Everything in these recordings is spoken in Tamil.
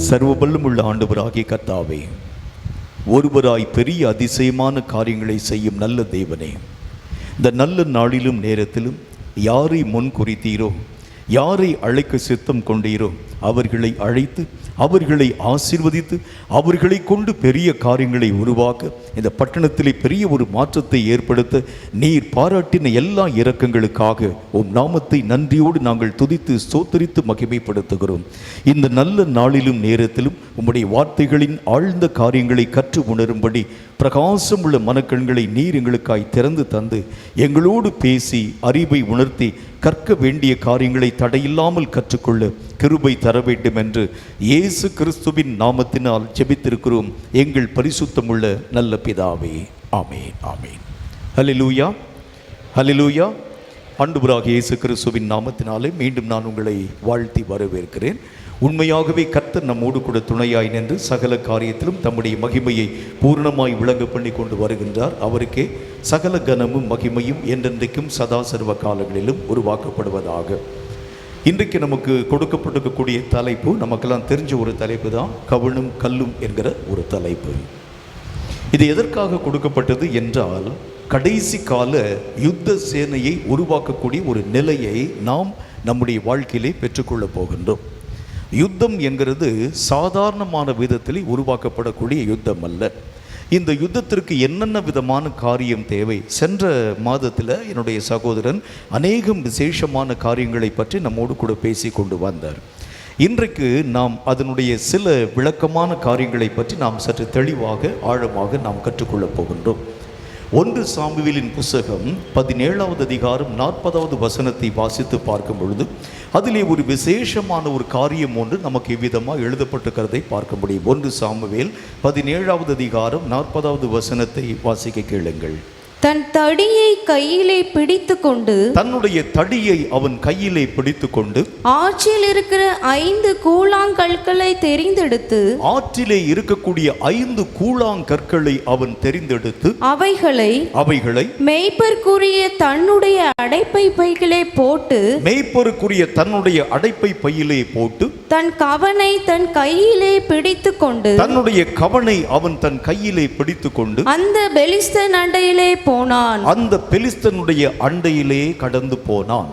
சர்வபல்லமுள்ள ஆண்டவராகிய கர்த்தாவே, ஒருவராய் பெரிய அதிசயமான காரியங்களை செய்யும் நல்ல தேவனே, இந்த நல்ல நாளிலும் நேரத்திலும் யாரை முன் குறித்தீரோ, யாரை அழைக்க சித்தம் கொண்டீரோ அவர்களை அழைத்து, அவர்களை ஆசீர்வதித்து, அவர்களை கொண்டு பெரிய காரியங்களை உருவாக்க, இந்த பட்டணத்திலே பெரிய ஒரு மாற்றத்தை ஏற்படுத்த நீர் பாராட்டின எல்லா இரக்கங்களுக்காக உம் நாமத்தை நன்றியோடு நாங்கள் துதித்து ஸ்தோத்திரித்து மகிமைப்படுத்துகிறோம். இந்த நல்ல நாளிலும் நேரத்திலும் உம்முடைய வார்த்தைகளின் ஆழ்ந்த காரியங்களை கற்று உணரும்படி பிரகாசமுள்ள மனக்கண்களை நீர் எங்களுக்காய் திறந்து தந்து எங்களோடு பேசி அறிவை உணர்த்தி கற்க வேண்டிய காரியங்களை தடையில்லாமல் கற்றுக்கொள்ள கிருபை தர வேண்டும் என்று இயேசு கிறிஸ்துவின் நாமத்தினால் ஜெபித்திருக்கிறோம் எங்கள் பரிசுத்தமுள்ள நல்ல பிதாவே. ஆமேன், ஆமேன். ஹல்லேலூயா, ஹல்லேலூயா. ஆண்டவராகிய இயேசு கிறிஸ்துவின் நாமத்தினாலே மீண்டும் நான் உங்களை வாழ்த்தி வரவேற்கிறேன். உண்மையாகவே கர்த்தர் நம்மோடு கூட துணையாய் நின்று சகல காரியத்திலும் தம்முடைய மகிமையை பூர்ணமாய் விளங்க பண்ணி கொண்டு வருகின்றார். அவருக்கே சகல கனமும் மகிமையும் என்றென்றைக்கும் சதா சர்வ காலங்களிலும் உருவாக்கப்படுவதாக. இன்றைக்கு நமக்கு கொடுக்கப்பட்டிருக்கக்கூடிய தலைப்பு நமக்கெல்லாம் தெரிஞ்ச ஒரு தலைப்பு தான், கவனும் கல்லும் என்கிற ஒரு தலைப்பு. இது எதற்காக கொடுக்கப்பட்டது என்றால், கடைசி கால யுத்த சேனையை உருவாக்கக்கூடிய ஒரு நிலையை நாம் நம்முடைய வாழ்க்கையிலே பெற்றுக்கொள்ளப் போகின்றோம். யுத்தம் என்கிறது சாதாரணமான விதத்தில் உருவாக்கப்படக்கூடிய யுத்தம் அல்ல. இந்த யுத்தத்திற்கு என்னென்ன விதமான காரியம் தேவை? சென்ற மாதத்தில் என்னுடைய சகோதரன் அநேகம் விசேஷமான காரியங்களை பற்றி நம்மோடு கூட பேசி கொண்டு வந்தார். இன்றைக்கு நாம் அதனுடைய சில விளக்கமான காரியங்களை பற்றி நாம் சற்று தெளிவாக ஆழமாக நாம் கற்றுக்கொள்ளப் போகின்றோம். 1 சாமுவேலின் புஸ்தகம் 17வது அதிகாரம் 40வது வசனத்தை வாசித்து பார்க்கும் பொழுது அதிலே ஒரு விசேஷமான ஒரு காரியம் ஒன்று நமக்கு இவ்விதமாக எழுதப்பட்டிருக்கிறதை பார்க்க முடியும். 1 சாமுவேல் 17வது அதிகாரம் 40வது வசனத்தை வாசிக்க கேளுங்கள். தன் தடியை கையிலே பிடித்து கொண்டு, தன்னுடைய தடியை அவன் கையிலே பிடித்து கொண்டு, ஆற்றில் இருக்கிற 5 கூழாங்கற்களை தெரிந்தெடுத்து, ஆற்றிலே இருக்கக்கூடிய 5 கூழாங்கற்களை அவன் தெரிந்தெடுத்து அவைகளை மேய்ப்பருக்குரிய தன்னுடைய அடைப்பை பையிலே போட்டு, தன் கவனை தன் கையிலே பிடித்து கொண்டு, தன்னுடைய கவனை அவன் தன் கையிலே பிடித்து கொண்டு அந்த பெலிஸ்தன் அண்டையிலே போனான். அந்த பெலிஸ்தனுடைய அண்டையிலே கடந்து போனான்.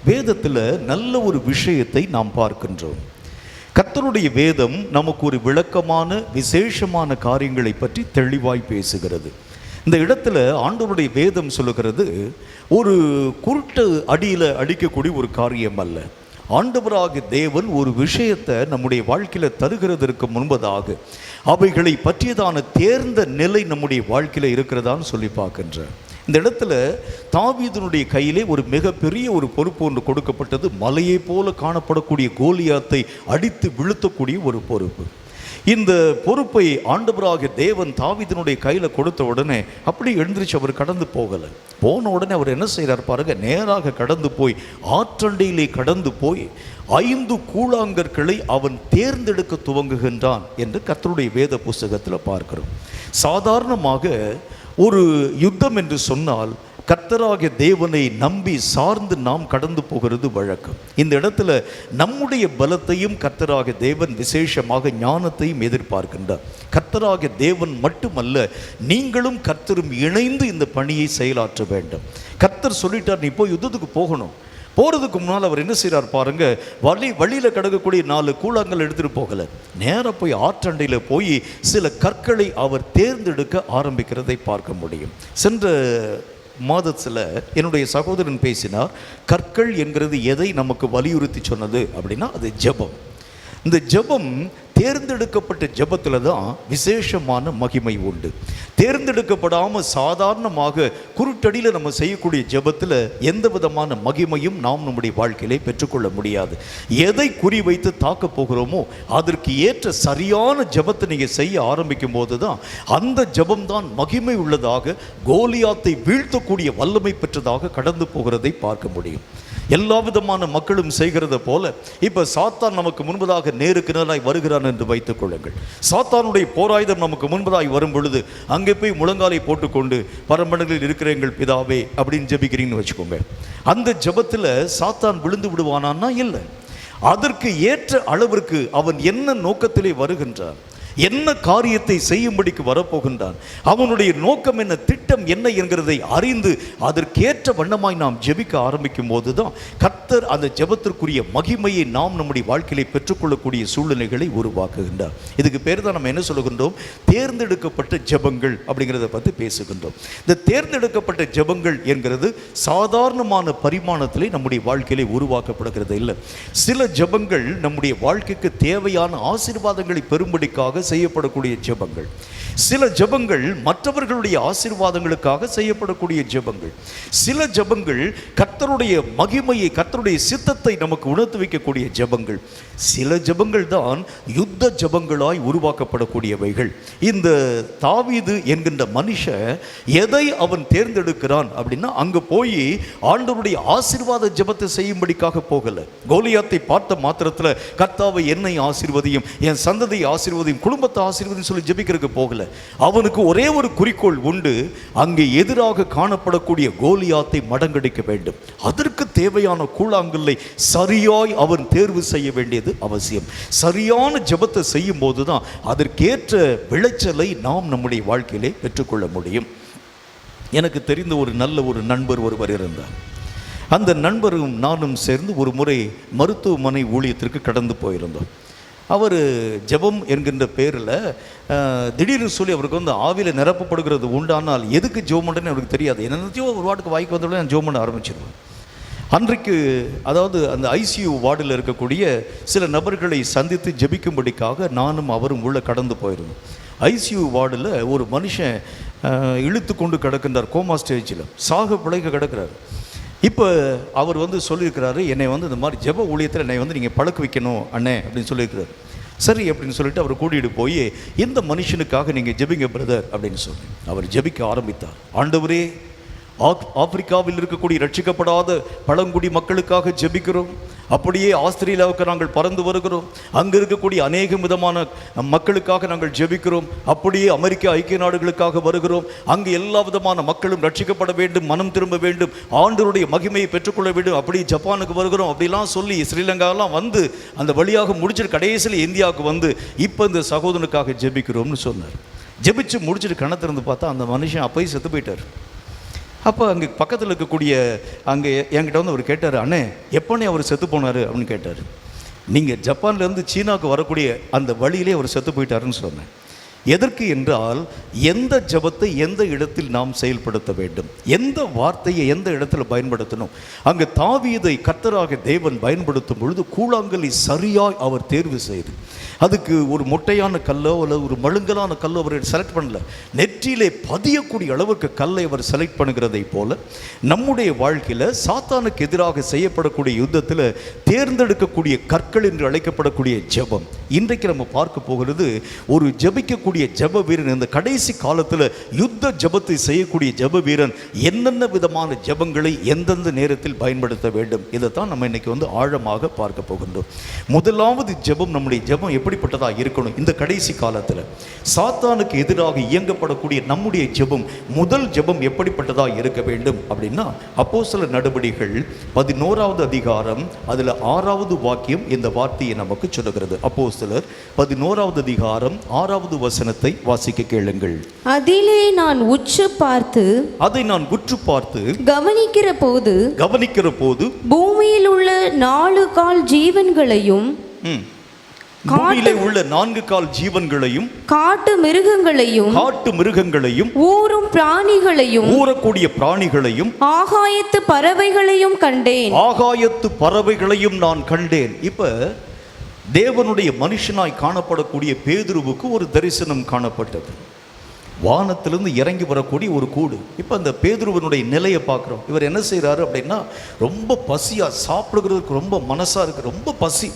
வேதத்தில் நல்ல ஒரு விஷயத்தை நாம் பார்க்கின்றோம். கர்த்தருடைய வேதம் நமக்கு ஒரு விளக்கமான விசேஷமான காரியங்களை பற்றி தெளிவாய் பேசுகிறது. இந்த இடத்துல ஆண்டவருடைய வேதம் சொல்லுகிறது, ஒரு குருட்டு அடியில் அடிக்கக்கூடிய ஒரு காரியம் அல்ல. ஆண்டவராகிய தேவன் ஒரு விஷயத்தை நம்முடைய வாழ்க்கையில் தருகிறதற்கு முன்பதாக அவைகளை பற்றியதான தேர்ந்த நிலை நம்முடைய வாழ்க்கையில் இருக்கிறதான்னு சொல்லி பார்க்கின்றேன். இந்த இடத்துல தாவீதினுடைய கையிலே ஒரு மிகப்பெரிய ஒரு பொறுப்பு ஒன்று கொடுக்கப்பட்டது. மலையை போல காணப்படக்கூடிய கோலியாத்தை அடித்து வீழ்த்தக்கூடிய ஒரு பொறுப்பு. இந்த பொறுப்பை ஆண்டவராகிய தேவன் தாவீதினுடைய கையில் கொடுத்த உடனே அப்படி எழுந்திரிச்சு அவர் கடந்து போகலை. போன உடனே அவர் என்ன செய்கிறார் பாருங்க, நேராக கடந்து போய் ஆற்றண்டையிலே கடந்து போய் 5 கூழாங்கற்களை அவன் தேர்ந்தெடுக்க துவங்குகின்றான் என்று கர்த்தருடைய வேத புஸ்தகத்தில் பார்க்கிறோம். சாதாரணமாக ஒரு யுத்தம் என்று சொன்னால் கர்த்தராகிய தேவனை நம்பி சார்ந்து நாம் கடந்து போகிறது வழக்கம். இந்த இடத்துல நம்முடைய பலத்தையும் கர்த்தராகிய தேவன் விசேஷமாக ஞானத்தையும் எதிர்பார்க்கின்றார். கர்த்தராகிய தேவன் மட்டுமல்ல, நீங்களும் கர்த்தரும் இணைந்து இந்த பணியை செயலாற்ற வேண்டும். கர்த்தர் சொல்லிட்டார், நீ போய் யுத்தத்துக்கு போகணும். போகிறதுக்கு முன்னால் அவர் என்ன செய்கிறார் பாருங்க, வழியில் கிடக்கக்கூடிய 4 கூழாங்கல் எடுத்துகிட்டு போகலை, நேராக போய் ஆற்றண்டையில் போய் சில கற்களை அவர் தேர்ந்தெடுக்க ஆரம்பிக்கிறதை பார்க்க முடியும். சென்ற மாதத்தில் என்னுடைய சகோதரன் பேசினார், கற்கள் என்கிறது எதை நமக்கு வலியுறுத்தி சொன்னது அப்படின்னா அது ஜெபம். இந்த ஜெபம், தேர்ந்தெடுக்கப்பட்ட ஜெபத்தில் தான் விசேஷமான மகிமை உண்டு. தேர்ந்தெடுக்கப்படாமல் சாதாரணமாக குருட்டடியில் நம்ம செய்யக்கூடிய ஜெபத்தில் எந்த விதமான மகிமையும் நாம் நம்முடைய வாழ்க்கையிலே பெற்றுக்கொள்ள முடியாது. எதை குறிவைத்து தாக்க போகிறோமோ அதற்கு ஏற்ற சரியான ஜெபத்தை நீங்கள் செய்ய ஆரம்பிக்கும் போது தான் அந்த ஜெபம்தான் மகிமை உள்ளதாக, கோலியாத்தை வீழ்த்தக்கூடிய வல்லமை பெற்றதாக கடந்து போகிறதை பார்க்க முடியும். எல்லா விதமான மக்களும் செய்கிறத போல இப்போ சாத்தான் நமக்கு முன்பதாக நேருக்கு நேராய் வருகிறான் என்று வைத்துக் கொள்ளுங்கள். சாத்தானுடைய போராயுதம் நமக்கு முன்பதாய் வரும் பொழுது அங்கே போய் முழங்காலை போட்டுக்கொண்டு பரமண்டலில் இருக்கிற எங்கள் பிதாவே அப்படின்னு ஜெபிக்கிறீங்கன்னு வச்சுக்கோங்க. அந்த ஜெபத்தில் சாத்தான் விழுந்து விடுவானான்னா இல்லை. அதற்கு ஏற்ற அளவிற்கு அவன் என்ன நோக்கத்திலே வருகின்றான், என்ன காரியத்தை செய்யும்படிக்கு வரப்போகின்றான், அவனுடைய நோக்கம் என்ன, திட்டம் என்ன என்கிறதை அறிந்து அதற்கேற்ற வண்ணமாய் நாம் ஜெபிக்க ஆரம்பிக்கும் போதுதான் கர்த்தர் அந்த ஜெபத்திற்குரிய மகிமையை நாம் நம்முடைய வாழ்க்கையிலே பெற்றுக்கொள்ளக்கூடிய சூழ்நிலைகளை உருவாக்குகின்றார். இதுக்கு பேர் தான் நம்ம என்ன சொல்லுகின்றோம், தேர்ந்தெடுக்கப்பட்ட ஜெபங்கள் அப்படிங்கிறத பற்றி பேசுகின்றோம். இந்த தேர்ந்தெடுக்கப்பட்ட ஜெபங்கள் என்கிறது சாதாரணமான பரிமாணத்திலே நம்முடைய வாழ்க்கையிலே உருவாக்கப்படுகிறது இல்லை. சில ஜெபங்கள் நம்முடைய வாழ்க்கைக்கு தேவையான ஆசீர்வாதங்களை பெறும்படிக்காக செய்யப்படக்கூடிய ஜெபங்கள், சில ஜெபங்கள் மற்றவர்களுடைய ஆசீர்வாதங்களுக்காக செய்யப்படக்கூடிய ஜெபங்கள், சில ஜெபங்கள் கர்த்தருடைய மகிமையை, கர்த்தருடைய சித்தத்தை நமக்கு உணர்த்து வைக்கக்கூடிய ஜெபங்கள், சில ஜெபங்கள் தான் யுத்த ஜெபங்களாய் உருவாக்கப்படக்கூடியவைகள். இந்த தாவீது என்கின்ற மனுஷன் எதை அவன் தேர்ந்தெடுக்கிறான் அப்படின்னா, அங்க போய் ஆண்டவருடைய ஆசீர்வாத ஜெபத்தை செய்யும்படிக்காக போகல. கோலியாத்தை பார்த்த மாத்திரத்தில் கர்த்தாவை என்னை ஆசீர்வதியும், என் சந்ததியை ஆசீர்வதியும், குடும்பத்தை ஆசீர்வதியும் சொல்லி ஜெபிக்கிறதுக்கு போகல. அவனுக்கு ஒரே ஒரு குறிக்கோள் உண்டு, அங்கே எதிராக காணப்படக்கூடிய கோலியாத்தை மடங்கடிக்க வேண்டும். அதற்கு தேவையான கூழாங்கல்லை சரியாய் அவன் தேர்வு செய்ய வேண்டியது அவசியம். சரியான ஜெபத்தை செய்யும் போதுதான் அதற்கேற்ற விளைச்சலை நாம் நம்முடைய வாழ்க்கையிலே பெற்றுக்கொள்ள முடியும். எனக்கு தெரிந்த ஒரு நல்ல ஒரு நண்பர் ஒருவர் இருந்தார். அந்த நண்பரும் நானும் சேர்ந்து ஒரு முறை மருத்துவமனை ஊழியத்திற்கு கடந்து போயிருந்தோம். அவர் ஜெபம் என்கின்ற பேரில் திடீர்னு சொல்லி அவருக்கு வந்து ஆவியில் நிரப்பப்படுகிறது உண்டானால் எதுக்கு ஜெபம் பண்ணுறேன்னு அவருக்கு தெரியாது. என்னத்தையோ ஒரு வாட்டுக்கு வாய்க்கு வந்தோடனே நான் ஜெபம் பண்ண ஆரம்பிச்சிருவேன். அன்றைக்கு அதாவது அந்த ஐசியூ வார்டில் இருக்கக்கூடிய சில நபர்களை சந்தித்து ஜெபிக்கும்படிக்காக நானும் அவரும் உள்ளே கடந்து போயிருந்தோம். ஐசியூ வார்டில் ஒரு மனுஷன் இழுத்து கொண்டு கிடக்கின்றார், கோமா ஸ்டேஜில் சாக பிழைக்க கிடக்கிறார். இப்போ அவர் வந்து சொல்லியிருக்கிறாரு, என்னை வந்து இந்த மாதிரி ஜெப ஊழியத்தில் என்னை வந்து நீங்கள் பழக்க வைக்கணும் அண்ணே அப்படின்னு சொல்லியிருக்கிறார். சரி அப்படின்னு சொல்லிட்டு அவர் கூட்டிகிட்டு போய் இந்த மனுஷனுக்காக நீங்கள் ஜெபிங்க பிரதர் அப்படின்னு சொல்லி அவர் ஜெபிக்க ஆரம்பித்தார். ஆண்டவரே, ஆப்பிரிக்காவில் இருக்கக்கூடிய ரட்சிக்கப்படாத பழங்குடி மக்களுக்காக ஜெபிக்கிறோம். அப்படியே ஆஸ்திரேலியாவுக்கு நாங்கள் பறந்து வருகிறோம். அங்கே இருக்கக்கூடிய அநேக விதமான மக்களுக்காக நாங்கள் ஜெபிக்கிறோம். அப்படியே அமெரிக்க ஐக்கிய நாடுகளுக்காக வருகிறோம். அங்கு எல்லா விதமான மக்களும் ரட்சிக்கப்பட வேண்டும், மனம் திரும்ப வேண்டும், ஆண்டவருடைய மகிமையை பெற்றுக்கொள்ள வேண்டும். அப்படி ஜப்பானுக்கு வருகிறோம் அப்படிலாம் சொல்லி ஸ்ரீலங்காலாம் வந்து அந்த வழியாக முடிச்சுட்டு கடைசியில் இந்தியாவுக்கு வந்து இப்போ இந்த சகோதரனுக்காக ஜெபிக்கிறோம்னு சொன்னார். ஜெபிச்சு முடிச்சுட்டு கணத்திறந்து பார்த்தா அந்த மனுஷன் அப்போயும் செத்து போயிட்டார். அப்போ அங்கே பக்கத்தில் இருக்கக்கூடிய அங்கே என்கிட்ட வந்து அவர் கேட்டார், அண்ணே எப்போனே அவர் செத்து போனார் அப்படின்னு கேட்டார். நீங்கள் ஜப்பான்லேருந்து சீனாவுக்கு வரக்கூடிய அந்த வழியிலே அவர் செத்து போயிட்டாருன்னு சொன்னேன். எதற்கு என்றால், எந்த ஜெபத்தை எந்த இடத்தில் நாம் செயல்படுத்த வேண்டும், எந்த வார்த்தையை எந்த இடத்துல பயன்படுத்தணும். அங்கே தாவீதை கர்த்தராக தேவன் பயன்படுத்தும் பொழுது கூழாங்கல்லை சரியாய் அவர் தேர்வு செய்து, அதுக்கு ஒரு மொட்டையான கல்லோ அல்லது ஒரு மழுங்கலான கல்லோ அவர் செலக்ட் பண்ணல, நெற்றியிலே பதியக்கூடிய அளவுக்கு கல்லை அவர் செலக்ட் பண்ணுகிறதை போல நம்முடைய வாழ்க்கையில் சாத்தானுக்கு எதிராக செய்யப்படக்கூடிய யுத்தத்தில் தேர்ந்தெடுக்கக்கூடிய கற்கள் என்று அழைக்கப்படக்கூடிய ஜெபம். இன்றைக்கு நம்ம பார்க்க போகிறது ஒரு ஜெபிக்கக்கூடிய ஜெப வீரன். இந்த கடைசி காலத்தில் யுத்த ஜெபத்தை செய்யக்கூடிய ஜெப வீரன் என்னென்ன விதமான ஜெபங்களை எந்தெந்த நேரத்தில் பயன்படுத்த வேண்டும், இதைத்தான் நம்ம இன்னைக்கு வந்து ஆழமாக பார்க்க போகின்றோம். முதலாவது ஜெபம், நம்முடைய ஜெபம் எப்படிப்பட்டதாக இருக்கணும் இந்த கடைசி காலத்தில்? சாத்தானுக்கு எதிராக இயங்கப்படக்கூடிய நம்முடைய ஜெபம், முதல் ஜெபம் எப்படிப்பட்டதாக இருக்க வேண்டும் அப்படின்னா, அப்போஸ்தலர் நடபடிகள் 11வது அதிகாரம் அதில் 6வது வாக்கியம் இந்த வார்த்தையை நமக்கு சொல்லுகிறது. அப்போஸ்தலர் 11வது அதிகாரம் 6வது வசனத்தை வாசிக்க கேளுங்கள். அதிலே நான் உற்று பார்த்து, அதை நான் உற்று பார்த்து கவனிக்கிற போது பூமியில் உள்ள 4 கால் ஜீவன்களையும் பூமியிலே உள்ள 4 கால் ஜீவன்களையும் காட்டு மிருகங்களையும் ஊரும் பிராணிகளையும் ஊறக்கூடிய பிராணிகளையும் ஆகாயத்து பறவைகளையும் கண்டேன். ஆகாயத்து பறவைகளையும் நான் கண்டேன். இப்ப தேவனுடைய மனுஷனாய் காணப்படக்கூடிய பேதுருவுக்கு ஒரு தரிசனம் காணப்பட்டது. வானத்திலிருந்து இறங்கி வரக்கூடிய ஒரு கூடு. இப்போ அந்த பேதுருவனுடைய நிலையை பார்க்குறோம். இவர் என்ன செய்கிறாரு அப்படின்னா, ரொம்ப பசியாக சாப்பிடுகிறதுக்கு ரொம்ப மனசாக இருக்குது, ரொம்ப பசி.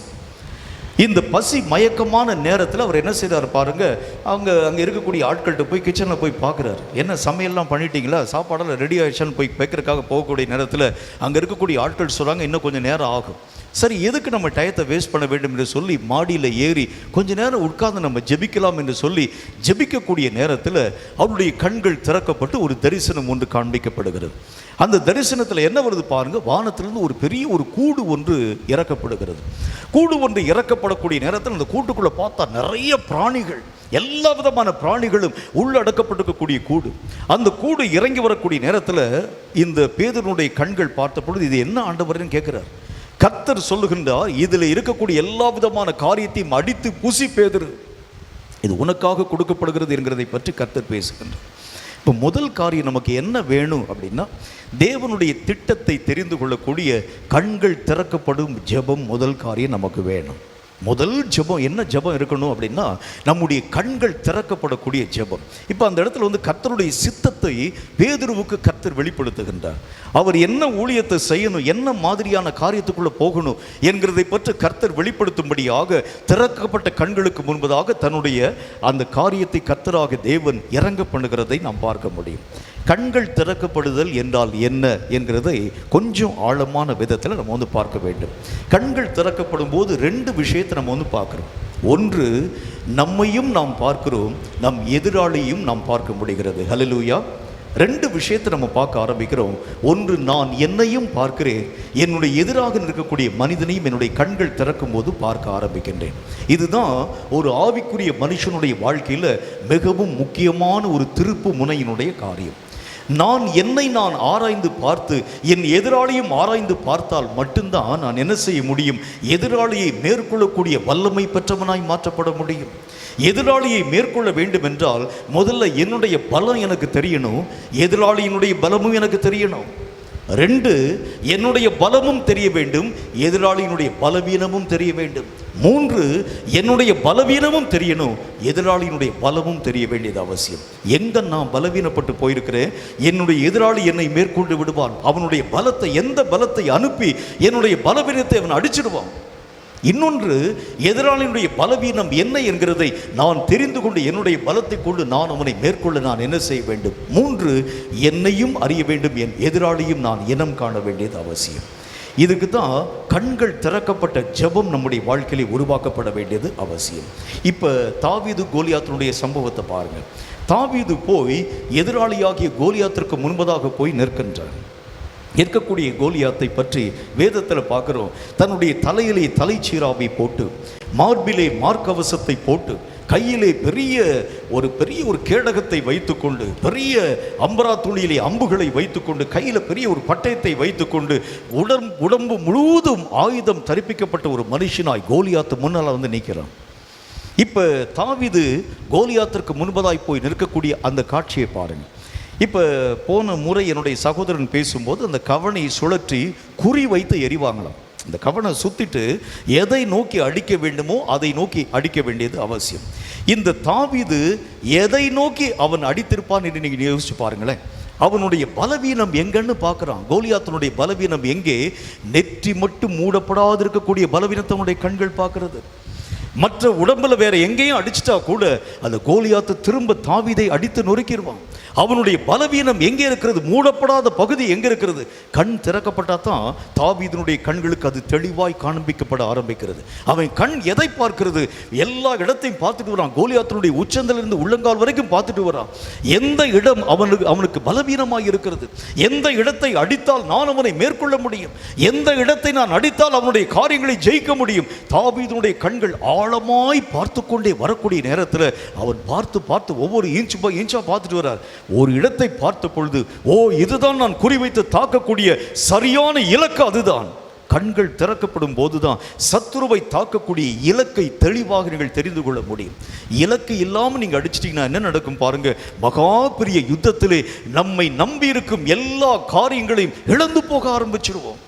இந்த பசி மயக்கமான நேரத்தில் அவர் என்ன செய்கிறார் பாருங்க, அங்கே இருக்கக்கூடிய ஆட்கள்கிட்ட போய் கிச்சனில் போய் பார்க்குறாரு. என்ன சமையல்லாம் பண்ணிட்டீங்களா, சாப்பாடெல்லாம் ரெடி ஆகிடுச்சான்னு போய் வைக்கிறதுக்காக போகக்கூடிய நேரத்தில் அங்கே இருக்கக்கூடிய ஆட்கள் சொல்கிறாங்க, இன்னும் கொஞ்சம் நேரம் ஆகும். சரி, எதுக்கு நம்ம டயத்தை வேஸ்ட் பண்ண வேண்டும் என்று சொல்லி மாடியில் ஏறி கொஞ்ச நேரம் உட்கார்ந்து நம்ம ஜெபிக்கலாம் என்று சொல்லி ஜெபிக்கக்கூடிய நேரத்தில் அவருடைய கண்கள் திறக்கப்பட்டு ஒரு தரிசனம் ஒன்று காண்பிக்கப்படுகிறது. அந்த தரிசனத்தில் என்ன வருது பாருங்க, வானத்திலிருந்து ஒரு பெரிய ஒரு கூடு ஒன்று இறக்கப்படுகிறது. கூடு ஒன்று இறக்கப்படக்கூடிய நேரத்தில் அந்த கூட்டுக்குள்ளே பார்த்தா நிறைய பிராணிகள், எல்லா விதமான பிராணிகளும் உள்ளடக்கப்பட்டிருக்கக்கூடிய கூடு. அந்த கூடு இறங்கி வரக்கூடிய நேரத்தில் இந்த பேதுருடைய கண்கள் பார்த்த பொழுது, இது என்ன ஆண்டவர்னு கேட்கிறார். கர்த்தர் சொல்லுகின்றார், இதில் இருக்கக்கூடிய எல்லா விதமான காரியத்தையும் அடித்து பூசி பேதுரு, இது உனக்காக கொடுக்கப்படுகிறது என்கிறதை பற்றி கர்த்தர் பேசுகின்றார். இப்போ முதல் காரியம் நமக்கு என்ன வேணும் அப்படின்னா, தேவனுடைய திட்டத்தை தெரிந்து கொள்ளக்கூடிய கண்கள் திறக்கப்படும் ஜெபம் முதல் காரியம் நமக்கு வேணும். முதல் ஜெபம் என்ன ஜெபம் இருக்கணும் அப்படின்னா, நம்முடைய கண்கள் திறக்கப்படக்கூடிய ஜெபம். இப்போ அந்த இடத்துல கர்த்தருடைய சித்தத்தை பேதுருவுக்கு கர்த்தர் வெளிப்படுத்துகின்றார். அவர் என்ன ஊழியத்தை செய்யணும், என்ன மாதிரியான காரியத்துக்குள்ளே போகணும் என்கிறதை பற்றி கர்த்தர் வெளிப்படுத்தும்படியாக திறக்கப்பட்ட கண்களுக்கு முன்பதாக தன்னுடைய அந்த காரியத்தை கர்த்தராக தேவன் இறங்க பண்ணுகிறதை நாம் பார்க்க முடியும். கண்கள் திறக்கப்படுதல் என்றால் என்ன என்கிறதை கொஞ்சம் ஆழமான விதத்தில் நம்ம பார்க்க வேண்டும். கண்கள் திறக்கப்படும் போது ரெண்டு விஷயத்தை நம்ம பார்க்குறோம். ஒன்று, நம்மையும் நாம் பார்க்கிறோம், நம் எதிராளியும் நாம் பார்க்க முடிகிறது. ஹல்லேலூயா. ரெண்டு விஷயத்தை நம்ம பார்க்க ஆரம்பிக்கிறோம். ஒன்று, நான் என்னையும் பார்க்கிறேன், என்னுடைய எதிராக இருக்கக்கூடிய மனிதனையும் என்னுடைய கண்கள் திறக்கும் போது பார்க்க ஆரம்பிக்கின்றேன். இதுதான் ஒரு ஆவிக்குரிய மனுஷனுடைய வாழ்க்கையில் மிகவும் முக்கியமான ஒரு திருப்பு முனையினுடைய காரியம். நான் ஆராய்ந்து பார்த்து என் எதிராளியும் ஆராய்ந்து பார்த்தால் மட்டும்தான் நான் என்ன செய்ய முடியும், எதிராளியை மேற்கொள்ளக்கூடிய வல்லமை பெற்றவனாய் மாற்றப்பட முடியும். எதிராளியை மேற்கொள்ள வேண்டும் என்றால் முதல்ல என்னுடைய பலம் எனக்கு தெரியணும், எதிராளியினுடைய பலமும் எனக்கு தெரியணும். ரெண்டு, என்னுடைய பலமும் தெரிய வேண்டும், எதிராளியினுடைய பலவீனமும் தெரிய வேண்டும். மூன்று, என்னுடைய பலவீனமும் தெரியணும், எதிராளியினுடைய பலமும் தெரிய வேண்டியது அவசியம். எங்க நான் பலவீனப்பட்டு போயிருக்கிறேன், என்னுடைய எதிராளி என்னை மேற்கொண்டு விடுவான், அவனுடைய பலத்தை, எந்த பலத்தை அனுப்பி என்னுடைய பலவீனத்தை அவன் அடிச்சிடுவான். இன்னொன்று, எதிராளியினுடைய பலவீனம் என்ன என்கிறதை நான் தெரிந்து கொண்டு என்னுடைய பலத்தை கொண்டு நான் அவனை மேற்கொள்ள நான் என்ன செய்ய வேண்டும். மூன்று, என்னையும் அறிய வேண்டும், என் எதிராளியும் நான் இனம் காண வேண்டியது அவசியம். இதுக்கு தான் கண்கள் திறக்கப்பட்ட ஜெபம் நம்முடைய வாழ்க்கையிலே உருவாக்கப்பட வேண்டியது அவசியம். இப்போ தாவீது கோலியாத்தினுடைய சம்பவத்தை பாருங்கள். தாவீது போய் எதிராளியாகிய கோலியாத்திற்கு முன்பதாக போய் நிற்கின்றார். இருக்கக்கூடிய கோலியாத்தை பற்றி வேதத்தில் பார்க்குறோம். தன்னுடைய தலையிலே தலைச்சீராவை போட்டு, மார்பிலே மார்க்கவசத்தை போட்டு, கையிலே பெரிய ஒரு கேடகத்தை வைத்துக்கொண்டு, பெரிய அம்பரா துளியிலே அம்புகளை வைத்துக்கொண்டு, கையில் பெரிய ஒரு பட்டயத்தை வைத்துக்கொண்டு, உடம்பு முழுவதும் ஆயுதம் தரிப்பிக்கப்பட்ட ஒரு மனுஷனாய் கோலியாத்து முன்னால் நிற்கிறான். இப்போ தாவீது கோலியாத்திற்கு முன்பதாய் போய் நிற்கக்கூடிய அந்த காட்சியை பாருங்கள். இப்போ போன முறை என்னுடைய சகோதரன் பேசும்போது அந்த கவனை சுழற்றி குறி வைத்து எறிவாங்களாம். இந்த கவனை சுற்றிட்டு எதை நோக்கி அடிக்க வேண்டுமோ அதை நோக்கி அடிக்க வேண்டியது அவசியம். இந்த தாவீது எதை நோக்கி அவன் அடித்திருப்பான் என்று நீங்கள் யோசிச்சு பாருங்களேன். அவனுடைய பலவீனம் எங்கன்னு பார்க்குறான். கோலியாத்தினுடைய பலவீனம் எங்கே? நெற்றி மட்டும் மூடப்படாது இருக்கக்கூடிய பலவீனத்தினுடைய கண்கள் பார்க்கிறது. மற்ற உடம்புல வேற எங்கேயும் அடிச்சிட்டா கூட அந்த கோலியாத்து திரும்ப தாவீதை அடித்து நொறுக்கிடுவான். அவனுடைய பலவீனம் எங்கே இருக்கிறது? மூடப்படாத பகுதி எங்கே இருக்கிறது? கண் திறக்கப்பட்டா தான் தாவீதினுடைய கண்களுக்கு அது தெளிவாய் காண்பிக்கப்பட ஆரம்பிக்கிறது. அவன் கண் எதை பார்க்கிறது? எல்லா இடத்தையும் பார்த்துட்டு வரான். கோலியாத்தினுடைய உச்சந்திலிருந்து உள்ளங்கால் வரைக்கும் பார்த்துட்டு வரான். எந்த இடம் அவனுக்கு பலவீனமாய் இருக்கிறது, எந்த இடத்தை அடித்தால் நான் அவனை மேற்கொள்ள முடியும், எந்த இடத்தை நான் அடித்தால் அவனுடைய காரியங்களை ஜெயிக்க முடியும். தாவீதினுடைய கண்கள் ஆழமாய் பார்த்து கொண்டே வரக்கூடிய நேரத்தில் அவன் பார்த்து ஒவ்வொரு இன்ச் பை இன்ச்சா பார்த்துட்டு வரார். ஒரு இடத்தை பார்த்த பொழுது, இதுதான் நான் குறிவைத்து தாக்கக்கூடிய சரியான இலக்கு, அதுதான். கண்கள் திறக்கப்படும் போதுதான் சத்துருவை தாக்கக்கூடிய இலக்கை தெளிவாக நீங்கள் தெரிந்து கொள்ள முடியும். இலக்கு இல்லாமல் நீங்கள் அடிச்சிட்டீங்கன்னா என்ன நடக்கும் பாருங்க. மகா பெரிய யுத்தத்திலே நம்மை நம்பி இருக்கும் எல்லா காரியங்களையும் இழந்து போக ஆரம்பிச்சிடுவோம்.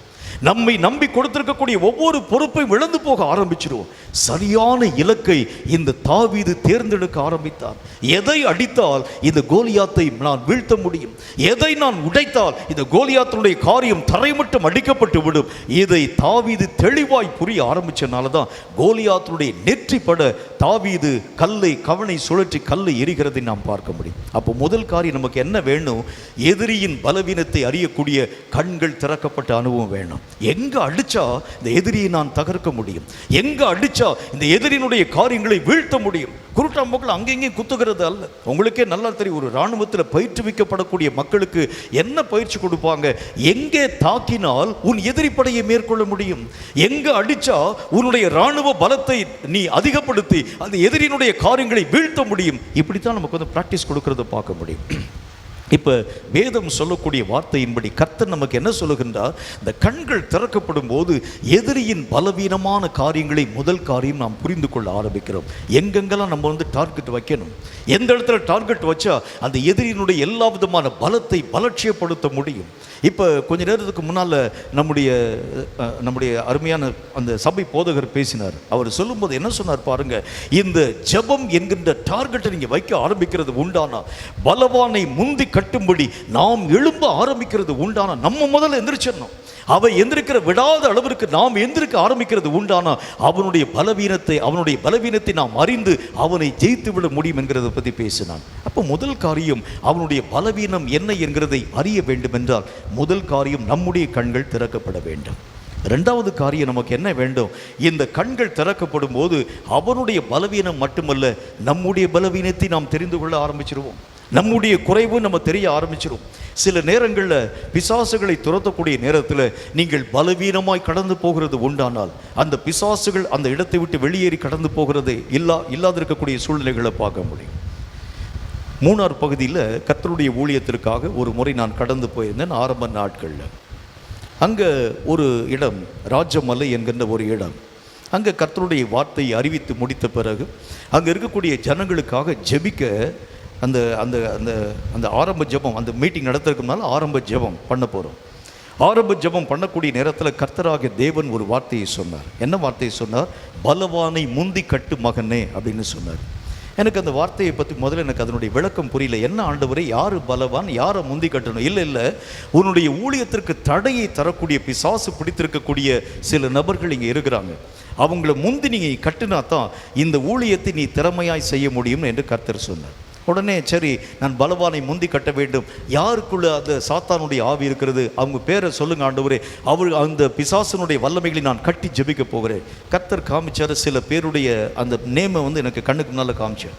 நம்மை நம்பி கொடுத்திருக்கக்கூடிய ஒவ்வொரு பொறுப்பையும் இழந்து போக ஆரம்பிச்சிடுவோம். சரியான இலக்கை இந்த தாவீது தேர்ந்தெடுக்க ஆரம்பித்தார். எதை அடித்தால் இந்த கோலியாத்தை நான் வீழ்த்த முடியும், எதை நான் உடைத்தால் இந்த கோலியாத்தினுடைய காரியம் தரைமட்டம் அடிக்கப்பட்டு விடும், இதை தாவீது தெளிவாய் புரிய ஆரம்பிச்சனால தான் கோலியாத்தினுடைய நெற்றி பட தாவீது கவனை சுழற்றி கல்லை எரிகிறதை நாம் பார்க்க முடியும். அப்போ முதல் காரியம் நமக்கு என்ன வேணும்? எதிரியின் பலவீனத்தை அறியக்கூடிய கண்கள் திறக்கப்பட்ட அனுபவம் வேணும். எங்க அடிச்சா இந்த எதிரியை நான் தகர்க்க முடியும், எங்க அடிச்சா இந்த எதிரியினுடைய காரியங்களை வீழ்த்த முடியும். குருட்டாம்போக்கில் அங்கெங்கே குத்துகிறது அல்ல. உங்களுக்கே நல்லா தெரியும், ஒரு இராணுவத்தில் பயிற்றுவிக்கப்படக்கூடிய மக்களுக்கு என்ன பயிற்சி கொடுப்பாங்க, எங்கே தாக்கினால் உன் எதிரிப்படையை மேற்கொள்ள முடியும், எங்க அடிச்சா உன்னுடைய இராணுவ பலத்தை நீ அதிகப்படுத்தி அந்த எதிரியினுடைய காரியங்களை வீழ்த்த முடியும். இப்படித்தான் நமக்கு வந்து பிராக்டிஸ் கொடுக்கறத பார்க்க முடியும். இப்போ வேதம் சொல்லக்கூடிய வார்த்தையின்படி கர்த்தர் நமக்கு என்ன சொல்லுகின்றார், இந்த கண்கள் திறக்கப்படும் போது எதிரியின் பலவீனமான காரியங்களை முதல் காரியம் நாம் புரிந்து கொள்ள ஆரம்பிக்கிறோம். எங்கெங்கெல்லாம் நம்ம வந்து டார்கெட் வைக்கணும், எந்த இடத்துல டார்கெட் வச்சா அந்த எதிரியினுடைய எல்லா விதமான பலத்தை பலட்சியப்படுத்த முடியும். இப்போ கொஞ்ச நேரத்துக்கு முன்னால் நம்முடைய அருமையான அந்த சபை போதகர் பேசினார். அவர் சொல்லும்போது என்ன சொன்னார் பாருங்க, இந்த ஜெபம் என்கின்ற டார்கெட்டை நீங்கள் வைக்க ஆரம்பிக்கிறது உண்டானா, பலவானை முந்தி கட்டும்படி நாம் எழும்ப ஆரம்பிக்கிறது உண்டானா, நம்ம முதல்ல எந்திரிச்சிடணும். அவன் எந்திருக்கிற விடாத அளவிற்கு நாம் எந்திருக்க ஆரம்பிக்கிறது உண்டானா அவனுடைய பலவீனத்தை நாம் அறிந்து அவனை ஜெயித்து விட முடியும் என்கிறதை பற்றி பேசினான். அப்போ முதல் காரியம் அவனுடைய பலவீனம் என்ன என்கிறதை அறிய வேண்டும் என்றால் முதல் காரியம் நம்முடைய கண்கள் திறக்கப்பட வேண்டும். ரெண்டாவது காரியம் நமக்கு என்ன வேண்டும், இந்த கண்கள் திறக்கப்படும் போது அவனுடைய பலவீனம் மட்டுமல்ல, நம்முடைய பலவீனத்தை நாம் தெரிந்து கொள்ள ஆரம்பிச்சிருவோம். நம்முடைய குறைவு நம்ம தெரிய ஆரம்பிச்சிடும். சில நேரங்களில் பிசாசுகளை துரத்தக்கூடிய நேரத்தில் நீங்கள் பலவீனமாய் கடந்து போகிறது உண்டானால் அந்த பிசாசுகள் அந்த இடத்தை விட்டு வெளியேறி கடந்து போகிறது இல்லாதிருக்கக்கூடிய சூழ்நிலைகளை பார்க்க முடியும். மூணார் பகுதியில் கர்த்தருடைய ஊழியத்திற்காக ஒரு முறை நான் கடந்து போயிருந்தேன். ஆரம்ப நாட்களில் அங்கே ஒரு இடம், ராஜமலை என்கின்ற ஒரு இடம். அங்கே கர்த்தருடைய வார்த்தையை அறிவித்து முடித்த பிறகு அங்கே இருக்கக்கூடிய ஜனங்களுக்காக ஜெபிக்க அந்த அந்த அந்த அந்த ஆரம்ப ஜெபம், அந்த மீட்டிங் நடத்துறதுக்குனால ஆரம்ப ஜெபம் பண்ண போகிறோம். ஆரம்ப ஜெபம் பண்ணக்கூடிய நேரத்தில் கர்த்தராகிய தேவன் ஒரு வார்த்தையை சொன்னார். என்ன வார்த்தையை சொன்னார், பலவானை முந்தி கட்டு மகனே அப்படின்னு சொன்னார். எனக்கு அந்த வார்த்தையை பற்றி முதல்ல எனக்கு அதனுடைய விளக்கம் புரியல. என்ன ஆண்டவரே, யார் பலவான், யாரை முந்தி கட்டணும்? இல்லை உன்னுடைய ஊழியத்திற்கு தடையை தரக்கூடிய பிசாசு பிடித்திருக்கக்கூடிய சில நபர்கள் இங்கே இருக்கிறாங்க. அவங்கள முந்தி நீங்கள் கட்டினா தான் இந்த ஊழியத்தை நீ திறமையாய் செய்ய முடியும் என்று கர்த்தர் சொன்னார். உடனே சரி, நான் பலவானை முந்தி கட்ட வேண்டும். யாருக்குள்ள அந்த சாத்தானுடைய ஆவி இருக்கிறது, அவங்க பேரை சொல்லுங்க ஆண்டவரே, அந்த பிசாசனுடைய வல்லமைகளை நான் கட்டி ஜெபிக்க போகிறேன். கர்த்தர் காமிச்சார். சில பேருடைய அந்த நேமை வந்து எனக்கு கண்ணுக்கு முன்னால் காமிச்சார்.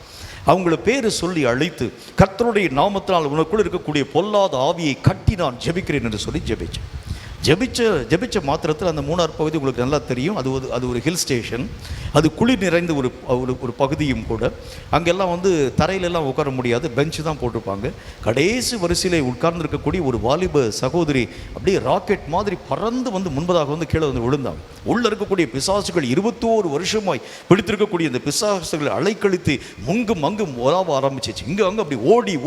அவங்கள பேரை சொல்லி அழைத்து கர்த்தருடைய நாமத்தினால் உனக்குள்ள இருக்கக்கூடிய பொல்லாத ஆவியை கட்டி நான் ஜெபிக்கிறேன் என்று சொல்லி ஜெபிச்ச மாத்திரத்தில் அந்த மூணார் பகுதி உங்களுக்கு நல்லா தெரியும். அது ஒரு ஹில் ஸ்டேஷன், அது குளிர் நிறைந்த ஒரு பகுதியும் கூட. அங்கெல்லாம் வந்து தரையிலெல்லாம் உட்கார முடியாது, பெஞ்சு தான் போட்டிருப்பாங்க. கடைசி வரிசையில் உட்கார்ந்துருக்கக்கூடிய ஒரு வாலிப சகோதரி அப்படியே ராக்கெட் மாதிரி பறந்து வந்து முன்பதாக வந்து கீழே வந்து விழுந்தாங்க. உள்ளே இருக்கக்கூடிய பிசாசுகள் 21 வருஷமாய் பிடித்திருக்கக்கூடிய இந்த பிசாசுகளை அலைக்கழித்து மங்கும் உலாவ ஆரம்பிச்சிச்சு. இங்கே அங்கே அப்படி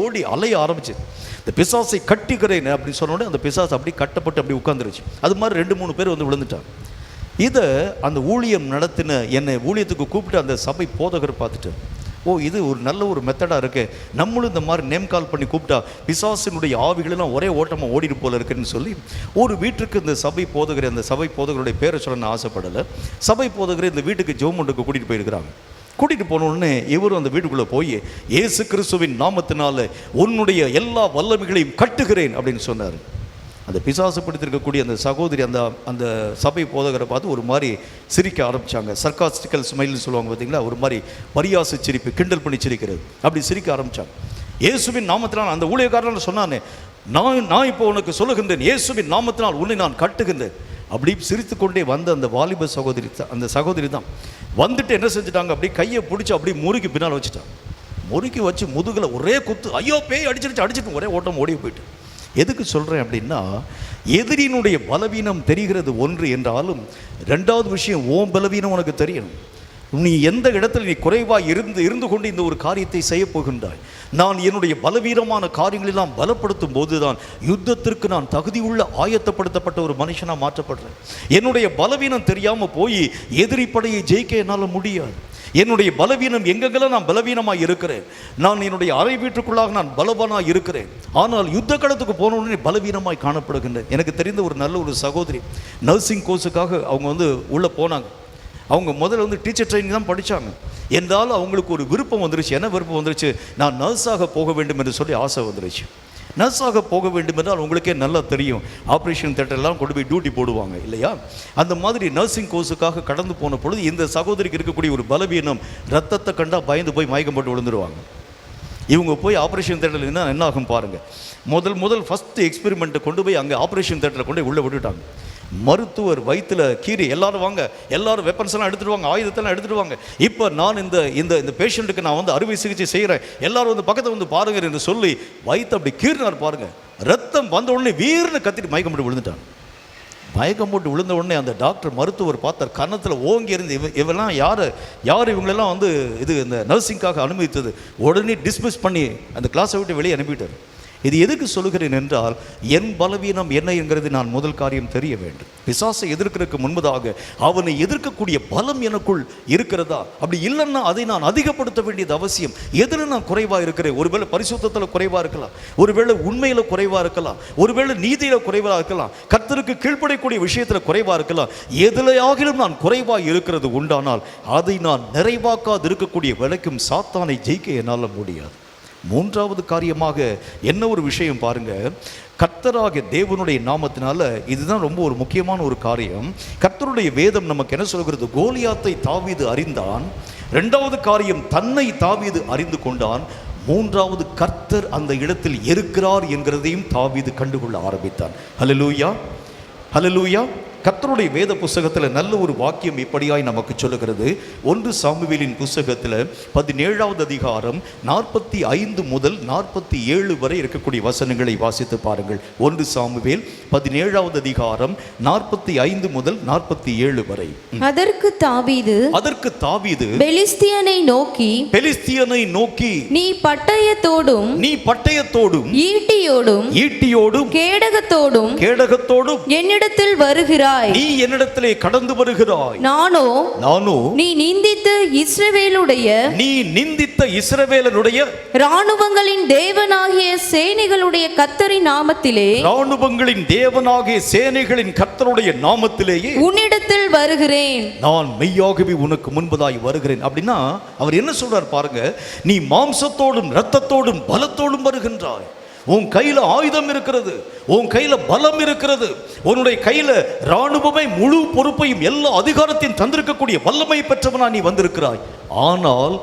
ஓடி அலைய ஆரம்பிச்சிச்சு. இந்த பிசாசை கட்டிக்கிறேன் அப்படி சொன்னோடனே அந்த பிசாசு அப்படி கட்டப்பட்டு அப்படி உட்காந்துருச்சு. அது மாதிரி 2-3 பேர் வந்து விழுந்துட்டாங்க. இதை அந்த ஊழியம் நடத்தின என்னை ஊழியத்துக்கு கூப்பிட்டு அந்த சபை போதகர் பார்த்துட்டு, இது ஒரு நல்ல ஒரு மெத்தடாக இருக்குது, நம்மளும் இந்த மாதிரி நேம் கால் பண்ணி கூப்பிட்டா பிசாசினுடைய ஆவிகளெல்லாம் ஒரே ஓட்டமாக ஓடிட்டு போல இருக்குன்னு சொல்லி ஒரு வீட்டுக்கு அந்த சபை போதகருடைய பேரை சொல்ல நான் ஆசைப்படலை. சபை போதகரை இந்த வீட்டுக்கு ஜெபமண்டுக்கு கூட்டிகிட்டு போயிருக்கிறாங்க. கூட்டிகிட்டு போன உடனே இவரும் அந்த வீட்டுக்குள்ளே போய் இயேசு கிறிஸ்துவின் நாமத்தினால உன்னுடைய எல்லா வல்லமைகளையும் கட்டுகிறேன் அப்படின்னு சொன்னார். அந்த பிசாசு பிடித்திருக்கக்கூடிய அந்த சகோதரி அந்த சபை போதகரை பார்த்து ஒரு மாதிரி சிரிக்க ஆரம்பித்தாங்க. சர்காஸ்டிக்கல் ஸ்மைல்னு சொல்லுவாங்க பார்த்தீங்களா, ஒரு மாதிரி பரியாச சிரிப்பு, கிண்டல் பண்ணி சிரிக்கிறது, அப்படி சிரிக்க ஆரம்பித்தாங்க. இயேசுவின் நாமத்தினால் அந்த ஊழியக்காரன் சொன்னானே, நான் இப்போ உனக்கு சொல்லுகின்றேன், இயேசுவின் நாமத்தினால் உன்னை நான் கட்டுகின்றேன். அப்படி சிரித்து கொண்டே வந்த அந்த வாலிப சகோதரி தான் வந்துட்டு என்ன செஞ்சுட்டாங்க, அப்படி கையை பிடிச்சி அப்படி முறுக்கி பின்னால் வச்சுட்டாங்க. முறுக்கி வச்சு முதுகில் ஒரே குத்து, ஐயோ பேய் அடிச்சிட்டு ஒரே ஓட்டம் ஓடி போயிட்டு. எதுக்கு சொல்கிறேன் அப்படின்னா, எதிரியினுடைய பலவீனம் தெரிகிறது ஒன்று என்றாலும் ரெண்டாவது விஷயம், ஓம் பலவீனம் உனக்கு தெரியணும். நீ எந்த இடத்துல நீ குறைவாக இருந்து கொண்டு இந்த ஒரு காரியத்தை செய்ய போகின்றாய். நான் என்னுடைய பலவீனமான காரியங்களெல்லாம் பலப்படுத்தும் போது தான் யுத்தத்திற்கு நான் தகுதியுள்ள ஆயத்தப்படுத்தப்பட்ட ஒரு மனுஷனாக மாற்றப்படுறேன். என்னுடைய பலவீனம் தெரியாமல் போய் எதிரி படையை ஜெயிக்க என்னால் முடியாது. என்னுடைய பலவீனம் எங்கெங்கெல்லாம் நான் பலவீனமாக இருக்கிறேன். நான் என்னுடைய அறை வீட்டுக்குள்ளாக நான் பலவானாக இருக்கிறேன். ஆனால் யுத்த களத்துக்கு போன உடனே பலவீனமாய் காணப்படுகின்றேன். எனக்கு தெரிந்த ஒரு நல்ல ஒரு சகோதரி நர்சிங் கோர்ஸுக்காக அவங்க வந்து உள்ளே போனாங்க. அவங்க முதல்ல வந்து டீச்சர் ட்ரைனிங் தான் படித்தாங்க. என்றாலும் அவங்களுக்கு ஒரு விருப்பம் வந்துருச்சு. என்ன விருப்பம் வந்துருச்சு, நான் நர்ஸாக போக வேண்டும் என்று சொல்லி ஆசை வந்துருச்சு. நர்ஸாக போக வேண்டும் என்றால் உங்களுக்கே நல்லா தெரியும், ஆப்ரேஷன் தேட்டர்லாம் கொண்டு போய் டியூட்டி போடுவாங்க இல்லையா? அந்த மாதிரி நர்சிங் கோர்ஸுக்காக கடந்து போன பொழுது இந்த சகோதரிக்கு இருக்கக்கூடிய ஒரு பலவீனம், ரத்தத்தை கண்டா பயந்து போய் மயக்கம் போட்டு விழுந்துருவாங்க. இவங்க போய் ஆப்ரேஷன் தேட்டரில் என்ன ஆகும் பாருங்கள். ஃபஸ்ட்டு எக்ஸ்பெரிமெண்ட்டை கொண்டு போய் அங்கே ஆப்ரேஷன் தேட்டரில் கொண்டு போய் உள்ளே விட்டுட்டாங்க. மருத்துவர் வயிற்றுல கீறி, எல்லாரும் வாங்க, எல்லாரும் வெப்பன்ஸ் எல்லாம் எடுத்துகிட்டு வாங்க, ஆயுதத்தெல்லாம் எடுத்துகிட்டு வாங்க, இப்போ நான் இந்த பேஷண்ட்டுக்கு நான் வந்து அறுவை சிகிச்சை செய்கிறேன், எல்லாரும் வந்து பக்கத்தில் வந்து பாருங்க என்று சொல்லி வயிற்று அப்படி கீறினார் பாருங்கள். ரத்தம் வந்த உடனே வீர்னு கத்திட்டு மயக்கம் போட்டு விழுந்துட்டாங்க. மயக்கம் போட்டு விழுந்த உடனே அந்த டாக்டர் மருத்துவர் பார்த்தார், கன்னத்தில் ஓங்கி இருந்து இவெல்லாம் யார் இவங்களெல்லாம் வந்து இந்த நர்சிங்காக அனுமதித்தது, உடனே டிஸ்மிஸ் பண்ணி அந்த கிளாஸை விட்டு வெளியே அனுப்பிட்டார். இது எதுக்கு சொல்லுகிறேன் என்றால், என் பலவீனம் என்ன என்கிறது நான் முதல் காரியம் தெரிய வேண்டும். பிசாசை எதிர்க்கிறதுக்கு முன்பதாக அவனை எதிர்க்கக்கூடிய பலம் எனக்குள் இருக்கிறதா, அப்படி இல்லைன்னா அதை நான் அதிகப்படுத்த வேண்டியது அவசியம். எதில் நான் குறைவாக இருக்கிறேன்? ஒருவேளை பரிசுத்தத்தில் குறைவாக இருக்கலாம், ஒருவேளை உண்மையில் குறைவாக இருக்கலாம், ஒருவேளை நீதியில் குறைவாக இருக்கலாம், கர்த்தருக்கு கீழ்ப்படக்கூடிய விஷயத்தில் குறைவாக இருக்கலாம். எதிலையாகிலும் நான் குறைவாக இருக்கிறது உண்டானால் அதை நான் நிறைவாக்காது இருக்கக்கூடிய விலைக்கும் சாத்தானை ஜெயிக்க என்னால் முடியாது. மூன்றாவது காரியமாக என்ன ஒரு விஷயம் பாருங்க, கர்த்தராகிய தேவனுடைய நாமத்தினால, இதுதான் ரொம்ப ஒரு முக்கியமான ஒரு காரியம். கர்த்தருடைய வேதம் நமக்கு என்ன சொல்கிறது? கோலியாத்தை தாவீது அறிந்தான். இரண்டாவது காரியம், தன்னை தாவீது அறிந்து கொண்டான். மூன்றாவது, கர்த்தர் அந்த இடத்தில் இருக்கிறார் என்கிறதையும் தாவீது கண்டுகொள்ள ஆரம்பித்தான். ஹல்லேலூயா, ஹல்லேலூயா. கர்த்தருடைய வேத புஸ்தகத்தில் நல்ல ஒரு வாக்கியம் இப்படியாய் நமக்கு சொல்லுகிறது. 1 சாமுவேலின் புஸ்தகத்தில் 17வது அதிகாரம் 45 முதல் 47 வரை இருக்கக்கூடிய வசனங்களை வாசித்து பாருங்கள். 1 சாமுவேல் 17வது அதிகாரம் 45 முதல் 47 வரை. அதற்கு தாவீது பெலிஸ்தியனை நோக்கி நீ பட்டயத்தோடும் ஈட்டியோடும் கேடகத்தோடும் என்னிடத்தில் வருகிறாய், நீ என்னிடத்திலே கடந்து வருகிறாய். நானோ நீ நிந்தித்த இஸ்ரவேலுடைய ராணுவங்களின் தேவனாகிய சேனைகளுடைய கர்த்தரின் நாமத்திலேயே உன்னிடத்தில் வருகிறேன். நான் மெய்யாகவே உனக்கு முன்பதாய் வருகிறேன். அப்படின்னா அவர் என்ன சொல்றார் பாருங்க, நீ மாம்சத்தோடும் இரத்தத்தோடும் பலத்தோடும் வருகின்றாய். உன் கையில் ஆயுதம் இருக்கிறது, உன் கையில் பலம் இருக்கிறது, உன்னுடைய கையில் இராணுவமை முழு பொறுப்பையும் எல்லா அதிகாரத்தையும் தந்திருக்கக்கூடிய வல்லமை பெற்றவனா நீ வந்திருக்கிறாய். ஆனால்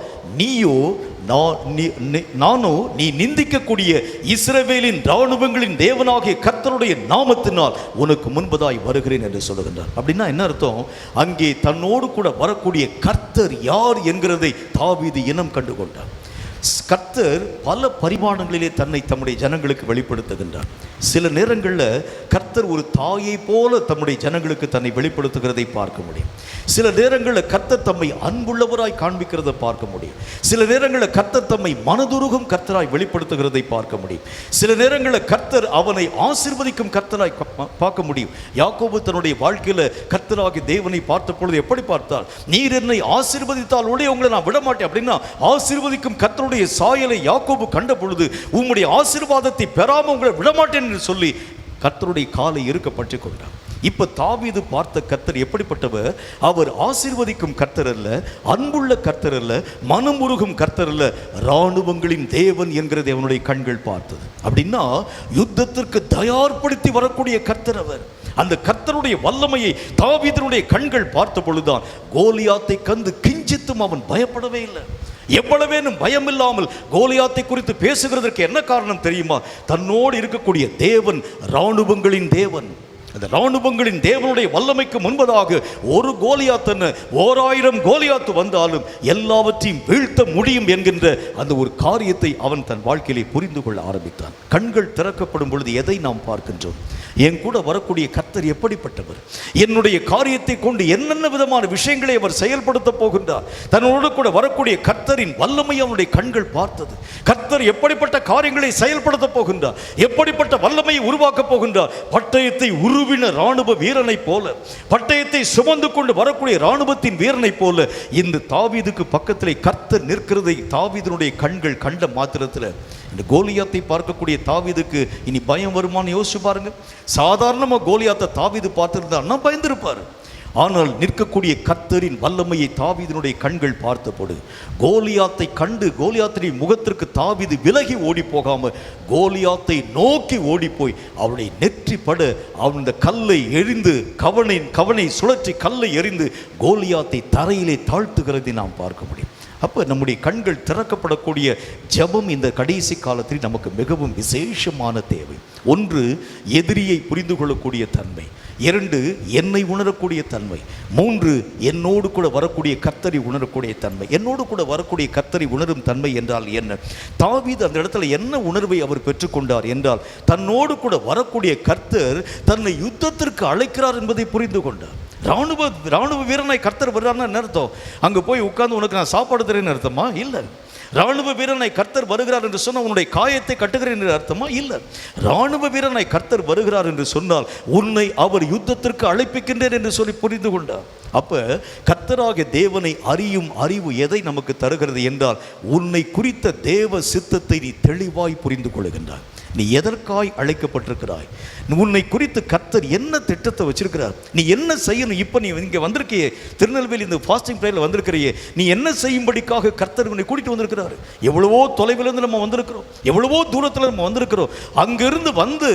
நானோ நீ நிந்திக்கக்கூடிய இஸ்ரவேலின் இராணுவங்களின் தேவனாகிய கர்த்தருடைய நாமத்தினால் உனக்கு முன்பதாய் வருகிறேன் என்று சொல்லுகின்றார். அப்படின்னா என்ன அர்த்தம்? அங்கே தன்னோடு கூட வரக்கூடிய கர்த்தர் யார் என்கிறதை தாவீது இனம் கண்டுகொண்டார். கர்த்தர் பல பரிமாணங்களிலே தன்னை தம்முடைய ஜனங்களுக்கு வெளிப்படுத்துகின்றார். சில நேரங்களில் கர்த்தர் ஒரு தாயை போல தம்முடைய ஜனங்களுக்கு தன்னை வெளிப்படுத்துகிறதை பார்க்க முடியும். சில நேரங்களில் கர்த்தர் தம்மை அன்புள்ளவராய் காண்பிக்கிறதை பார்க்க முடியும். சில நேரங்களில் கர்த்தர் தம்மை மனதுருகும் கர்த்தராய் வெளிப்படுத்துகிறதை பார்க்க முடியும். சில நேரங்களில் கர்த்தர் அவனை ஆசீர்வதிக்கும் கர்த்தராய் பார்க்க முடியும். யாக்கோபு தன்னுடைய வாழ்க்கையில் கர்த்தராகிய தேவனை பார்த்த பொழுது எப்படி பார்த்தார்? நீர் என்னை ஆசீர்வதித்தால் உடைய உங்களை நான் விடமாட்டேன். அப்படின்னா ஆசீர்வதிக்கும் கர்த்தருடைய சாயலை யாக்கோபு கண்ட பொழுது உம்முடைய ஆசீர்வாதத்தை பெறாமல் உங்களை விடமாட்டேன் என்று சொல்லி கர்த்தருடைய காலை இருக்க பற்றிக் கொண்டார். இப்ப தாவீது பார்த்த கர்த்தர் எப்படிப்பட்டவர்? அவர் ஆசீர்வதிக்கும் கர்த்தர் அல்ல, அன்புள்ள கர்த்தர் அல்ல, மனமுருகும் கர்த்தர் அல்ல, இராணுவங்களின் தேவன் என்கிறது அவனுடைய கண்கள் பார்த்தது. அப்படின்னா யுத்தத்திற்கு தயார்படுத்தி வரக்கூடிய கர்த்தர் அவர். அந்த கர்த்தருடைய வல்லமையை தாவீதினுடைய கண்கள் பார்த்த பொழுதுதான் கோலியாத்தை கண்டு கிஞ்சித்தும் அவன் பயப்படவே இல்லை. எவ்வளவேனும் பயம் இல்லாமல் கோலியாத்தை குறித்து பேசுகிறதற்கு என்ன காரணம் தெரியுமா? தன்னோடு இருக்கக்கூடிய தேவன் இராணுவங்களின் தேவன். அந்த இராணுவங்களின் தேவனுடைய வல்லமைக்கு முன்பதாக ஒரு கோலியாத் என்ன 1000 கோலியாத்து வந்தாலும் எல்லாவற்றையும் வீழ்த்த முடியும் என்கின்ற அந்த ஒரு காரியத்தை அவன் தன் வாழ்க்கையிலே புரிந்து கொள்ள ஆரம்பித்தான். கண்கள் திறக்கப்படும் பொழுது எதை நாம் பார்க்கின்றோம்? என் கூட வரக்கூடிய கர்த்தர் எப்படிப்பட்டவர்? என்னுடைய காரியத்தை கொண்டு என்னென்ன விதமான விஷயங்களை அவர் செயல்படுத்த போகின்றார்? தன்னோடு கூட வரக்கூடிய கர்த்தரின் வல்லமை அவனுடைய கண்கள் பார்த்தது. கர்த்தர் எப்படிப்பட்ட காரியங்களை செயல்படுத்த போகின்றார், எப்படிப்பட்ட வல்லமையை உருவாக்க போகின்றார். பட்டயத்தை உருவின ராணுவ வீரனை போல, பட்டயத்தை சுமந்து கொண்டு வரக்கூடிய ராணுவத்தின் வீரனை போல இந்த தாவீதுக்கு பக்கத்திலே கர்த்தர் நிற்கிறதை தாவீதினுடைய கண்கள் கண்ட மாத்திரத்தில் இந்த கோலியாத்தை பார்க்கக்கூடிய தாவீதுக்கு இனி பயம் வருமானு யோசிச்சு பாருங்க. சாதாரணமாக கோலியாத்தை தாவீது பார்த்துருந்தாருன்னா பயந்துருப்பார். ஆனால் நிற்கக்கூடிய கர்த்தரின் வல்லமையை தாவீதினுடைய கண்கள் பார்த்தபோது கோலியாத்தை கண்டு கோலியாத்தினுடைய முகத்திற்கு தாவீது விலகி ஓடி போகாம கோலியாத்தை நோக்கி ஓடி போய் அவருடைய நெற்றி பட அவன் இந்த கல்லை எறிந்து கவனை சுழற்றி கல்லை எறிந்து கோலியாத்தை தரையிலே தாழ்த்துகிறதை நாம் பார்க்க முடியும். அப்போ நம்முடைய கண்கள் திறக்கப்படக்கூடிய ஜெபம் இந்த கடைசி காலத்தில் நமக்கு மிகவும் விசேஷமான தேவை. ஒன்று, எதிரியை புரிந்து கொள்ளக்கூடிய தன்மை. 2, என்னை உணரக்கூடிய தன்மை. 3, என்னோடு கூட வரக்கூடிய கர்த்தரை உணரக்கூடிய தன்மை. என்னோடு கூட வரக்கூடிய கர்த்தரை உணரும் தன்மை என்றால் என்ன? தாவீது அந்த இடத்துல என்ன உணர்வை அவர் பெற்றுக்கொண்டார் என்றால், தன்னோடு கூட வரக்கூடிய கர்த்தர் தன்னை யுத்தத்திற்கு அழைக்கிறார் என்பதை புரிந்து கொண்டார். ராணுவ வீரனாய் கர்த்தர் வர்றாருன்னா என்ன அர்த்தம்? அங்கே போய் உட்கார்ந்து உனக்கு நான் சாப்பாடு தரேன்னு அர்த்தமா? இல்லை. ராணுவ வீரனாய் கர்த்தர் வருகிறார் என்று சொன்னால் உன்னுடைய காயத்தை கட்டுகிறேன் என்று அர்த்தமா? இல்லை. ராணுவ வீரனாய் கர்த்தர் வருகிறார் என்று சொன்னால் உன்னை அவர் யுத்தத்திற்கு அழைப்பிக்கின்றேன் என்று சொல்லி புரிந்து கொண்டார். அப்ப கர்த்தராகிய தேவனை அறியும் அறிவு எதை நமக்கு தருகிறது என்றால், உன்னை குறித்த தேவ சித்தத்தை நீ தெளிவாய் புரிந்து கொள்கின்றாய். நீ எதற்காய் அழைக்கப்பட்டிருக்கிறாய்? உன்னை குறித்து கர்த்தர் என்ன திட்டத்தை வச்சிருக்கிறார்? நீ என்ன செய்யணும்? இப்போ நீ இங்கே வந்திருக்கியே, திருநெல்வேலி இந்த ஃபாஸ்டிங் ப்ரேயரில் வந்திருக்கிறியே, நீ என்ன செய்யும்படிக்காக கர்த்தர் உன்னை கூட்டிட்டு வந்திருக்கிறார்? எவ்வளவோ தொலைவிலிருந்து நம்ம வந்திருக்கிறோம், எவ்வளவோ தூரத்தில் நம்ம வந்திருக்கிறோம். அங்கிருந்து வந்து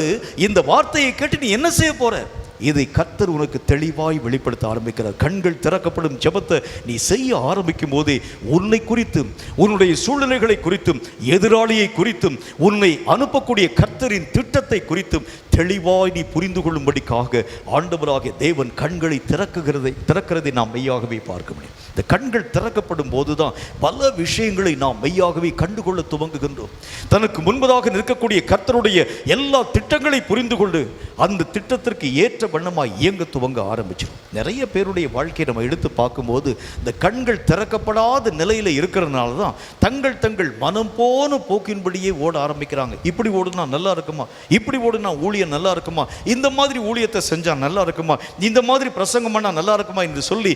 இந்த வார்த்தையை கேட்டு நீ என்ன செய்ய போற? இதை கர்த்தர் உனக்கு தெளிவாய் வெளிப்படுத்த ஆரம்பிக்கிறார். கண்கள் திறக்கப்படும் ஜெபத்தை நீ செய்ய ஆரம்பிக்கும் போதே உன்னை குறித்தும் உன்னுடைய சூழ்நிலைகளை குறித்தும் எதிராளியை குறித்தும் உன்னை அனுப்பக்கூடிய கர்த்தரின் திட்டத்தை குறித்தும் தெளிவாய் நீ புரிந்து கொள்ளும்படிக்காக ஆண்டவராகிய தேவன் கண்களை திறக்கிறதை நாம் மெய்யாகவே பார்க்க முடியும். இந்த கண்கள் திறக்கப்படும் போதுதான் பல விஷயங்களை நாம் மெய்யாகவே கண்டுகொள்ள துவங்குகின்றோம். தனக்கு முன்பதாக நிற்கக்கூடிய கர்த்தருடைய எல்லா திட்டங்களை புரிந்து கொண்டு அந்த திட்டத்திற்கு ஏற்ற வண்ணமாய் இயங்க துவங்க ஆரம்பிச்சிடும். நிறைய பேருடைய வாழ்க்கையை நம்ம எடுத்து பார்க்கும்போது இந்த கண்கள் திறக்கப்படாத நிலையில் இருக்கிறதுனால தான் தங்கள் மனம் போன போக்கின்படியே ஓட ஆரம்பிக்கிறாங்க. இப்படி ஓடுனா நல்லா இருக்குமா? இப்படி ஓடுனா ஊழியம் நல்லா இருக்குமா? இந்த மாதிரி ஊழியத்தை செஞ்சா நல்லா இருக்குமா? இந்த மாதிரி பிரசங்கம் பண்ணா நல்லா இருக்குமா என்று சொல்லி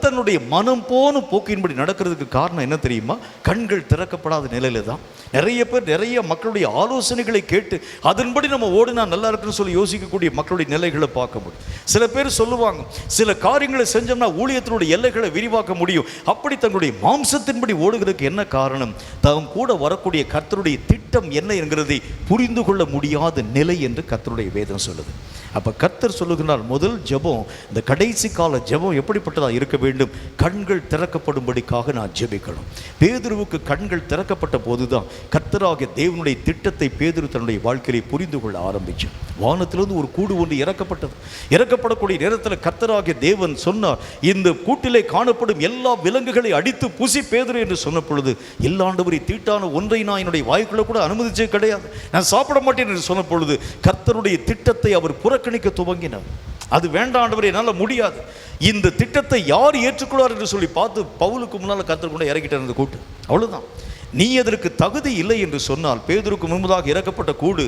தன்னுடைய மனம் போன போக்கின்படி நடக்கிறதுக்கு காரணம் என்ன தெரியுமா? கண்கள் திறக்கப்படாத நிலையில தான் நிறைய பேர் நிறைய மக்களுடைய ஆலோசனைகளை கேட்டு அதன்படி நம்ம ஓடினா நல்லா இருக்குன்னு சொல்லி யோசிக்கக்கூடிய மக்களுடைய நிலைகளை பார்க்க முடியும். சில பேர் சொல்லுவாங்க, சில காரியங்களை செஞ்சோம்னா ஊழியத்தினுடைய எல்லைகளை விரிவாக்க முடியும். அப்படி தங்களுடைய மாம்சத்தின்படி ஓடுகிறதுக்கு என்ன காரணம்? தம் கூட வரக்கூடிய கர்த்தருடைய திட்டம் என்ன என்கிறதை புரிந்து கொள்ள முடியாத நிலை என்று கர்த்தருடைய வேதம் சொல்லுது. அப்போ கர்த்தர் சொல்லுகிறார், முதல் ஜெபம், இந்த கடைசி கால ஜெபம் எப்படிப்பட்டதாக இருக்க வேண்டும்? கண்கள் திறக்கப்படும்படிக்காக நான் ஜெபிக்கணும். பேதுருவுக்கு கண்கள் திறக்கப்பட்ட போதுதான் கர்த்தராகிய தேவனுடைய திட்டத்தை பேதுரு தன்னுடைய வாழ்க்கையை புரிந்து கொள்ள ஆரம்பிச்சு. வானத்திலிருந்து ஒரு கூடு ஒன்று இறக்கப்படக்கூடிய நேரத்தில் கர்த்தராகிய தேவன் சொன்னார், இந்த கூட்டிலே காணப்படும் எல்லா விலங்குகளை அடித்து புசி பேதுரு என்று சொன்ன பொழுது, எல்லாண்டவரை தீட்டான ஒன்றை நான் என்னுடைய வாய்க்குள்ள கூட அனுமதிச்சே கிடையாது, நான் சாப்பிட மாட்டேன் என்று சொன்ன பொழுது கர்த்தருடைய திட்டத்தை அவர் புறக்கணிக்க துவங்கினார். அது வேண்டாண்டவர், என்னால் முடியாது, இந்த திட்டத்தை யார் ஏற்றுக்கொள்வார் என்று சொல்லி பார்த்து பவுலுக்கு முன்னால் கர்த்தர் கொண்டு இறக்கிட்டு இருந்த கூட்டு. அவ்வளவுதான். நீ அதற்கு தகுதி இல்லை என்று சொன்னால் பேதுருக்கு முன்பதாக இறக்கப்பட்ட கூடு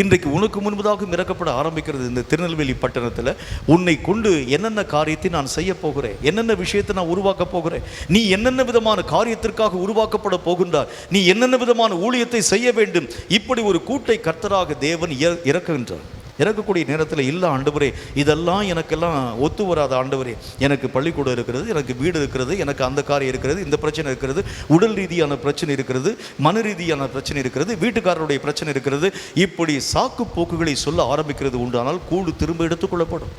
இன்றைக்கு உனக்கு முன்பதாக இறக்கப்பட ஆரம்பிக்கிறது. இந்த திருநெல்வேலி பட்டணத்தில் உன்னை கொண்டு என்னென்ன காரியத்தை நான் செய்ய போகிறேன், என்னென்ன விஷயத்தை நான் உருவாக்க போகிறேன், நீ என்னென்ன விதமான காரியத்திற்காக உருவாக்கப்பட போகின்றார், நீ என்னென்ன விதமான ஊழியத்தை செய்ய வேண்டும், இப்படி ஒரு கூட்டை கர்த்தராக தேவன் இறக்குகின்றார். இறக்கக்கூடிய நேரத்தில், இல்லை ஆண்டவரே, இதெல்லாம் எனக்கெல்லாம் ஒத்து வராத ஆண்டவரே, எனக்கு பள்ளிக்கூடம் இருக்கிறது, எனக்கு வீடு இருக்கிறது, எனக்கு அந்த காரியம் இருக்கிறது, இந்த பிரச்சனை இருக்கிறது, உடல் ரீதியான பிரச்சனை இருக்கிறது, மன ரீதியான பிரச்சனை இருக்கிறது, வீட்டுக்காரருடைய பிரச்சனை இருக்கிறது, இப்படி சாக்கு போக்குகளை சொல்ல ஆரம்பிக்கிறது உண்டானால் கூடு திரும்ப எடுத்துக்கொள்ளப்படும்.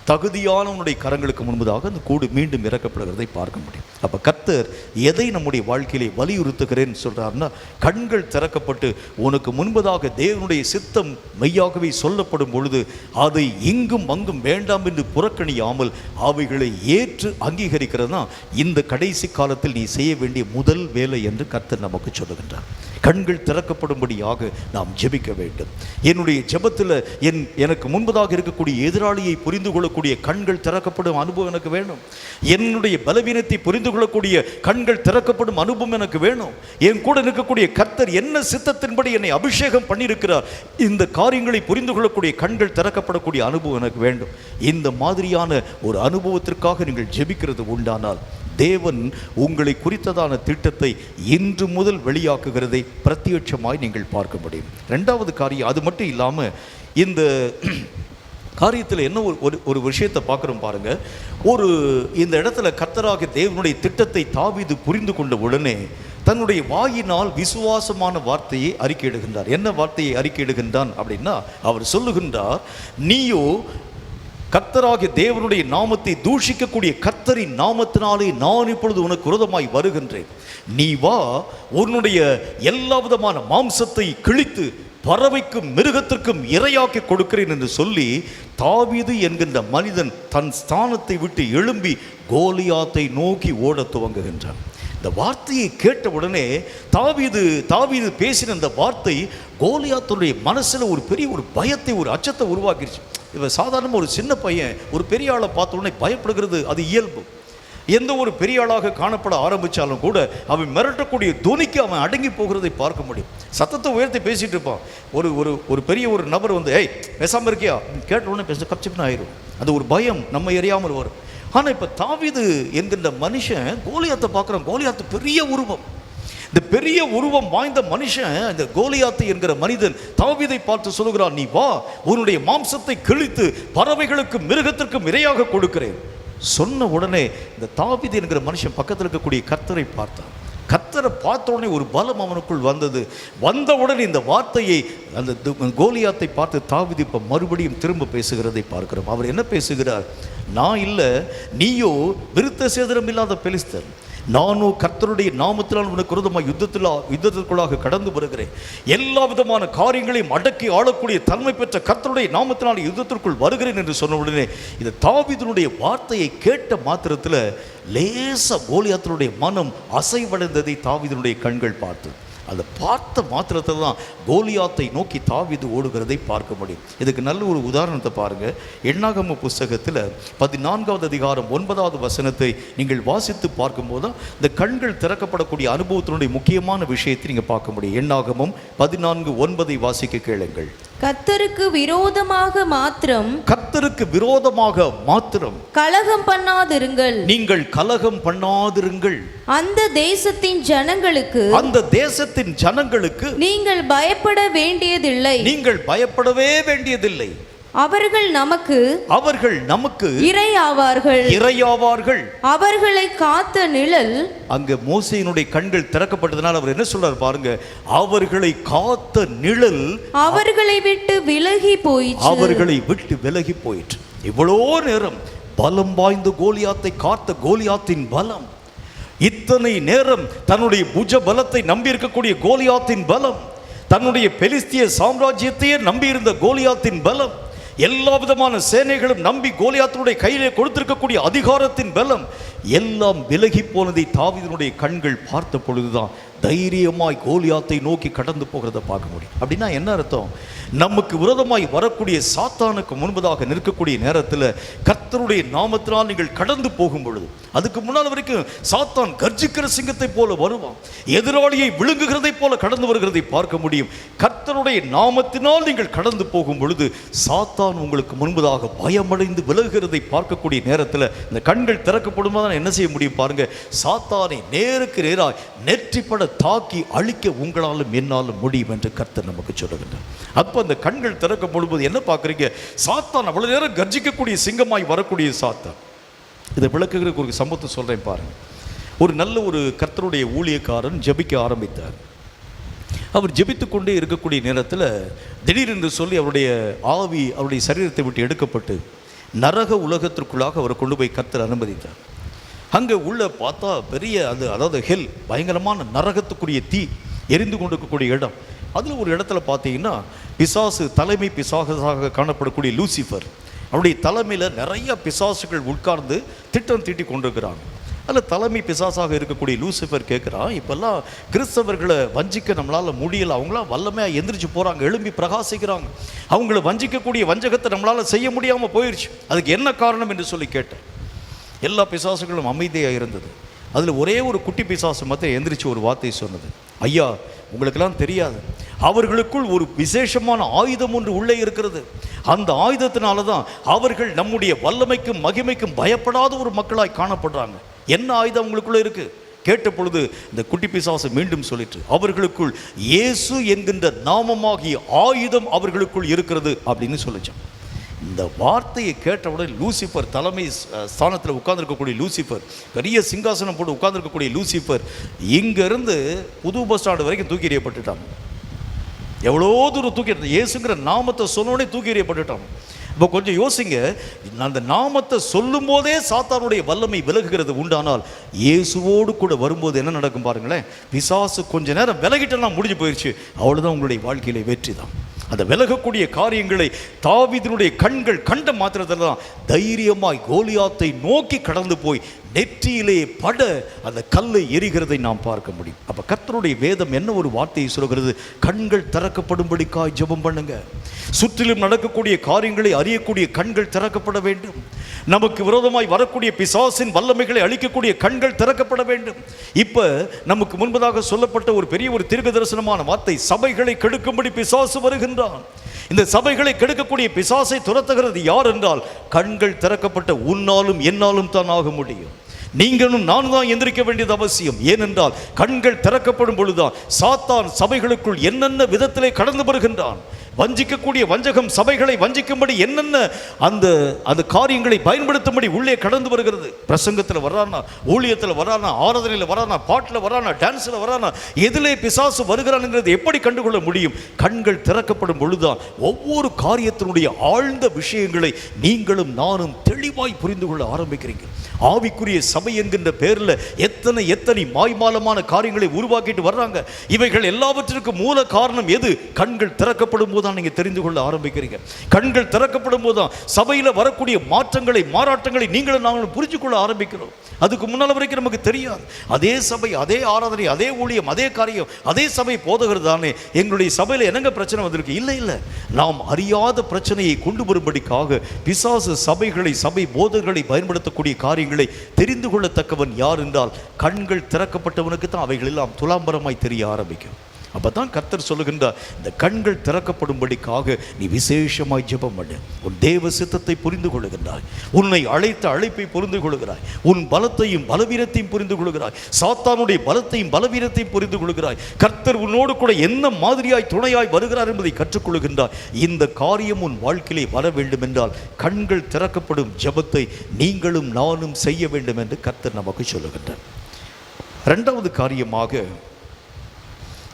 தகுதியானவனுடைய கரங்களுக்கு முன்பதாக அந்த கூடு மீண்டும் இறக்கப்படுகிறதை பார்க்க முடியும். அப்போ கர்த்தர் எதை நம்முடைய வாழ்க்கையிலே வலியுறுத்துகிறேன்னு சொல்கிறாருன்னா, கண்கள் திறக்கப்பட்டு உனக்கு முன்பதாக தேவனுடைய சித்தம் மெய்யாகவே சொல்லப்படும் பொழுது அதை இங்கும் அங்கும் வேண்டாம் என்று புறக்கணியாமல் அவைகளை ஏற்று அங்கீகரிக்கிறது தான் இந்த கடைசி காலத்தில் நீ செய்ய வேண்டிய முதல் வேலை என்று கர்த்தர் நமக்கு சொல்லுகின்றார். கண்கள் திறக்கப்படும்படியாக நாம் ஜெபிக்க வேண்டும். என்னுடைய ஜெபத்தில் எனக்கு முன்பதாக இருக்கக்கூடிய எதிராளியை புரிந்து கொள்ளக்கூடிய கண்கள் திறக்கப்படும் அனுபவம் எனக்கு வேணும். என்னுடைய பலவீனத்தை புரிந்து கொள்ளக்கூடிய கண்கள் திறக்கப்படும் அனுபவம் எனக்கு வேணும். என் கூட இருக்கக்கூடிய கர்த்தர் என்ன சித்தத்தின்படி என்னை அபிஷேகம் பண்ணியிருக்கிறார், இந்த காரியங்களை புரிந்து கொள்ளக்கூடிய கண்கள் திறக்கப்படக்கூடிய அனுபவம் எனக்கு வேண்டும். இந்த மாதிரியான ஒரு அனுபவத்திற்காக நீங்கள் ஜெபிக்கிறது உண்டானால் தேவன் உங்களை குறித்ததான திட்டத்தை இன்று முதல் வெளியாக்குகிறதை பிரத்யட்சமாய் நீங்கள் பார்க்க முடியும். ரெண்டாவது காரியம், அது மட்டும் இல்லாமல் இந்த காரியத்தில் என்ன ஒரு விஷயத்தை பார்க்குறோம் பாருங்க. இந்த இடத்துல கர்த்தராகிய தேவனுடைய திட்டத்தை தாவீது புரிந்து கொண்ட உடனே தன்னுடைய வாயினால் விசுவாசமான வார்த்தையை அறிக்கையிடுகின்றார். என்ன வார்த்தையை அறிக்கையிடுகின்றான் அப்படின்னா, அவர் சொல்லுகின்றார், நீயோ கர்த்தராகிய தேவனுடைய நாமத்தை தூஷிக்கக்கூடிய கர்த்தரின் நாமத்தினாலே நான் இப்பொழுது உனக்கு விரோதமாய் வருகின்றேன். நீ வா, உன்னுடைய எல்லா விதமான மாம்சத்தை கிழித்து பறவைக்கும் மிருகத்திற்கும் இரையாக்கி கொடுக்கிறேன் என்று சொல்லி தாவீது என்கின்ற மனிதன் தன் ஸ்தானத்தை விட்டு எழும்பி கோலியாத்தை நோக்கி ஓட துவங்குகின்றான். இந்த வார்த்தையை கேட்ட உடனே தாவீது பேசின இந்த வார்த்தை கோலியாத்துடைய மனசுல ஒரு பெரிய ஒரு பயத்தை, ஒரு அச்சத்தை உருவாக்கிடுச்சு. இவன் சாதாரண ஒரு சின்ன பையன், ஒரு பெரிய ஆளை பார்த்த உடனே பயப்படுகிறது அது இயல்பு. எந்த ஒரு பெரிய ஆளாக காணப்பட ஆரம்பித்தாலும் கூட அவன் மிரட்டக்கூடிய துணிக்கு அவன் அடங்கி போகிறதை பார்க்க முடியும். சத்தத்தை உயர்த்தி பேசிட்டு இருப்பான். ஒரு பெரிய ஒரு நபர் வந்து ஏய் பேசாமல் இருக்கியா கேட்ட உடனே பேச கப்சிப்னு ஆயிரும். அது ஒரு பயம் நம்ம எறியாமல் வரும். ஆனால் இப்போ தாவீது என்கின்ற மனுஷன் கோலியாத்தை பார்க்குறான். கோலியாத்து பெரிய உருவம். இந்த பெரிய உருவம் வாய்ந்த மனுஷன், இந்த கோலியாத்து என்கிற மனிதன் தாவீதை பார்த்து சொல்லுகிறான், நீ வா, உன்னுடைய மாம்சத்தை கிழித்து பறவைகளுக்கும் மிருகத்திற்கும் இரையாக கொடுக்கிறேன். சொன்ன உடனே இந்த தாவீது என்கிற மனுஷன் பக்கத்தில் இருக்கக்கூடிய கர்த்தரை பார்த்தான். கர்த்தரை பார்த்த உடனே ஒரு பலம் அவனுக்குள் வந்தது. வந்தவுடன் இந்த வார்த்தையை அந்த கோலியாத்தை பார்த்து தாவீது இப்போ மறுபடியும் திரும்ப பேசுகிறதை பார்க்கிறோம். அவர் என்ன பேசுகிறார்? நான் இல்லை, நீயோ விருத்த சேதனம் இல்லாத பெலிஸ்தர். நானும் கர்த்தருடைய நாமத்தினால் உனக்கு விரோதமாக யுத்தத்திற்குள்ளாக கடந்து வருகிறேன். எல்லா விதமான காரியங்களையும் அடக்கி ஆளக்கூடிய தன்மை பெற்ற கர்த்தருடைய நாமத்தினால் யுத்தத்திற்குள் வருகிறேன் என்று சொன்ன உடனே இந்த தாவீதுனுடைய வார்த்தையை கேட்ட மாத்திரத்தில் லேசா கோலியாத்தினுடைய மனம் அசைவடைந்ததை தாவீதுனுடைய கண்கள் பார்த்து, அதை பார்த்த மாத்திரத்தில் தான் கோலியாத்தை நோக்கி தாவீது ஓடுகிறதை பார்க்க முடியும். இதுக்கு நல்ல ஒரு உதாரணத்தை பாருங்கள். எண்ணாகம புஸ்தகத்தில் 14வது அதிகாரம் 9வது வசனத்தை நீங்கள் வாசித்து பார்க்கும்போது இந்த கண்கள் திறக்கப்படக்கூடிய அனுபவத்தினுடைய முக்கியமான விஷயத்தை நீங்கள் பார்க்க முடியும். எண்ணாகமம் 14:9 வாசிக்க கேளுங்கள். கர்த்தருக்கு விரோதமாக மாத்திரம் கலகம் பண்ணாதிருங்கள். நீங்கள் கலகம் பண்ணாதிருங்கள். அந்த தேசத்தின் ஜனங்களுக்கு நீங்கள் பயப்படவே வேண்டியதில்லை. அவர்கள் நமக்கு இரையாவார்கள். அவர்களை காத்த நிழல். அங்க மோசேயினுடைய கண்கள் திறக்கப்பட்டதனால் அவர் என்ன சொல்றார் பாருங்க, அவர்களை காத்த நிழல் அவர்களை விட்டு விலகி போயிற்று. இவ்வளோ நேரம் பலம் வாய்ந்த கோலியாத்தை காத்த கோலியாத்தின் பலம், இத்தனை நேரம் தன்னுடைய புஜ பலத்தை நம்பி இருக்கக்கூடிய கோலியாத்தின் பலம், தன்னுடைய பெலிஸ்திய சாம்ராஜ்யத்தையே நம்பி இருந்த கோலியாத்தின் பலம், எல்லா விதமான சேனைகளும் நம்பி கோலியாத்தினுடைய கையிலே கொடுத்திருக்கக்கூடிய அதிகாரத்தின் பலம் எல்லாம் விலகி போனதை தாவீதினுடைய கண்கள் பார்த்த பொழுதுதான் தைரியமாய் கோலியாத்தை நோக்கி கடந்து போகிறத பார்க்க முடியும். அப்படின்னா என்ன அர்த்தம்? நமக்கு விரோதமாய் வரக்கூடிய சாத்தானுக்கு முன்பதாக நிற்கக்கூடிய நேரத்தில் கர்த்தருடைய நாமத்தினால் நீங்கள் கடந்து போகும் பொழுது, அதுக்கு முன்னால் வரைக்கும் சாத்தான் கர்ஜிக்கிற சிங்கத்தை போல வருவான், எதிராளியை விழுங்குகிறதை போல கடந்து வருகிறதை பார்க்க முடியும். கர்த்தருடைய நாமத்தினால் நீங்கள் கடந்து போகும் பொழுது சாத்தான் உங்களுக்கு முன்பதாக பயமடைந்து விலகுகிறதை பார்க்கக்கூடிய நேரத்தில் இந்த கண்கள் திறக்கப்படும் போது என்ன செய்ய முடியும் பாருங்க, சாத்தானை நேருக்கு நேராய் நெற்றிப்பட தாக்கி அழிக்க உங்களாலும் என்னாலும் முடியும் என்று கர்த்தர் நமக்கு சொல்லுகின்றார். அப்போ அந்த கண்கள் திறக்கப்படும் போது என்ன பார்க்குறீங்க? சாத்தான் அவ்வளவு நேரம் கர்ஜிக்கக்கூடிய சிங்கமாய் வரக்கூடிய சாத்தான். இதை விளக்குகிறதுக்கு ஒரு சம்பவத்தை சொல்கிறேன் பாருங்க. ஒரு நல்ல ஒரு கர்த்தருடைய ஊழியக்காரன் ஜெபிக்க ஆரம்பித்தார். அவர் ஜெபித்து கொண்டே இருக்கக்கூடிய நேரத்தில் திடீரென்று சொல்லி அவருடைய ஆவி அவருடைய சரீரத்தை விட்டு எடுக்கப்பட்டு நரக உலகத்திற்குள்ளாக அவரை கொண்டு போய் கர்த்தர் அனுமதித்தார். அங்கே உள்ள பார்த்தா பெரிய அதாவது ஹெல், பயங்கரமான நரகத்துக்குரிய தீ எரிந்து கொண்டிருக்கக்கூடிய இடம். அதில் ஒரு இடத்துல பார்த்தீங்கன்னா பிசாசு, தலைமை பிசாசாக காணப்படக்கூடிய லூசிஃபர், அவருடைய தலைமையில் நிறைய பிசாசுகள் உட்கார்ந்து திட்டம் தீட்டி கொண்டிருக்கிறாங்க. அதில் தலைமை பிசாசாக இருக்கக்கூடிய லூசிஃபர் கேட்குறான், இப்போல்லாம் கிறிஸ்தவர்களை வஞ்சிக்க நம்மளால் முடியலை, அவங்களாம் வல்லமையாக எந்திரிச்சு போகிறாங்க, எழும்பி பிரகாசிக்கிறாங்க, அவங்கள வஞ்சிக்கக்கூடிய வஞ்சகத்தை நம்மளால் செய்ய முடியாமல் போயிடுச்சு, அதுக்கு என்ன காரணம் என்று சொல்லி கேட்டேன். எல்லா பிசாசுகளும் அமைதியாக இருந்தது. அதில் ஒரே ஒரு குட்டி பிசாசு மாத்திரம் எந்திரிச்சு ஒரு வார்த்தை சொன்னது, ஐயா உங்களுக்கெல்லாம் தெரியாது, அவர்களுக்குள் ஒரு விசேஷமான ஆயுதம் ஒன்று உள்ளே இருக்கிறது, அந்த ஆயுதத்தினால தான் அவர்கள் நம்முடைய வல்லமைக்கும் மகிமைக்கும் பயப்படாத ஒரு மக்களாய் காணப்படுறாங்க. என்ன ஆயுதம் உங்களுக்குள்ளே இருக்குது கேட்ட பொழுது இந்த குட்டி பிசாசு மீண்டும் சொல்லிட்டு, அவர்களுக்குள் இயேசு என்கின்ற நாமமாகிய ஆயுதம் அவர்களுக்குள் இருக்கிறது அப்படின்னு சொல்லிச்சான். இந்த வார்த்தையை கேட்டவுடன் லூசிஃபர், தலைமை ஸ்தானத்தில் உட்கார்ந்துருக்கக்கூடிய லூசிஃபர், பெரிய சிங்காசனம் போட்டு உட்கார்ந்துருக்கக்கூடிய லூசிஃபர் இங்கேருந்து புது பஸ் ஸ்டாண்டு வரைக்கும் தூக்கி எறியப்பட்டுட்டாங்க. எவ்வளோ தூரம் தூக்கி, இயேசுங்கிற நாமத்தை சொன்னோடனே தூக்கி எறியப்பட்டுட்டாங்க. இப்போ கொஞ்சம் யோசிங்க, அந்த நாமத்தை சொல்லும் போதே சாத்தானுடைய வல்லமை விலகுகிறது உண்டானால் இயேசுவோடு கூட வரும்போது என்ன நடக்கும் பாருங்களேன். பிசாசு கொஞ்ச நேரம் விலகிட்டெல்லாம் முடிஞ்சு போயிடுச்சு, அவ்வளோதான் உங்களுடைய வாழ்க்கையில வெற்றி தான். அந்த விலகக்கூடிய காரியங்களை தாவீதினுடைய கண்கள் கண்ட மாத்திரத்தில் தான் தைரியமாய் கோலியாத்தை நோக்கி கடந்து போய் நெற்றியிலே பட அந்த கல்லை எரிகிறதை நாம் பார்க்க முடியும். அப்போ கர்த்தருடைய வேதம் என்ன ஒரு வார்த்தையை சொல்கிறது? கண்கள் திறக்கப்படும்படிக்காய் ஜெபம் பண்ணுங்க. சுற்றிலும் நடக்கக்கூடிய காரியங்களை அறியக்கூடிய கண்கள் திறக்கப்பட வேண்டும். நமக்கு விரோதமாய் வரக்கூடிய பிசாசின் வல்லமைகளை அழிக்கக்கூடிய கண்கள் திறக்கப்பட வேண்டும். இப்போ நமக்கு முன்பதாக சொல்லப்பட்ட ஒரு பெரிய ஒரு தீர்க்க தரிசனமான வார்த்தை, சபைகளை கெடுக்கும்படி பிசாசு வருகின்றான். இந்த சபைகளை கெடுக்கக்கூடிய பிசாசை துரத்துகிறது யார் என்றால் கண்கள் திறக்கப்பட்ட உன்னாலும் என்னாலும் தான் ஆக முடியும். நீங்களும் நானும் தான் எந்திரிக்க வேண்டியது அவசியம். ஏனென்றால் கண்கள் திறக்கப்படும் பொழுதுதான் சாத்தான் சபைகளுக்குள் என்னென்ன விதத்திலே கடந்து வருகின்றான். வஞ்சிக்கக்கூடிய வஞ்சகம் சபைகளை வஞ்சிக்கும்படி என்னென்ன அந்த காரியங்களை பயன்படுத்தும்படி உள்ளே கடந்து வருகிறது. பிரசங்கத்தில் வரானா, ஊழியத்தில் வரானா, ஆராதனையில் வரானா, பாட்டில் வரானா, டான்ஸில் வரானா, எதிலே பிசாசு வருகிறான்ங்கிறது எப்படி கண்டுகொள்ள முடியும்? கண்கள் திறக்கப்படும் பொழுதுதான் ஒவ்வொரு காரியத்தினுடைய ஆழ்ந்த விஷயங்களை நீங்களும் நானும் தெளிவாய் புரிந்து கொள்ள ஆரம்பிக்கிறீங்க. ஆவிக்குரிய சபை என்கின்ற பேரில் எத்தனை மாய்மாலமான காரியங்களை உருவாக்கிட்டு வர்றாங்க. இவைகள் எல்லாவற்றிற்கும் மூல காரணம் எது? கண்கள் திறக்கப்படும் போது நீங்க தெரிந்து கொள்ள ஆரம்பிக்கிறீங்க. கண்கள் திறக்கப்படும் போதுதான் சபையில வரக்கூடிய மாற்றங்களை, மாறாட்டங்களை நீங்களும் நாங்களும் புரிஞ்சு கொள்ள ஆரம்பிக்கிறோம். அதுக்கு முன்னால வரைக்கும் நமக்கு தெரியாது. அதே சபை, அதே ஆராதனை, அதே ஊழியம், அதே காரியம், அதே சபை போதகர் தானே. எங்களுடைய சபையில என்னங்க பிரச்சனை வந்திருக்கு? இல்லை, நாம் அறியாத பிரச்சனையை கொண்டு வரும்படிக்காக பிசாசு சபைகளை, சபை போதகர்களை பயன்படுத்தக்கூடிய காரியங்களை தெரிந்து கொள்ளத்தக்கவன் யார் என்றால் கண்கள் திறக்கப்பட்டவனுக்கு தான் அவைகள் எல்லாம் துலாம்பரமாய் தெரிய ஆரம்பிக்கும். அப்பதான் கர்த்தர் சொல்லுகின்றார், இந்த கண்கள் திறக்கப்படும்படிக்காக நீ விசேஷமாய் ஜெபம் பண்ணு. உன் தேவ சித்தத்தை புரிந்து கொள்ளுகின்றாய், உன்னை அழைத்த அழைப்பை புரிந்து கொள்கிறாய், உன் பலத்தையும் பலவீனத்தையும் புரிந்து கொள்கிறாய், சாத்தானுடைய பலத்தையும் பலவீனத்தையும் புரிந்து கொள்கிறாய், கர்த்தர் உன்னோடு கூட என்ன மாதிரியாய் துணையாய் வருகிறார் என்பதை கற்றுக்கொள்கின்றாய். இந்த காரியம் உன் வாழ்க்கையிலே வர வேண்டும் என்றால் கண்கள் திறக்கப்படும் ஜெபத்தை நீங்களும் நானும் செய்ய வேண்டும் என்று கர்த்தர் நமக்கு சொல்லுகின்றார். இரண்டாவது காரியமாக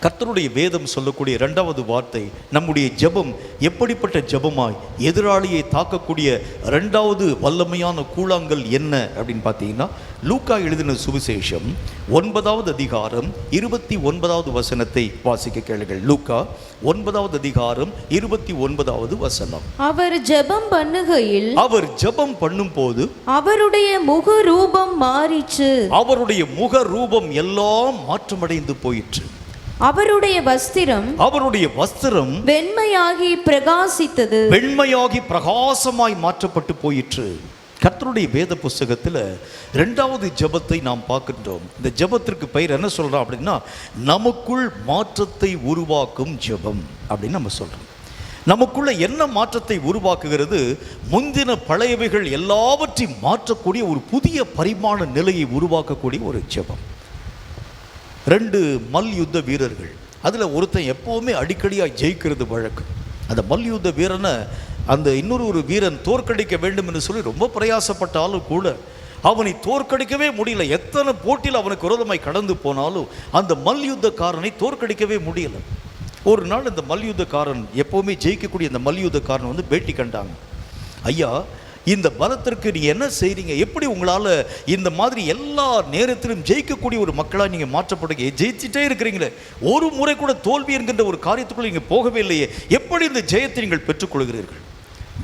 கர்த்தருடைய வேதம் சொல்லக்கூடிய இரண்டாவது வார்த்தை, நம்முடைய ஜெபம் எப்படிப்பட்ட ஜெபமாய் எதிராளியை தாக்கக்கூடிய இரண்டாவது வல்லமையான கூழாங்கல் என்ன அப்படின்னு பார்த்தீங்கன்னா, லூக்கா எழுதின சுவிசேஷம் 9வது அதிகாரம் 29வது வசனத்தை வாசிக்க கேளுங்கள். லூக்கா 9வது அதிகாரம் 29வது வசனம். அவர் ஜெபம் பண்ணுகையில், அவர் ஜெபம் பண்ணும் போது அவருடைய முக ரூபம் மாறிற்று. அவருடைய முக ரூபம் எல்லாம் மாற்றமடைந்து போயிற்று. அவருடைய வஸ்திரம் வெண்மையாகி பிரகாசித்தது. வெண்மையாகி பிரகாசமாய் மாற்றப்பட்டு போயிற்று. கர்த்தருடைய வேத புஸ்தகத்தில் இரண்டாவது ஜெபத்தை நாம் பார்க்கின்றோம். இந்த ஜெபத்திற்கு பெயர் என்ன சொல்றோம் அப்படின்னா, நமக்குள் மாற்றத்தை உருவாக்கும் ஜெபம் அப்படின்னு நம்ம சொல்றோம். நமக்குள்ள என்ன மாற்றத்தை உருவாக்குகிறது? முந்தின பழையவைகள் எல்லாவற்றையும் மாற்றக்கூடிய ஒரு புதிய பரிமாண நிலையை உருவாக்கக்கூடிய ஒரு ஜெபம். 2 மல்யுத்த வீரர்கள், அதில் ஒருத்தன் எப்போவுமே அடிக்கடியாக ஜெயிக்கிறது வழக்கம். அந்த மல்யுத்த வீரனை அந்த இன்னொரு வீரன் தோற்கடிக்க வேண்டும் என்று சொல்லி ரொம்ப பிரயாசப்பட்டாலும் கூட அவனை தோற்கடிக்கவே முடியல. எத்தனை போட்டியில் அவனுக்கு விரோதமாய் கடந்து போனாலும் அந்த மல்யுத்தக்காரனை தோற்கடிக்கவே முடியல. ஒரு நாள் இந்த மல்யுத்தக்காரன், எப்போவுமே ஜெயிக்கக்கூடிய இந்த மல்யுத்தக்காரன் வந்து பேட்டி கண்டாங்க. ஐயா, இந்த பலத்திற்கு நீங்கள் என்ன செய்கிறீங்க? எப்படி உங்களால் இந்த மாதிரி எல்லா நேரத்திலும் ஜெயிக்கக்கூடிய ஒரு மக்களாக நீங்கள் மாற்றப்படுங்க? ஜெயிச்சுட்டே இருக்கிறீங்களே, ஒரு முறை கூட தோல்வி என்கின்ற ஒரு காரியத்துக்குள்ளே நீங்கள் போகவே இல்லையே, எப்படி இந்த ஜெயத்தை நீங்கள் பெற்றுக்கொள்கிறீர்கள்?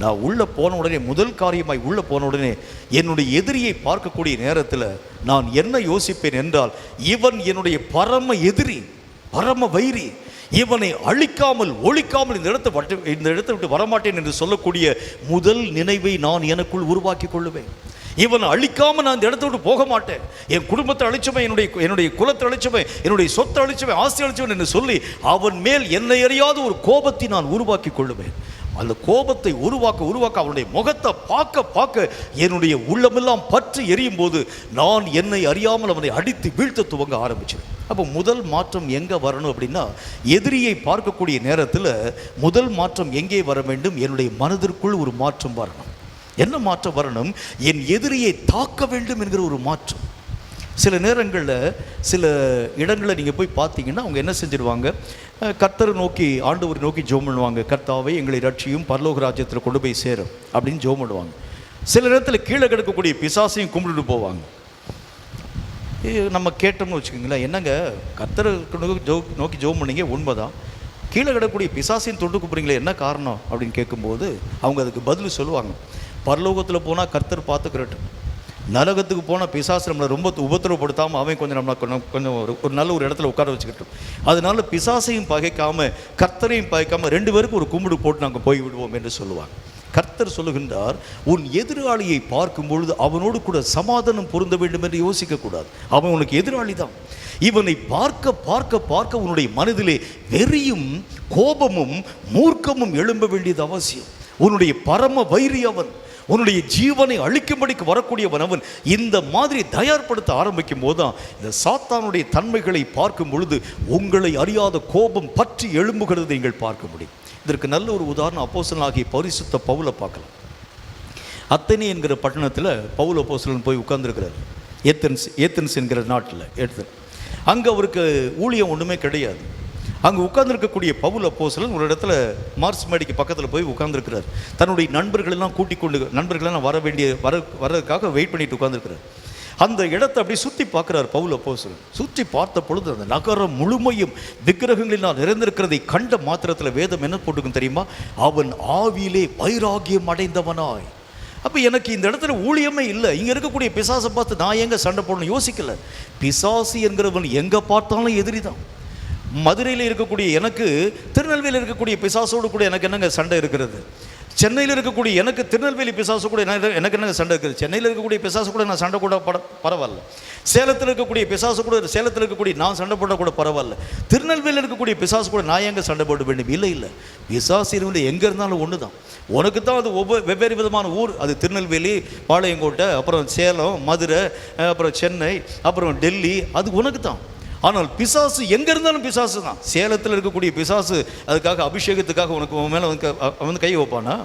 நான் உள்ளே போன உடனே, முதல் காரியமாய் உள்ளே போன உடனே என்னுடைய எதிரியை பார்க்கக்கூடிய நேரத்தில் நான் என்ன யோசிப்பேன் என்றால், இவன் என்னுடைய பரம எதிரி, பரம வைரி, இவனை அழிக்காமல் ஒழிக்காமல் இந்த இடத்தை விட்டு வரமாட்டேன் என்று சொல்லக்கூடிய முதல் நினைவை நான் எனக்குள் உருவாக்கி கொள்ளுவேன். இவனை அழிக்காமல் நான் இந்த இடத்தை விட்டு போக மாட்டேன். என் குடும்பத்தை அழிச்சவன், என்னுடைய குலத்தை அழிச்சவன், என்னுடைய சொத்தை அழிச்சவன், ஆஸ்தி அழிச்சவன் என்று சொல்லி அவன் மேல் என்னை அறியாத ஒரு கோபத்தை நான் உருவாக்கி கொள்ளுவேன். அந்த கோபத்தை உருவாக்க அவனுடைய முகத்தை பார்க்க என்னுடைய உள்ளமெல்லாம் பற்றி எரியும் போது நான் என்னை அறியாமல் அவனை அடித்து வீழ்த்த துவங்க ஆரம்பிச்சேன். அப்போ முதல் மாற்றம் எங்கே வரணும் அப்படின்னா, எதிரியை பார்க்கக்கூடிய நேரத்தில் முதல் மாற்றம் எங்கே வர வேண்டும்? என்னுடைய மனதிற்குள் ஒரு மாற்றம் வரணும். என்ன மாற்றம் வரணும்? என் எதிரியை தாக்க வேண்டும் என்கிற ஒரு மாற்றம். சில நேரங்களில் சில இடங்களில் நீங்கள் போய் பார்த்தீங்கன்னா அவங்க என்ன செஞ்சிருவாங்க, கர்த்தரை நோக்கி ஆண்டவரை நோக்கி ஜெபம் பண்ணுவாங்க. கர்த்தாவை எங்களை ரட்சியும், பரலோக ராஜ்யத்தில் கொண்டு போய் சேரும் அப்படின்னு ஜெபம் பண்ணுவாங்க. சில நேரத்தில் கீழே கிடக்கக்கூடிய பிசாசையும் கும்பிட்டுட்டு போவாங்க. நம்ம கேட்டோம்னு வச்சுக்கோங்களேன், என்னங்க கர்த்தரை நோக்கி ஜெபம் பண்ணீங்க உண்மைதான், கீழே கிடக்கக்கூடிய பிசாசையும் தொட்டு கூப்பிடுறீங்களே என்ன காரணம் அப்படின்னு கேட்கும்போது அவங்க அதுக்கு பதில் சொல்லுவாங்க, பரலோகத்தில் போனால் கர்த்தர் பார்த்துக்கிறட்டும், நரகத்துக்கு போனால் பிசாசு நம்மளை ரொம்ப உபத்திரவப்படுத்தாமல் அவன் கொஞ்சம் நம்மளை கொஞ்சம் ஒரு நல்ல ஒரு இடத்துல உட்கார வச்சுக்கிட்டோம். அதனால பிசாசையும் பகைக்காமல் கர்த்தரையும் பகைக்காமல் 2 பேருக்கு ஒரு கும்பிடு போட்டு நாங்கள் போய் விடுவோம் என்று சொல்லுவாங்க. கர்த்தர் சொல்லுகின்றார், உன் எதிராளியை பார்க்கும் பொழுது அவனோடு கூட சமாதானம் பொருந்த வேண்டும் என்று யோசிக்கக்கூடாது. அவன் உனக்கு எதிராளி தான். இவனை பார்க்க உன்னுடைய மனதிலே வெறியும் கோபமும் மூர்க்கமும் எழும்ப வேண்டியது அவசியம். உன்னுடைய பரம வைரி அவன், உன்னுடைய ஜீவனை அழிக்கும்படிக்கு வரக்கூடியவன் அவன். இந்த மாதிரி தயார்படுத்த ஆரம்பிக்கும் போதுதான் இந்த சாத்தானுடைய தன்மைகளை பார்க்கும் பொழுது உங்களை அறியாத கோபம் பற்றி எழும்புகிறது நீங்கள் பார்க்க முடியும். இதற்கு நல்ல ஒரு உதாரணம் அப்போஸ்தலனாகிய பரிசுத்த பவுலை பார்க்கலாம். அத்தனை என்கிற பட்டணத்தில் பவுல் அப்போஸ்தலன் போய் உட்கார்ந்துருக்கிறார். ஏத்தன்ஸ் என்கிற நாட்டில் அங்கே அவருக்கு ஊழியம் ஒன்றுமே கிடையாது. அங்கே உட்கார்ந்துருக்கக்கூடிய பவுல் அப்போஸ்தலன் ஒரு இடத்துல மார்ஸ் மேடிக்கு பக்கத்தில் போய் உட்கார்ந்துருக்கிறார். தன்னுடைய நண்பர்களெல்லாம் நண்பர்களெல்லாம் வரதுக்காக வெயிட் பண்ணிட்டு உட்கார்ந்துருக்கிறார். அந்த இடத்தை அப்படி சுற்றி பார்க்குறார் பவுல் அப்போஸ்தலன். சுற்றி பார்த்த பொழுது அந்த நகரம் முழுமையும் விக்கிரகங்களினால் நிறைந்திருக்கிறதை கண்ட மாத்திரத்தில் வேதம் என்ன போட்டுக்கும் தெரியுமா? அவன் ஆவியிலே வைராகியம் அடைந்தவனாய். அப்போ எனக்கு இந்த இடத்துல ஊழியமே இல்லை, இங்கே இருக்கக்கூடிய பிசாசை பார்த்து நான் எங்கே சண்டை போடணும் யோசிக்கலை. பிசாசு என்கிறவன் எங்கே பார்த்தாலும் எதிரி தான். மதுரையில் இருக்கக்கூடிய எனக்கு திருநெல்வேலியில் இருக்கக்கூடிய பிசாசோடு கூட எனக்கு என்னங்க சண்டை இருக்கிறது? சென்னையில் இருக்கக்கூடிய எனக்கு திருநெல்வேலி பிசாசு கூட எனக்கு என்னங்க சண்டை இருக்குது? சென்னையில் இருக்கக்கூடிய பிசாசு கூட நான் சண்டை கூட பரவாயில்ல. சேலத்தில் இருக்கக்கூடிய பிசாசு கூட சேலத்தில் இருக்கக்கூடிய நான் சண்டை போட கூட பரவாயில்ல. திருநெல்வேலியில் இருக்கக்கூடிய பிசாசு கூட நான் எங்கே சண்டை போட வேண்டும்? இல்லை, பிசாசு இருந்து எங்கே இருந்தாலும் ஒன்று தான். உனக்கு தான் அது வெவ்வேறு விதமான ஊர். அது திருநெல்வேலி, பாளையங்கோட்டை, அப்புறம் சேலம், மதுரை, அப்புறம் சென்னை, அப்புறம் டெல்லி, அது உனக்கு தான். ஆனால் பிசாசு எங்கே இருந்தாலும் பிசாசு தான். சேலத்தில் இருக்கக்கூடிய பிசாசு அதுக்காக அபிஷேகத்துக்காக உனக்கு மேலே அவன் கை வைப்பானா?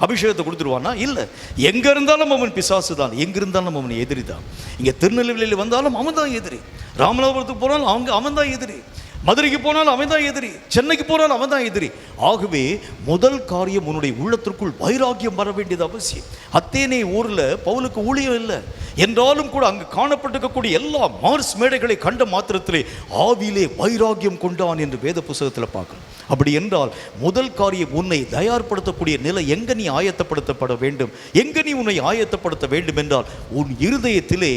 அபிஷேகத்தை கொடுத்துருவானா? இல்லை. எங்கே இருந்தாலும் அவன் பிசாசு தான். எங்கே இருந்தாலும் அவன் எதிரி தான். இங்கே திருநெல்வேலியில் வந்தாலும் அவன் தான் எதிரி. ராமநாதபுரத்துக்கு போனாலும் அவன் தான் எதிரி. மதுரைக்கு போனாலும் அவன் தான் எதிரி. சென்னைக்கு போனாலும் அவன் தான் எதிரி. ஆகவே முதல் காரியம் உன்னுடைய உள்ளத்திற்குள் வைராக்கியம் வர வேண்டியது அவசியம். அத்தேனே ஊரில் பவுலுக்கு ஊழியம் இல்லை என்றாலும் கூட அங்கு காணப்பட்டிருக்கக்கூடிய எல்லா மார்ஸ் மேடைகளை கண்ட மாத்திரத்திலே ஆவியிலே வைராக்கியம் கொண்டான் என்று வேத புத்தகத்தில் பார்க்கணும். அப்படி என்றால் முதல் காரியம் உன்னை தயார்படுத்தக்கூடிய நிலை எங்கே நீ ஆயத்தப்படுத்தப்பட வேண்டும், எங்கே நீ உன்னை ஆயத்தப்படுத்த வேண்டும் என்றால் உன் இருதயத்திலே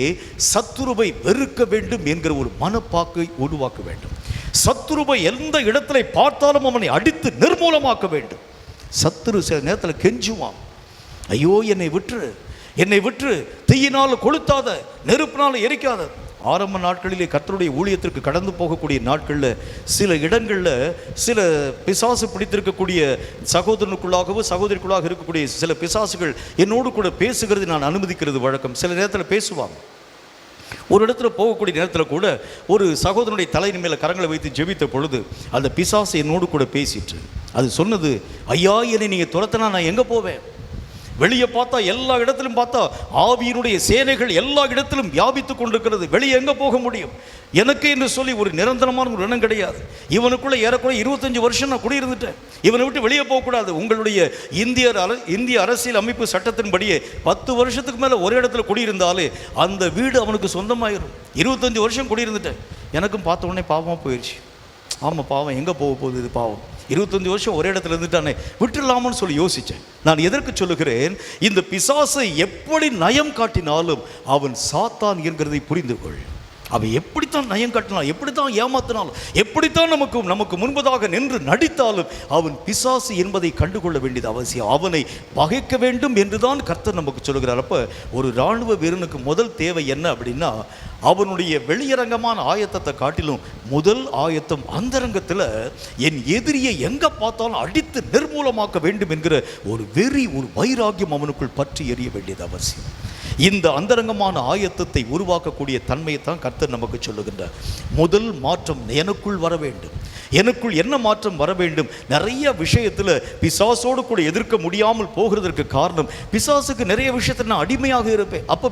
சத்துருவை வெறுக்க வேண்டும் என்கிற ஒரு மனப்பாக்கை உருவாக்க வேண்டும். சத்துருவை எந்த இடத்துல பார்த்தாலும் அவனை அடித்து நிர்மூலமாக்க வேண்டும். சத்துரு சில நேரத்தில் கெஞ்சுவான், ஐயோ என்னை விற்று தீயினால் கொளுத்தாத, நெருப்பினால் எரிக்காத. ஆரம்ப நாட்களிலே கர்த்தருடைய ஊழியத்திற்கு கடந்து போகக்கூடிய நாட்களில் சில இடங்களில் சில பிசாசு பிடித்திருக்கக்கூடிய சகோதரனுக்குள்ளாகவோ சகோதரிக்குள்ளாக இருக்கக்கூடிய சில பிசாசுகள் என்னோடு கூட பேசுகிறது நான் அனுமதிக்கிறது வழக்கம். சில நேரத்தில் பேசுவாங்க. ஒரு இடத்துல போகக்கூடிய நேரத்தில் கூட ஒரு சகோதரனுடைய தலையின் மேலே கரங்களை வைத்து ஜெபித்த பொழுது அந்த பிசாசு என்னோடு கூட பேசிட்டு அது சொன்னது, ஐயா என்னை நீங்கள் துரத்தினா நான் எங்கே போவேன்? வெளியே பார்த்தா எல்லா இடத்திலும் பார்த்தா ஆவியினுடைய சேனைகள் எல்லா இடத்திலும் வியாபித்து கொண்டிருக்கிறது. வெளியே எங்கே போக முடியும்? எனக்கு என்று சொல்லி ஒரு நிரந்தரமான ஒரு இடம் கிடையாது. இவனுக்குள்ள ஏறக்குறைய 25 வருஷம் நான் குடியிருந்துட்டேன். இவனை விட்டு வெளியே போகக்கூடாது. உங்களுடைய இந்திய அரசியல் அமைப்பு சட்டத்தின்படியே 10 வருஷத்துக்கு மேலே ஒரு இடத்துல குடியிருந்தாலே அந்த வீடு அவனுக்கு சொந்தமாயிரும். 25 வருஷம் குடியிருந்துட்டேன். எனக்கும் பார்த்த உடனே பாவமாக போயிடுச்சு. ஆமாம், பாவம் எங்கே போக போகுது? இது பாவம். 25 வருஷம் ஒரே இடத்துல இருந்துட்டானே, விட்டுடலாமான்னு சொல்லி யோசித்தேன். நான் எதற்கு சொல்லுகிறேன்? இந்த பிசாசை எப்படி நயம் காட்டினாலும் அவன் சாத்தான் என்கிறதை புரிந்து கொள். அவன் எப்படித்தான் நயம் கட்டினாலும், எப்படித்தான் ஏமாத்தினாலும், எப்படித்தான் நமக்கு முன்பதாக நின்று நடித்தாலும் அவன் பிசாசு என்பதை கண்டுகொள்ள வேண்டியது அவசியம். அவனை பகைக்க வேண்டும் என்றுதான் கர்த்தர் நமக்கு சொல்கிறார். அப்போ ஒரு இராணுவ வீரனுக்கு முதல் தேவை என்ன அப்படின்னா, அவனுடைய வெளியரங்கமான ஆயத்தத்தை காட்டிலும் முதல் ஆயத்தம் அந்தரங்கத்தில் என் எதிரியை எங்கே பார்த்தாலும் அடித்து நிர்மூலமாக்க வேண்டும் என்கிற ஒரு வெறி, ஒரு வைராக்கியம் அவனுக்குள் பற்றி எறிய வேண்டியது அவசியம். இந்த அந்தரங்கமான ஆயத்தத்தை உருவாக்கக்கூடிய தன்மையை தான் கர்த்தர் நமக்கு சொல்லுகின்றார். முதல் மாற்றம் எனக்குள் வர வேண்டும். எனக்குள் என்ன மாற்றம் வர வேண்டும்? நிறைய விஷயத்தில் பிசாசோடு கூட எதிர்க்க முடியாமல் போகிறதற்கு காரணம், பிசாசுக்கு நிறைய விஷயத்தில் நான் அடிமையாக இருப்பேன். அப்போ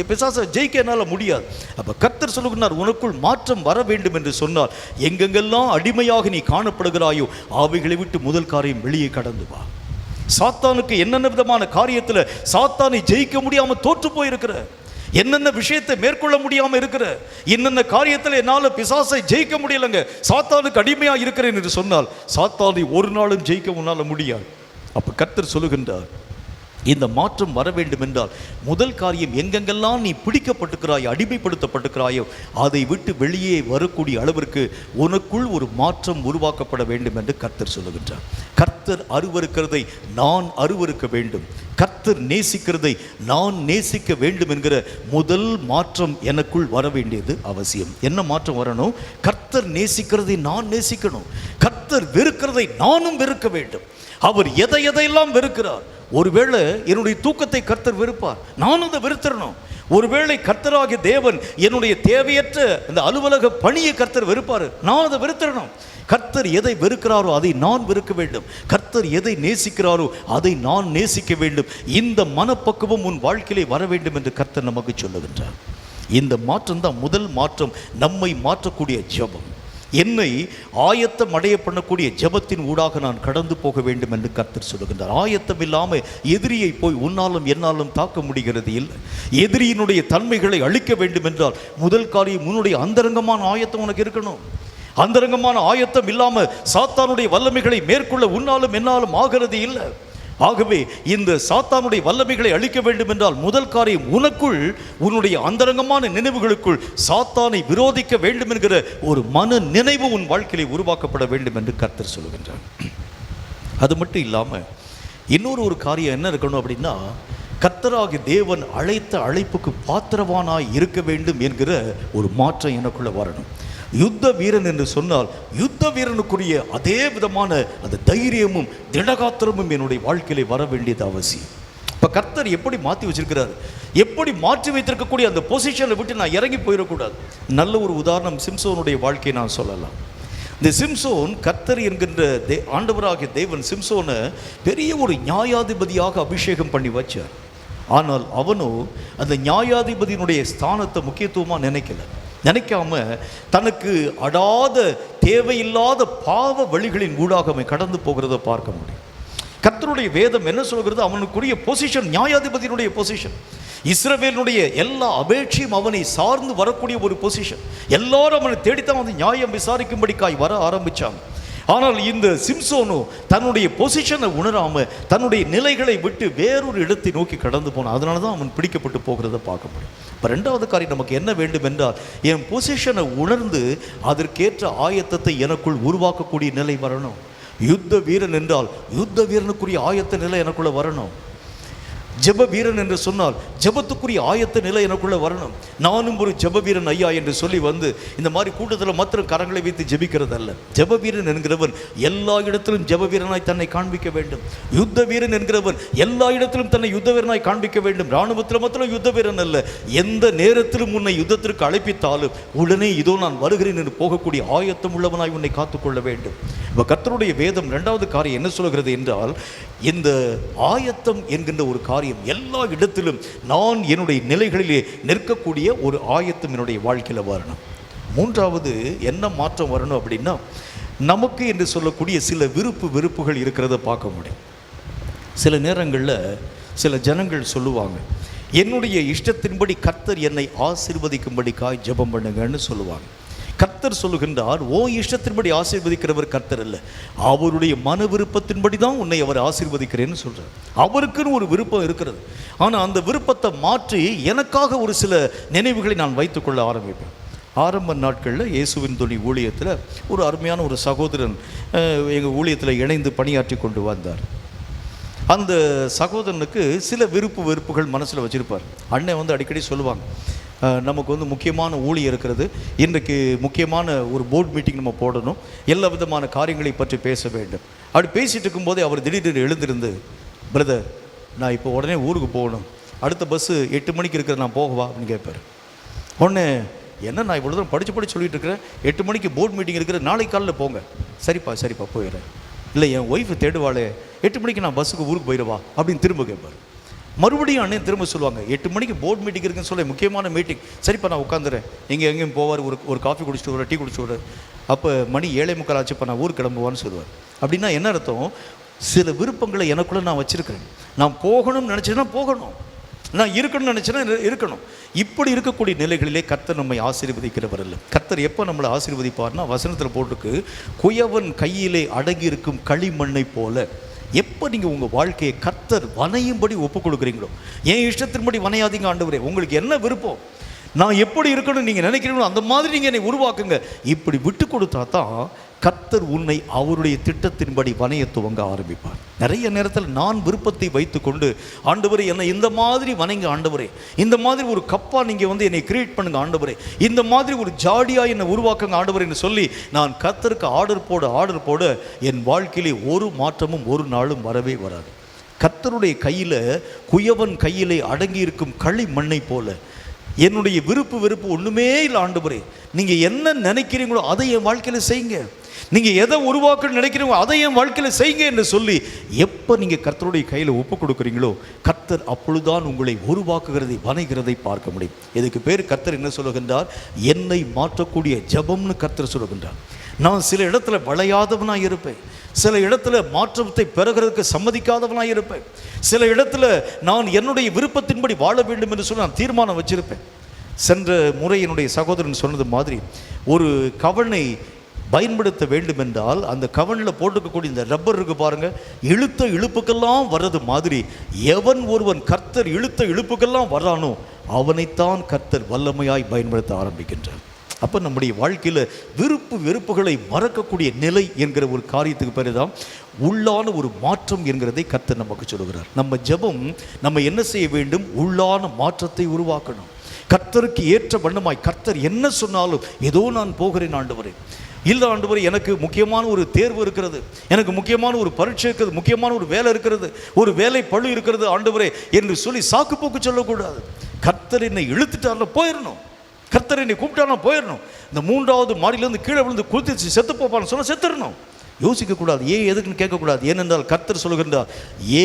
பிசாசை ஜெயிக்க என்னால் முடியாது. அப்போ கர்த்தர் சொல்லுகிறார், உனக்குள் மாற்றம் வர வேண்டும் என்று சொன்னால் எங்கெங்கெல்லாம் அடிமையாக நீ காணப்படுகிறாயோ அவைகளை விட்டு முதல் காரியம் வெளியே கடந்து வா. சாத்தானுக்கு என்னென்ன விதமான காரியத்தில் சாத்தானை ஜெயிக்க முடியாமல் தோற்று போயிருக்கிற, என்னென்ன விஷயத்தை மேற்கொள்ள முடியாமல் இருக்கிற, என்னென்ன காரியத்தில் என்னால் பிசாசை ஜெயிக்க முடியலைங்க, சாத்தானுக்கு அடிமையாக இருக்கிறேன் என்று சொன்னால் சாத்தானை ஒரு நாளும் ஜெயிக்க உன்னால் முடியாது. அப்போ கர்த்தர் சொல்லுகின்றார், இந்த மாற்றம் வர வேண்டும் என்றால் முதல் காரியம், எங்கெங்கெல்லாம் நீ பிடிக்கப்பட்டிருக்கிறாயோ, அடிமைப்படுத்தப்பட்டிருக்கிறாயோ அதை விட்டு வெளியே வரக்கூடிய அளவிற்கு உனக்குள் ஒரு மாற்றம் உருவாக்கப்பட வேண்டும் என்று கர்த்தர் சொல்லுகின்றார். கர்த்தர் அருவருக்கிறதை நான் அருவருக்க வேண்டும், கர்த்தர் நேசிக்கிறதை நான் நேசிக்க வேண்டும் என்கிற முதல் மாற்றம் எனக்குள் வர வேண்டியது அவசியம். என்ன மாற்றம் வரணும்? கர்த்தர் நேசிக்கிறதை நான் நேசிக்கணும், கர்த்தர் வெறுக்கிறதை நானும் வெறுக்க வேண்டும். அவர் எதையெல்லாம் வெறுக்கிறார், ஒருவேளை என்னுடைய தூக்கத்தை கர்த்தர் வெறுப்பார், நானும் அதை வெறுத்தரணும். ஒருவேளை கர்த்தராகிய தேவன் என்னுடைய தேவையற்ற இந்த அலுவலக பணியை கர்த்தர் வெறுப்பார், நான் அதை வெறுத்தரணும். கர்த்தர் எதை வெறுக்கிறாரோ அதை நான் வெறுக்க வேண்டும், கர்த்தர் எதை நேசிக்கிறாரோ அதை நான் நேசிக்க வேண்டும். இந்த மனப்பக்குவம் உன் வாழ்க்கையிலே வர வேண்டும் என்று கர்த்தர் நமக்கு சொல்லுகின்றார். இந்த மாற்றம் தான் முதல் மாற்றம், நம்மை மாற்றக்கூடிய ஜெபம். என்னை ஆயத்தம் அடைய பண்ணக்கூடிய ஜெபத்தின் ஊடாக நான் கடந்து போக வேண்டும் என்று கர்த்தர் சொல்லுகின்றார். ஆயத்தம் இல்லாமல் எதிரியை போய் உன்னாலும் என்னாலும் தாக்க முடிகிறது இல்லை. எதிரியினுடைய தன்மைகளை அழிக்க வேண்டும் என்றால் முதல் காரியம் உன்னுடைய அந்தரங்கமான ஆயத்தம் உனக்கு இருக்கணும். அந்தரங்கமான ஆயத்தம் இல்லாமல் சாத்தானுடைய வல்லமைகளை மேற்கொள்ள உன்னாலும் என்னாலும் ஆகிறது இல்லை. ஆகவே இந்த சாத்தானுடைய வல்லமைகளை அழிக்க வேண்டும் என்றால் முதல் காரியம் உனக்குள், உன்னுடைய அந்தரங்கமான நினைவுகளுக்குள் சாத்தானை விரோதிக்க வேண்டும் என்கிற ஒரு மன நினைவு உன் வாழ்க்கையிலே உருவாக்கப்பட வேண்டும் என்று கர்த்தர் சொல்லுகின்றார். அது மட்டும் இல்லாமல் இன்னொரு காரியம் என்ன இருக்கணும் அப்படின்னா, கர்த்தராகிய தேவன் அழைத்த அழைப்புக்கு பாத்திரவானாய் இருக்க வேண்டும் என்கிற ஒரு மாற்றம் எனக்குள்ள வரணும். யுத்த வீரன் என்று சொன்னால் யுத்த வீரனுக்குரிய அதே விதமான அந்த தைரியமும் திடகாத்திரமும் என்னுடைய வாழ்க்கையிலே வர வேண்டியது அவசியம். இப்போ கர்த்தர் எப்படி மாற்றி வச்சிருக்கிறார், எப்படி மாற்றி வைத்திருக்கக்கூடிய அந்த பொசிஷனை விட்டு நான் இறங்கி போயிடக்கூடாது. நல்ல ஒரு உதாரணம் சிம்சோனுடைய வாழ்க்கையை நான் சொல்லலாம். இந்த சிம்சோன், கர்த்தர் என்கின்ற ஆண்டவராகிய தேவன் சிம்சோனை பெரிய ஒரு நியாயாதிபதியாக அபிஷேகம் பண்ணி வச்சார். ஆனால் அவனோ அந்த நியாயாதிபதியினுடைய ஸ்தானத்தை முக்கியத்துவமாக நினைக்காம தனக்கு அடாத தேவையில்லாத பாவ வழிகளின் ஊடாக அவன் கடந்து போகிறத பார்க்க முடியும். கர்த்தருடைய வேதம் என்ன சொல்கிறது? அவனுக்குரிய பொசிஷன் நியாயாதிபதியினுடைய பொசிஷன், இஸ்ரவேலுடைய எல்லா அபேட்சையும் அவனை சார்ந்து வரக்கூடிய ஒரு பொசிஷன். எல்லாரும் அவனை தேடித்தான் வந்து நியாயம் விசாரிக்கும்படிக்காய் வர ஆரம்பிச்சாங்க. ஆனால் இந்த சிம்சோனோ தன்னுடைய பொசிஷனை உணராம தன்னுடைய நிலைகளை விட்டு வேறொரு இடத்தை நோக்கி கடந்து போனான். அதனால தான் அவன் பிடிக்கப்பட்டு போகிறத பார்க்க முடியும். இப்போ ரெண்டாவது காரியம் நமக்கு என்ன வேண்டும் என்றால், என் பொசிஷனை உணர்ந்து அதற்கேற்ற ஆயத்தத்தை எனக்குள் உருவாக்கக்கூடிய நிலை வரணும். யுத்த வீரன் என்றால் யுத்த வீரனுக்குரிய ஆயத்த நிலை எனக்குள்ள வரணும். ஜெப வீரன் என்று சொன்னால் ஜெபத்துக்குரிய ஆயத்த நிலை எனக்குள்ள வரணும். நானும் ஒரு ஜெப வீரன் ஐயா என்று சொல்லி வந்து இந்த மாதிரி கூட்டத்தில் மாத்திரம் கரங்களை வைத்து ஜெபிக்கிறது அல்ல. ஜெப வீரன் என்கிறவன் எல்லா இடத்திலும் ஜெப வீரனாய் தன்னை காண்பிக்க வேண்டும். யுத்த வீரன் என்கிறவன் எல்லா இடத்திலும் தன்னை யுத்த வீரனாய் காண்பிக்க வேண்டும். இராணுவத்தில் மாத்திரம் யுத்த வீரன் அல்ல, எந்த நேரத்திலும் உன்னை யுத்தத்திற்கு அழைப்பித்தாலும் உடனே இதோ நான் வருகிறேன் என்று போகக்கூடிய ஆயத்தம் உள்ளவனாய் உன்னை காத்துக்கொள்ள வேண்டும். இப்போ கர்த்தருடைய வேதம் இரண்டாவது காரியம் என்ன சொல்கிறது என்றால், இந்த ஆயத்தம் என்கின்ற ஒரு காரியம் எல்லா இடத்திலும் நான் என்னுடைய நிலைகளிலே நிற்கக்கூடிய ஒரு ஆயத்தம் என்னுடைய வாழ்க்கையில் வரணும். மூன்றாவது என்ன மாற்றம் வரணும் அப்படின்னா, நமக்கு என்று சொல்லக்கூடிய சில வெறுப்புகள் இருக்கிறத பார்க்க முடியும். சில நேரங்களில் சில ஜனங்கள் சொல்லுவாங்க, என்னுடைய இஷ்டத்தின்படி கர்த்தர் என்னை ஆசீர்வதிக்கும்படிக்காய் ஜெபம் பண்ணுங்கன்னு சொல்லுவாங்க. கர்த்தர் சொல்லுகின்றார், ஓ இஷ்டத்தின்படி ஆசீர்வதிக்கிறவர் கர்த்தர் இல்லை, அவருடைய மன விருப்பத்தின்படி தான் உன்னை அவர் ஆசீர்வதிக்கிறேன்னு சொல்றார். அவருக்குன்னு ஒரு விருப்பம் இருக்கிறது. ஆனால் அந்த விருப்பத்தை மாற்றி எனக்காக ஒரு சில நினைவுகளை நான் வைத்துக்கொள்ள ஆரம்பிப்பேன். ஆரம்ப நாட்களில் இயேசுவின் துணி ஊழியத்தில் ஒரு அருமையான ஒரு சகோதரன் எங்கள் ஊழியத்தில் இணைந்து பணியாற்றி கொண்டு வந்தார். அந்த சகோதரனுக்கு சில வெறுப்புகள் மனசில் வச்சுருப்பார். அண்ணன் வந்து அடிக்கடி சொல்லுவாங்க, நமக்கு வந்து முக்கியமான ஊழியம் இருக்கிறது, இன்றைக்கு முக்கியமான ஒரு போர்ட் மீட்டிங் நம்ம போடணும், எல்லா விதமான காரியங்களை பற்றி பேச வேண்டும். அப்படி பேசிகிட்டு இருக்கும்போதே அவர் திடீர்னு எழுந்திருந்து, பிரதர் நான் இப்போ உடனே ஊருக்கு போகணும், அடுத்த பஸ்ஸு 8 மணிக்கு இருக்கிற, நான் போகவா அப்படின்னு கேட்பார். உடனே என்ன நான் இவ்வளோ தூரம் படித்து சொல்லிட்டு இருக்கிறேன், 8 மணிக்கு போர்ட் மீட்டிங் இருக்கிற, நாளைக்கு காலையில் போங்க. சரிப்பா போயிடுறேன். இல்லை என் ஒய்ஃபு தேடுவாளே, 8 மணிக்கு நான் பஸ்ஸுக்கு ஊருக்கு போயிடுவா அப்படின்னு திரும்ப கேட்பார். மறுபடியும் அண்ணன் திரும்ப சொல்லுவாங்க, 8 மணிக்கு போர்ட் மீட்டிங் இருக்குன்னு சொல்ல, முக்கியமான மீட்டிங். சரிப்பா நான் உட்காந்துறேன். இங்கே எங்கேயும் போவார், ஒரு காஃபி குடிச்சிட்டு வர, டீ குடிச்சிட்டு வர. அப்போ மணி 7:45 ஆச்சுப்பா, நான் ஊருக்கு கிளம்புவான்னு சொல்லுவார். அப்படின்னா என்ன அர்த்தம்? சில விருப்பங்களை எனக்குள்ளே நான் வச்சுருக்கிறேன். நான் போகணும்னு நினச்சேன்னா போகணும், நான் இருக்கணும்னு நினச்சேன்னா இருக்கணும். இப்படி இருக்கக்கூடிய நிலைகளிலே கர்த்தர் நம்மை ஆசீர்வதிக்கிறவர் இல்லை. கர்த்தர் எப்போ நம்மளை ஆசீர்வதிப்பார்னா, வசனத்தில் போட்டிருக்கு, குயவன் கையிலே அடங்கி இருக்கும் களிமண்ணை போல. எப்போ நீங்கள் உங்கள் வாழ்க்கையை கர்த்தர் வனையும்படி ஒப்புக் கொடுக்குறீங்களோ, என் இஷ்டத்தின்படி வனையாதீங்க ஆண்டவரே, உங்களுக்கு என்ன விருப்பம், நான் எப்படி இருக்கணும்னு நீங்கள் நினைக்கிறீங்களோ அந்த மாதிரி நீங்கள் என்னை உருவாக்குங்க. இப்படி விட்டு கொடுத்தா தான் கர்த்தர் உன்னை அவருடைய திட்டத்தின்படி வனைய துவங்க ஆரம்பிப்பார். நிறைய நேரத்தில் நான் விருப்பத்தை வைத்துக்கொண்டு, ஆண்டவரே என்னை இந்த மாதிரி வனைங்க ஆண்டவரே, இந்த மாதிரி ஒரு கப்பா நீங்கள் வந்து என்னை கிரியேட் பண்ணுங்க ஆண்டவரே, இந்த மாதிரி ஒரு ஜாடியாக என்னை உருவாக்குங்க ஆண்டவரேன்னு சொல்லி நான் கர்த்தருக்கு ஆர்டர் போட என் வாழ்க்கையிலே ஒரு மாற்றமும் ஒரு நாளும் வரவே வராது. கர்த்தருடைய கையில், குயவன் கையிலே அடங்கி இருக்கும் களி மண்ணை போல என்னுடைய வெறுப்பு ஒன்றுமே இல்லை ஆண்டவரே, நீங்கள் என்ன நினைக்கிறீங்களோ அதை என் வாழ்க்கையில் செய்யுங்க, நீங்கள் எதை உருவாக்கணும்னு நினைக்கிறீங்களோ அதை என் வாழ்க்கையில் செய்யுங்க என்று சொல்லி எப்போ நீங்கள் கர்த்தருடைய கையில் ஒப்பு கொடுக்குறீங்களோ, கர்த்தர் அப்பொழுதுதான் உங்களை உருவாக்குகிறதை வனைகிறதை பார்க்க முடியும். இதுக்கு பேர் கர்த்தர் என்ன சொல்லுகின்றார்? என்னை மாற்றக்கூடிய ஜெபம்னு கர்த்தர் சொல்லுகின்றார். நான் சில இடத்துல வளையாதவனாக இருப்பேன், சில இடத்துல மாற்றத்தை பெறுகிறதுக்கு சம்மதிக்காதவனாக இருப்பேன், சில இடத்துல நான் என்னுடைய விருப்பத்தின்படி வாழ வேண்டும் என்று சொல்லி நான் தீர்மானம் வச்சிருப்பேன். சென்ற முறை என்னுடைய சகோதரன் சொன்னது மாதிரி, ஒரு கவனை பயன்படுத்த வேண்டும் என்றால் அந்த கவனில் போட்டுக்கக்கூடிய இந்த ரப்பர் இருக்கு பாருங்க, இழுத்த இழுப்புக்கெல்லாம் வர்றது மாதிரி எவன் ஒருவன் கர்த்தர் இழுத்த இழுப்புக்கெல்லாம் வர்றானோ அவனைத்தான் கர்த்தர் வல்லமையாய் பயன்படுத்த ஆரம்பிக்கின்றார். அப்போ நம்முடைய வாழ்க்கையில் வெறுப்புகளை மறக்கக்கூடிய நிலை என்கிற ஒரு காரியத்துக்கு பேர் தான் உள்ளான ஒரு மாற்றம் என்கிறதை கர்த்தர் நமக்கு சொல்லுகிறார். நம்ம ஜெபம் நம்ம என்ன செய்ய வேண்டும்? உள்ளான மாற்றத்தை உருவாக்கணும். கர்த்தருக்கு ஏற்ற வண்ணமாய் கர்த்தர் என்ன சொன்னாலும், ஏதோ நான் போகிறேன் ஆண்டவரே, இல்லை ஆண்டவரே எனக்கு முக்கியமான ஒரு தேர்வு இருக்கிறது, எனக்கு முக்கியமான ஒரு பரீட்சை இருக்கிறது, முக்கியமான ஒரு வேலை இருக்கிறது, ஒரு வேலை பழு இருக்கிறது ஆண்டவரே என்று சொல்லி சாக்கு போக்கு சொல்லக்கூடாது. கர்த்தர் என்னை இழுத்துட்டார்ல போயிடணும், கர்த்தர் என்னை கூப்பிட்டானா போயிடணும். இந்த 3வது மாடியிலேருந்து கீழே விழுந்து குளித்து செத்து போப்பான்னு சொன்னால் செத்துடணும். யோசிக்கக்கூடாது, ஏன் எதுக்குன்னு கேட்கக்கூடாது. ஏனென்றால் கர்த்தர் சொல்லுகின்றார்,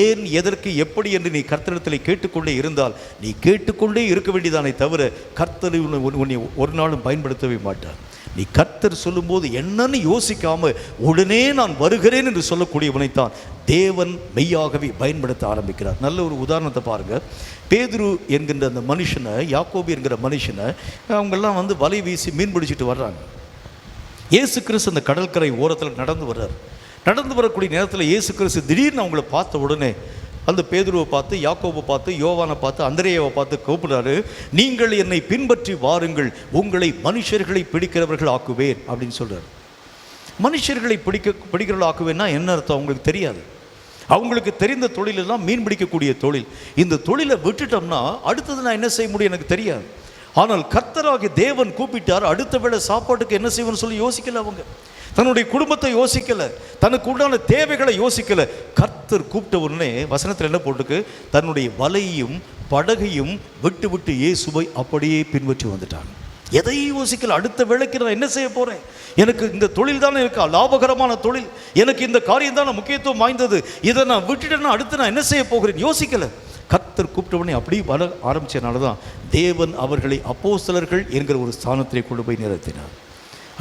ஏன் எதற்கு எப்படி என்று நீ கர்த்தரிடத்தில் கேட்டுக்கொண்டே இருந்தால் நீ கேட்டுக்கொண்டே இருக்க வேண்டியதானே தவிர கர்த்தர் உன்னை ஒரு நாளும் பயன்படுத்தவே மாட்டார். நீ கர்த்தர் சொல்லும்போது என்னன்னு யோசிக்காம உடனே நான் வருகிறேன் என்று சொல்லக்கூடியவனைத்தான் தேவன் மெய்யாகவே பயன்படுத்த ஆரம்பிக்கிறார். நல்ல ஒரு உதாரணத்தை பாருங்கள். பேதுரு என்கின்ற அந்த மனுஷனை, யாக்கோபு என்கிற மனுஷனை அவங்கெல்லாம் வந்து வலை வீசி மீன் பிடிச்சிட்டு வர்றாங்க. இயேசு கிறிஸ்து அந்த கடற்கரை ஓரத்தில் நடந்து வரக்கூடிய நேரத்தில் இயேசு கிறிஸ்து திடீர்னு அவங்கள பார்த்த உடனே அந்த பேதுருவை பார்த்து, யாக்கோபை பார்த்து, யோவானை பார்த்து, அந்திரேயாவை பார்த்து கூப்பிடுறாரு, நீங்கள் என்னை பின்பற்றி வாருங்கள், உங்களை மனுஷர்களை பிடிக்கிறவர்கள் ஆக்குவேன் அப்படின்னு சொல்கிறார். மனுஷர்களை பிடிக்கிறவர்கள் ஆக்குவேன்னா என்ன அர்த்தம்? அவங்களுக்கு தெரியாது. அவங்களுக்கு தெரிந்த தொழிலெல்லாம் மீன் பிடிக்கக்கூடிய தொழில். இந்த தொழிலை விட்டுட்டோம்னா அடுத்தது நான் என்ன செய்ய முடியும் எனக்கு தெரியாது. ஆனால் கர்த்தராகிய தேவன் கூப்பிட்டார். அடுத்த வேளை சாப்பாட்டுக்கு என்ன செய்வோன்னு சொல்லி யோசிக்கல. அவங்க தன்னுடைய குடும்பத்தை யோசிக்கல, தனக்கு உண்டான தேவைகளை யோசிக்கல. கர்த்தர் கூப்பிட்ட உடனே வசனத்தில் என்ன போட்டுக்கு, தன்னுடைய வலையையும் படகையும் விட்டு இயேசுவை அப்படியே பின்பற்றி வந்துட்டாங்க. எதையும் யோசிக்கல. அடுத்த வேளைக்கு நான் என்ன செய்ய போறேன், எனக்கு இந்த தொழில் தானே எனக்கு லாபகரமான தொழில், எனக்கு இந்த காரியம் தானே முக்கியத்துவம் வாய்ந்தது, இதை நான் விட்டுட்டேன்னா அடுத்து நான் என்ன செய்ய போகிறேன் யோசிக்கல. கர்த்தர் கூப்பிட்டவனே அப்படி வர ஆரம்பிச்சனால தான் தேவன் அவர்களை அப்போஸ்தலர்கள் என்கிற ஒரு ஸ்தானத்திலே கொண்டு போய் நிறுத்தினார்.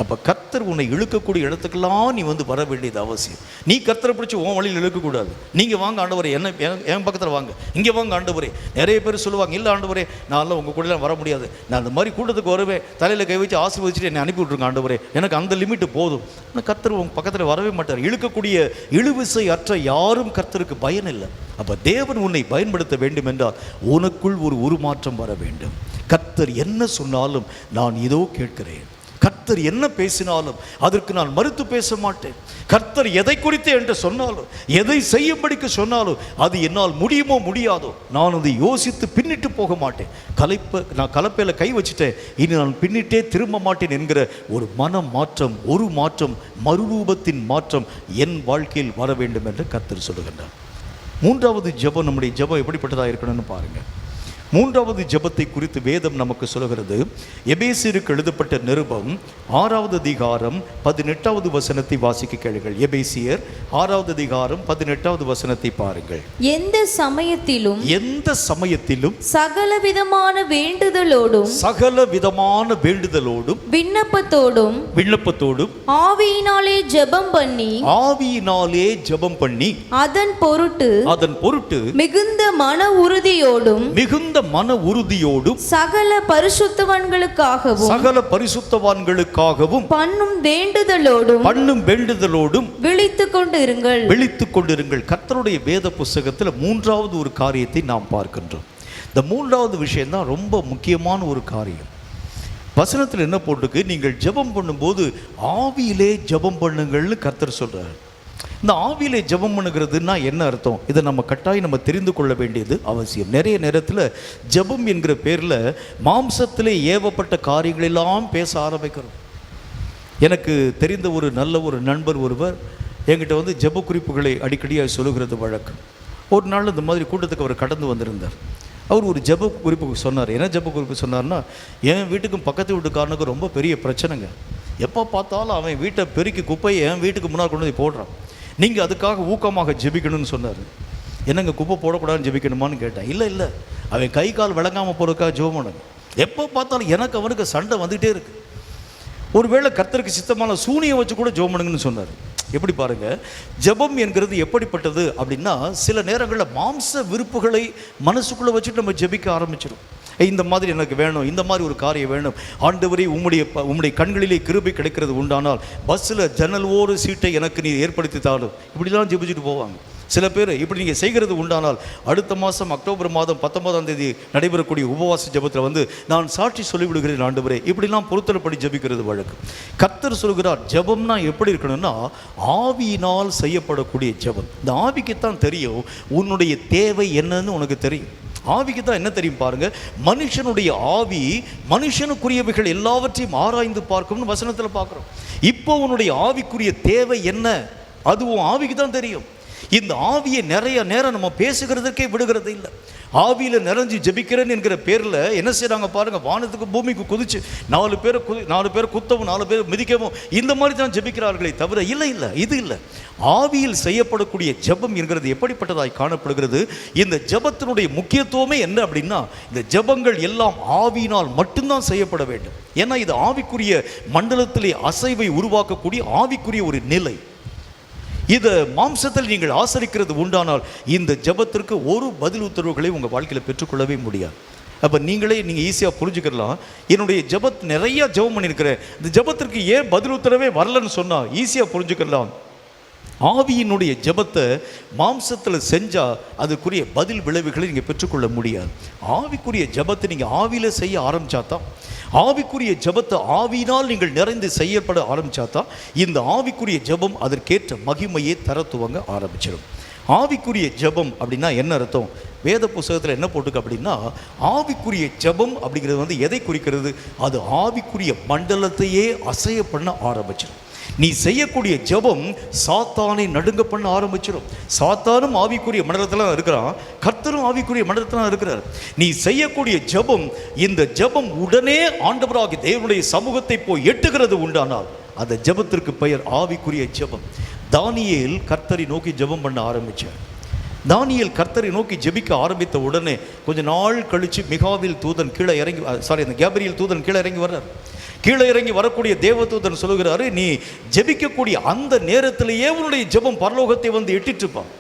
அப்போ கர்த்தர் உன்னை இழுக்கக்கூடிய இடத்துக்கெல்லாம் நீ வந்து வர வேண்டியது அவசியம். நீ கர்த்தரை பிடிச்சி உன் வழியில் இழுக்கக்கூடாது. நீங்கள் வாங்க ஆண்டவரே, என்ன என் பக்கத்தில் வாங்க, இங்கே வாங்க ஆண்டவரே. நிறைய பேர் சொல்லுவாங்க, இல்லை ஆண்டவரே நான்லாம் உங்கள் கூடலாம் வர முடியாது, நான் அந்த மாதிரி கூட்டத்துக்கு வருவேன், தலையில் கை வச்சு ஆசீர்வதிச்சுட்டு என்னை அனுப்பி விட்ருங்க ஆண்டவரே, எனக்கு அந்த லிமிட்டு போதும். ஆனால் கர்த்தர் உங்கள் பக்கத்தில் வரவே மாட்டார். இழுக்கக்கூடிய இழுவிசை அற்ற யாரும் கர்த்தருக்கு பயன் இல்லை. அப்போ தேவன் உன்னை பயன்படுத்த வேண்டும் என்றால் உனக்குள் ஒரு உருமாற்றம் வர வேண்டும். கர்த்தர் என்ன சொன்னாலும் நான் இதோ கேட்கிறேன், கர்த்தர் என்ன பேசினாலும் அதற்கு நான் மறுத்து பேச மாட்டேன். கர்த்தர் எதை குறித்து என்று சொன்னாலும், எதை செய்யும்படிக்கு சொன்னாலும், அது என்னால் முடியுமோ முடியாதோ நான் அதை யோசித்து பின்னிட்டு போக மாட்டேன். நான் கலப்பையில் கை வச்சுட்டேன், இனி நான் பின்னிட்டே திரும்ப மாட்டேன் என்கிற ஒரு மன மாற்றம், ஒரு மாற்றம், மறுரூபத்தின் மாற்றம் என் வாழ்க்கையில் வர வேண்டும் என்று கர்த்தர் சொல்லுகின்றார். மூன்றாவது ஜெபம், நம்முடைய ஜெபம் எப்படிப்பட்டதாக இருக்கணும்னு பாருங்கள். மூன்றாவது ஜெபத்தை குறித்து வேதம் நமக்கு சொல்கிறது. எபேசியருக்கு எழுதப்பட்ட நிருபம் 6வது அதிகாரம் 18வது வசனத்தை வாசிக்க கேளுங்கள். எபேசியர் 6வது அதிகாரம் 18வது வசனத்தை பாருங்கள். எந்த சமயத்திலும் சகலவிதமான வேண்டுதலோடும் விண்ணப்பத்தோடும் ஆவியினாலே ஜெபம் பண்ணி அதன் பொருட்டு மிகுந்த மன உறுதியோடும் சகல பரிசுத்தவான்களுக்காகவும் பண்ணும் வேண்டுதலோடும் விழித்துக் கொண்டிருங்கள். கர்த்தருடைய வேத புஸ்தகத்தில் மூன்றாவது ஒரு காரியத்தை நாம் பார்க்கின்றோம். இந்த மூன்றாவது விஷயம் தான் ரொம்ப முக்கியமான ஒரு காரியம். வசனத்தில் என்ன போட்டுக்கு, நீங்கள் ஜெபம் பண்ணும்போது ஆவியிலே ஜெபம் பண்ணுங்கள்னு கர்த்தர் சொல்றார். இந்த ஆவியிலே ஜெபம் பண்ணுகிறதுனா என்ன அர்த்தம்? இதை நம்ம கட்டாயம் தெரிந்து கொள்ள வேண்டியது அவசியம். நிறைய நேரத்தில் ஜெபம் என்கிற பேரில் மாம்சத்திலே ஏவப்பட்ட காரியங்களெல்லாம் பேச ஆரம்பிக்கிறோம். எனக்கு தெரிந்த ஒரு நல்ல ஒரு நண்பர் ஒருவர் என்கிட்ட ஜெப குறிப்புகளை அடிக்கடியாக சொல்லுகிறது வழக்கம். ஒரு நாள் இந்த மாதிரி கூட்டத்துக்கு அவர் கடந்து வந்திருந்தார். அவர் ஒரு ஜெப குறிப்பு சொன்னார். என்ன ஜெப குறிப்பு சொன்னார்னா, என் வீட்டுக்கும் பக்கத்து வீட்டுக்காரனுக்கும் ரொம்ப பெரிய பிரச்சனைங்க. எப்போ பார்த்தாலும் அவன் வீட்டை பெருக்கி குப்பையை என் வீட்டுக்கு முன்னால் கொண்டு போய் போடுறான். நீங்கள் அதுக்காக ஊக்கமாக ஜெபிக்கணும்னு சொன்னார். என்னங்க குப்பை போடக்கூடாதுன்னு ஜெபிக்கணுமான்னு கேட்டேன். இல்லை அவன் கை கால் விளங்காமல் போகிறதுக்காக ஜெபம் பண்ணுங்க. எப்போ பார்த்தாலும் எனக்கு அவனுக்கு சண்டை வந்துகிட்டே இருக்கு. ஒருவேளை கர்த்தருக்கு சித்தமான சூனியை வச்சு கூட ஜெபம் பண்ணுங்கன்னு சொன்னார். எப்படி பாருங்க, ஜெபம் என்கிறது எப்படிப்பட்டது அப்படின்னா, சில நேரங்களில் மாம்ச விருப்புகளை மனசுக்குள்ளே வச்சுட்டு நம்ம ஜெபிக்க ஆரம்பிச்சிடும். இந்த மாதிரி எனக்கு வேணும், இந்த மாதிரி ஒரு காரியம் வேணும் ஆண்டவரே, உம்முடைய கண்களிலே கிருபை கிடைக்கிறது உண்டானால் பஸ்ஸில் ஜன்னல் ஓர சீட்டை எனக்கு நீ ஏற்படுத்தி தாடும், இப்படிலாம் ஜெபிச்சுட்டு போவாங்க. சில பேர் இப்படி நீங்கள் செய்கிறது உண்டானால் அடுத்த மாதம் அக்டோபர் மாதம் 19ஆம் தேதி நடைபெறக்கூடிய உபவாச ஜெபத்தில் நான் சாட்சி சொல்லிவிடுகிறேன் ஆண்டவரே, இப்படிலாம் பொருத்தலப்படி ஜெபிக்கிறது வழக்கு. கர்த்தர் சொல்கிறார், ஜெபம்னா எப்படி இருக்கணும்னா ஆவியினால் செய்யப்படக்கூடிய ஜெபம். இந்த ஆவிக்குத்தான் தெரியும் உன்னுடைய தேவை என்னன்னு உனக்கு தெரியும். ஆவிக்கு தான் என்ன தெரியும் பாருங்க, மனுஷனுடைய ஆவி மனுஷனுக்குரியவைகள் எல்லாவற்றையும் ஆராய்ந்து பார்க்கும்னு வசனத்தில் பார்க்குறோம். இப்போ உன்னுடைய ஆவிக்குரிய தேவை என்ன, அதுவும் ஆவிக்கு தான் தெரியும். இந்த ஆவியை நிறைய நேரம் நம்ம பேசுகிறதுக்கே விடுகிறது இல்லை. ஆவியில் நிறைஞ்சு ஜெபிக்கிறேன் என்கிற பேரில் என்ன செய்கிறாங்க பாருங்கள், வானத்துக்கு பூமிக்கு குதிச்சு 4 பேர் குத்தவும் 4 பேர் மிதிக்கவும் இந்த மாதிரி தான் ஜெபிக்கிறார்களே தவிர இல்லை இது இல்லை. ஆவியில் செய்யப்படக்கூடிய ஜெபம் என்கிறது எப்படிப்பட்டதாய் காணப்படுகிறது? இந்த ஜெபத்தினுடைய முக்கியத்துவமே என்ன அப்படின்னா, இந்த ஜெபங்கள் எல்லாம் ஆவியினால் மட்டும்தான் செய்யப்பட வேண்டும். ஏன்னா இது ஆவிக்குரிய மண்டலத்திலே அசைவை உருவாக்கக்கூடிய ஆவிக்குரிய ஒரு நிலை. இதை மாம்சத்தில் நீங்கள் ஆசரிக்கிறது உண்டானால் இந்த ஜெபத்திற்கு ஒரு பதில் உத்தரவுகளை உங்கள் வாழ்க்கையில் பெற்றுக்கொள்ளவே முடியாது. அப்போ நீங்கள் ஈஸியாக புரிஞ்சுக்கலாம், என்னுடைய நிறைய ஜெபம் பண்ணியிருக்கிறேன், இந்த ஜெபத்திற்கு ஏன் பதில் உத்தரவே வரலன்னு சொன்னால் ஈஸியாக புரிஞ்சுக்கலாம். ஆவியினுடைய ஜெபத்தை மாம்சத்தில் செஞ்சால் அதுக்குரிய பதில் விளைவுகளை நீங்கள் பெற்றுக்கொள்ள முடியாது. ஆவிக்குரிய ஜெபத்தை நீங்கள் ஆவியில் செய்ய ஆரம்பித்தா தான், ஆவிக்குரிய ஜெபத்தை ஆவியினால் நீங்கள் நிறைந்து செய்யப்பட ஆரம்பித்தாதான் இந்த ஆவிக்குரிய ஜெபம் அதற்கேற்ற மகிமையை தர துவங்க ஆரம்பிச்சிடும். ஆவிக்குரிய ஜெபம் அப்படின்னா என்ன அர்த்தம்? வேத புஸ்தகத்தில் என்ன போட்டுக்கு அப்படின்னா, ஆவிக்குரிய ஜெபம் அப்படிங்கிறது எதை குறிக்கிறது? அது ஆவிக்குரிய மண்டலத்தையே அசைய பண்ண ஆரம்பிச்சிடும். நீ செய்யக்கூடிய ஜெபம் சாத்தானை நடுங்க பண்ண ஆரம்பிச்சிடும். சாத்தானும் ஆவிக்குரிய மண்டலத்தில் இருக்கிறான், கர்த்தரும் ஆவிக்குரிய மண்டலத்தில் இருக்கிறார். நீ செய்யக்கூடிய ஜெபம், இந்த ஜெபம் உடனே ஆண்டவராகிய தேவனுடைய சமூகத்தை போய் எட்டுகிறது உண்டானால் அந்த ஜெபத்திற்கு பெயர் ஆவிக்குரிய ஜெபம். தானியேல் கர்த்தரை நோக்கி ஜெபம் பண்ண ஆரம்பிச்சார். தானியேல் கர்த்தரை நோக்கி ஜெபிக்க ஆரம்பித்த உடனே கொஞ்ச நாள் கழித்து மிகாவேல் தூதன் கீழே இறங்கி இந்த கேப்ரியேல் தூதன் கீழே இறங்கி வர்றார். கீழே இறங்கி வரக்கூடிய தேவதூதன் சொல்லுகிறாரு, நீ ஜெபிக்கக்கூடிய அந்த நேரத்திலேயே உன்னுடைய ஜெபம் பரலோகத்தை வந்து எட்டிட்டுப்பான்.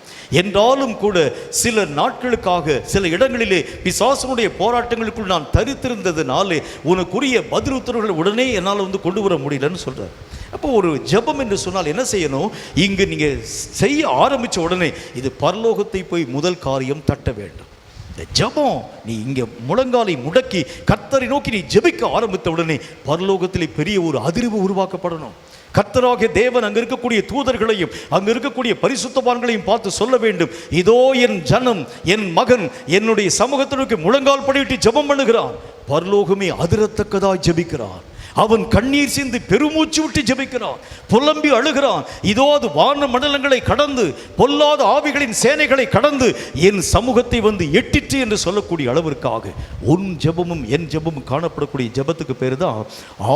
என்றாலும் கூட சில நாட்களுக்காக சில இடங்களிலே பிசாசனுடைய போராட்டங்களுக்குள் நான் தரித்திருந்ததுனாலே உனக்குரிய பதில் உத்தரவுகள் உடனே என்னால் வந்து கொண்டு வர முடியலன்னு சொல்கிறார். அப்போ ஒரு ஜெபம் என்று சொன்னால் என்ன செய்யணும்? இங்கு நீங்கள் செய்ய ஆரம்பித்த உடனே இது பரலோகத்தை போய் முதல் காரியம் தட்ட வேண்டும். இந்த ஜெபம் நீ இங்கே முழங்காலை முடக்கி கர்த்தரை நோக்கி நீ ஜெபிக்க ஆரம்பித்த உடனே பரலோகத்திலே பெரிய ஒரு அதிர்வு உருவாக்கப்படணும். கர்த்தராகிய தேவன் அங்கு இருக்கக்கூடிய தூதர்களையும் அங்கு இருக்கக்கூடிய பரிசுத்தவான்களையும் பார்த்து சொல்ல வேண்டும், இதோ என் ஜனம், என் மகன் என்னுடைய சமூகத்திற்கு முழங்கால் படிவிட்டு ஜெபம் பண்ணுகிறான். பரலோகமே அதிரத்தக்கதாய் ஜெபிக்கிறான். அவன் கண்ணீர் சிந்தி பெருமூச்சு விட்டு ஜெபிக்கிறான், புலம்பி அழுகிறான். இதோ அது வான மண்டலங்களை கடந்து பொல்லாத ஆவிகளின் சேனைகளை கடந்து என் சமூகத்தை வந்து எட்டிற்று என்று சொல்லக்கூடிய அளவிற்காக உன் ஜெபமும் என் ஜெபமும் காணப்படக்கூடிய ஜெபத்துக்கு பேர் தான்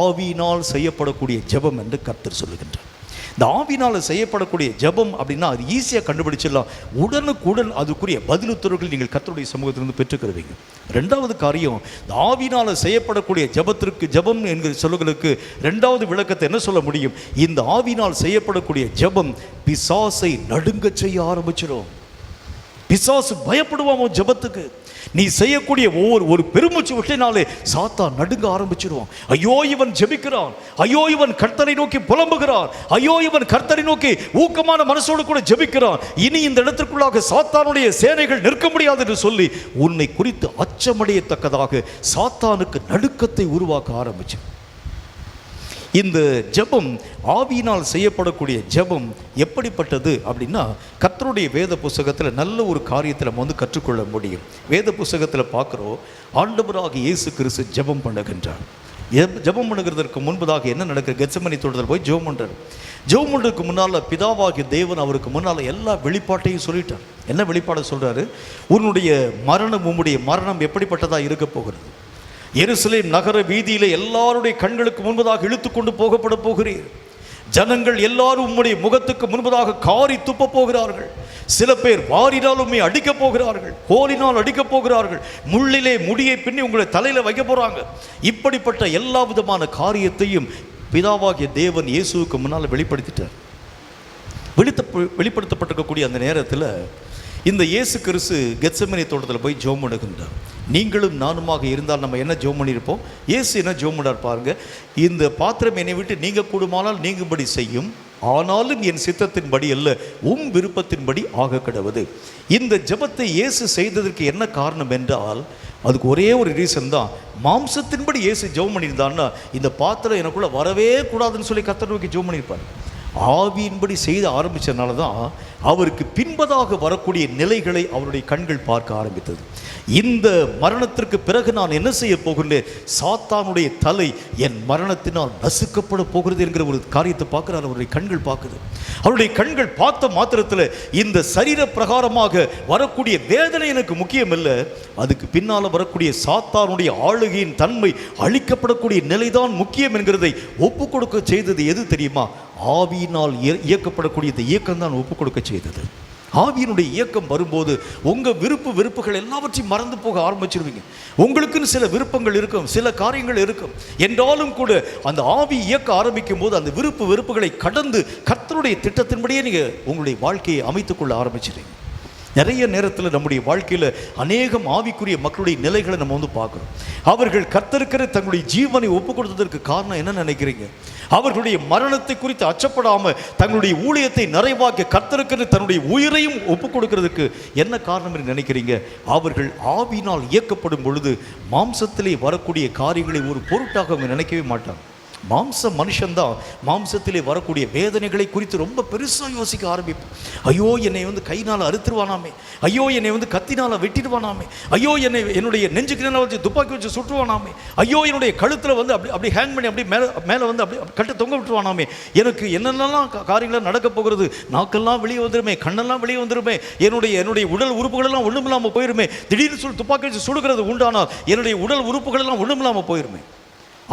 ஆவியினால் செய்யப்படக்கூடிய ஜெபம் என்று கர்த்தர் சொல்லுகின்றார். இந்த ஆவினால் செய்யப்படக்கூடிய ஜெபம் அப்படின்னா அது ஈஸியாக கண்டுபிடிச்சிடலாம். உடனுக்குடன் அதுக்குரிய பதிலுத்தரவுகள் நீங்கள் கர்த்தருடைய சமூகத்திலிருந்து பெற்றுக்கிறவீங்க. ரெண்டாவது காரியம், இந்த ஆவினால் செய்யப்படக்கூடிய ஜெபம் என்கிற சொல்லுகளுக்கு ரெண்டாவது விளக்கத்தை என்ன சொல்ல முடியும்? இந்த ஆவினால் செய்யப்படக்கூடிய ஜெபம் பிசாசை நடுங்க செய்ய ஆரம்பிச்சிடும். பிசாசு பயப்படுவாமோ ஜெபத்துக்கு. நீ செய்யக்கூடிய ஒரு பெருமூச்சு விட்டினாலே சாத்தான் நடுங்க ஆரம்பிச்சிடுவான். ஐயோ இவன் ஜெபிக்கிறான், ஐயோ இவன் கர்த்தரை நோக்கி புலம்புகிறான், ஐயோ இவன் கர்த்தரை நோக்கி ஊக்கமான மனசோடு கூட ஜெபிக்கிறான், இனி இந்த இடத்திற்குள்ளாக சாத்தானுடைய சேனைகள் நிற்க முடியாது என்று சொல்லி உன்னை குறித்து அச்சமடையத்தக்கதாக சாத்தானுக்கு நடுக்கத்தை உருவாக்க ஆரம்பிச்சு. இந்த ஜெபம் ஆவியினால் செய்யப்படக்கூடிய ஜெபம் எப்படிப்பட்டது அப்படின்னா, கர்த்தருடைய வேத புஸ்தகத்தில் நல்ல ஒரு காரியத்தை நம்ம வந்து கற்றுக்கொள்ள முடியும். வேத புஸ்தகத்தில் பார்க்குறோம், ஆண்டவராகிய இயேசு கிறிஸ்து ஜெபம் பண்ணுகின்றார். ஜெபம் பண்ணுகிறதற்கு முன்பதாக என்ன நடக்கிற? கெத்செமனே தோட்டத்தில் போய் ஜெபம் பண்ணுறார். ஜெபம் பண்ணுறதுக்கு முன்னால் பிதாவாகிய தேவன் அவருக்கு முன்னால் எல்லா வெளிப்பாட்டையும் சொல்லிட்டார். என்ன வெளிப்பாடை சொல்கிறாரு? உன்னுடைய மரணம் எப்படிப்பட்டதாக இருக்க போகிறது? எருசலேம் நகர வீதியிலே எல்லாருடைய கண்களுக்கு முன்பதாக இழுத்து கொண்டு போகப்பட போகிறீர். ஜனங்கள் எல்லாரும் உம்முடைய முகத்துக்கு முன்பதாக காரி துப்ப போகிறார்கள். சில பேர் வாரினாலுமே அடிக்கப் போகிறார்கள், கோலினால் அடிக்கப் போகிறார்கள், முள்ளிலே முடியை பின்னி உங்களை தலையில் வைக்க போகிறாங்க. இப்படிப்பட்ட எல்லா விதமான காரியத்தையும் பிதாவாகிய தேவன் இயேசுவுக்கு முன்னால் வெளிப்படுத்திட்டார். வெளிப்படுத்தப்பட்டிருக்கக்கூடிய அந்த நேரத்தில் இந்த இயேசு கிறிஸ்து கெத்செமனே தோட்டத்தில் போய் ஜெபம் பண்ணுகின்றார். நீங்களும் நானுமாக இருந்தால் நம்ம என்ன ஜெபம் பண்ணியிருப்போம்? இயேசு என்ன ஜெபம் பண்ணார் பாருங்க. இந்த பாத்திரம் என்னை விட்டு நீங்க கூடுமானால் நீங்கும்படி செய்யும், ஆனாலும் என் சித்தத்தின்படி அல்ல உம் விருப்பத்தின்படி ஆக கடவுது. இந்த ஜெபத்தை இயேசு செய்ததற்கு என்ன காரணம் என்றால், அதுக்கு ஒரே ஒரு ரீசன் தான். மாம்சத்தின்படி இயேசு ஜெபம் பண்ணியிருந்தான்னா இந்த பாத்திரம் எனக்குள்ள வரவே கூடாதுன்னு சொல்லி கர்த்தரை நோக்கி ஜெபம் பண்ணியிருப்பார். ஆவியின்படி செய்து ஆரம்பித்ததுனால தான் அவருக்கு பின்பதாக வரக்கூடிய நிலைகளை அவருடைய கண்கள் பார்க்க ஆரம்பித்தது. இந்த மரணத்திற்கு பிறகு நான் என்ன செய்ய போகிறேன்? சாத்தானுடைய தலை என் மரணத்தினால் நசுக்கப்பட போகிறது என்கிற ஒரு காரியத்தை பார்க்கிறார். அவருடைய கண்கள் பார்க்குது. அவருடைய கண்கள் பார்த்த மாத்திரத்தில் இந்த சரீர பிரகாரமாக வரக்கூடிய வேதனை எனக்கு முக்கியம் இல்லை, அதுக்கு பின்னால் வரக்கூடிய சாத்தானுடைய ஆளுகையின் தன்மை அழிக்கப்படக்கூடிய நிலைதான் முக்கியம் என்கிறதை ஒப்பு கொடுக்க செய்தது எது தெரியுமா? ஆவியினால் இயக்கப்படக்கூடிய இந்த இயக்கம் தான் ஒப்பு கொடுக்க செய்தது. ஆவியினுடைய இயக்கம் வரும்போது உங்கள் வெறுப்புகள் எல்லாவற்றையும் மறந்து போக ஆரம்பிச்சிருவீங்க. உங்களுக்குன்னு சில விருப்பங்கள் இருக்கும், சில காரியங்கள் இருக்கும். என்றாலும் கூட அந்த ஆவி இயக்க ஆரம்பிக்கும் போது அந்த வெறுப்புகளை கடந்து கர்த்தருடைய திட்டத்தின்படியே நீங்கள் உங்களுடைய வாழ்க்கையை அமைத்துக்கொள்ள ஆரம்பிச்சிருவீங்க. நிறைய நேரத்தில் நம்முடைய வாழ்க்கையில் அநேகம் ஆவிக்குரிய மக்களுடைய நிலைகளை நம்ம வந்து பார்க்குறோம். அவர்கள் கர்த்தருக்கிற தங்களுடைய ஜீவனை ஒப்பு கொடுத்ததற்கு காரணம் என்ன நினைக்கிறீங்க? அவர்களுடைய மரணத்தை குறித்து அச்சப்படாமல் தங்களுடைய ஊழியத்தை நிறைவாக்க கர்த்தருக்கிற தன்னுடைய உயிரையும் ஒப்பு கொடுக்கிறதுக்கு என்ன காரணம் என்று நினைக்கிறீங்க? அவர்கள் ஆவியினால் இயக்கப்படும் பொழுது மாம்சத்திலே வரக்கூடிய காரியங்களை ஒரு பொருட்டாக அவங்க நினைக்கவே மாட்டாங்க. மனுஷன்தான் மாம்சத்திலே வரக்கூடிய வேதனைகளை குறித்து ரொம்ப பெருசாக யோசிக்க ஆரம்பிப்போம். ஐயோ என்னை வந்து கைனால் அறுத்துருவானாமே, ஐயோ என்னை வந்து கத்தினால் வெட்டிடுவானாமே, ஐயோ என்னுடைய நெஞ்சுக்கு வச்சு துப்பாக்கி வச்சு சுட்டுவானாமே, ஐயோ என்னுடைய கழுத்தில் வந்து அப்படி ஹேங் பண்ணி அப்படி மேலே வந்து அப்படி கட்ட தொங்க விட்டுருவானாமே, எனக்கு என்னென்னலாம் காரியங்களாக நடக்க போகிறது, நாக்கெல்லாம் வெளியே வந்துருமே, கண்ணெல்லாம் வெளியே வந்துருமே, என்னுடைய உடல் உறுப்புகளெல்லாம் ஒன்றும் இல்லாமல் போயிருமே, திடீர்னு சொல்லி துப்பாக்கி வச்சு சுடுகிறது உண்டானால் என்னுடைய உடல் உறுப்புகளெல்லாம் ஒன்றும் இல்லாமல் போயிருமே.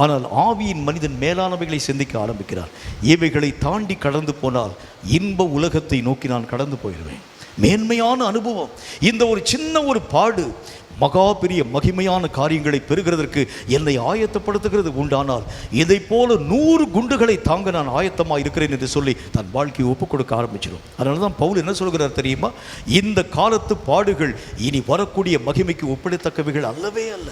ஆனால் ஆவியின் மனிதன் மேலானவைகளை சிந்திக்க ஆரம்பிக்கிறார். இவைகளை தாண்டி கடந்து போனால் இன்ப உலகத்தை நோக்கி நான் கடந்து போயிடுவேன், மேன்மையான அனுபவம். இந்த ஒரு சின்ன ஒரு பாடு மகா பெரிய மகிமையான காரியங்களை பெறுகிறதற்கு என்னை ஆயத்தப்படுத்துகிறது உண்டானால் இதை போல 100 குண்டுகளை தாங்க நான் ஆயத்தமாக இருக்கிறேன் என்று சொல்லி தன் வாழ்க்கையை ஒப்புக் கொடுக்க ஆரம்பிச்சிடும். அதனால தான் பவுல் என்ன சொல்கிறார் தெரியுமா? இந்த காலத்து பாடுகள் இனி வரக்கூடிய மகிமைக்கு ஒப்பிடத்தக்கவைகள் அல்லவே அல்ல.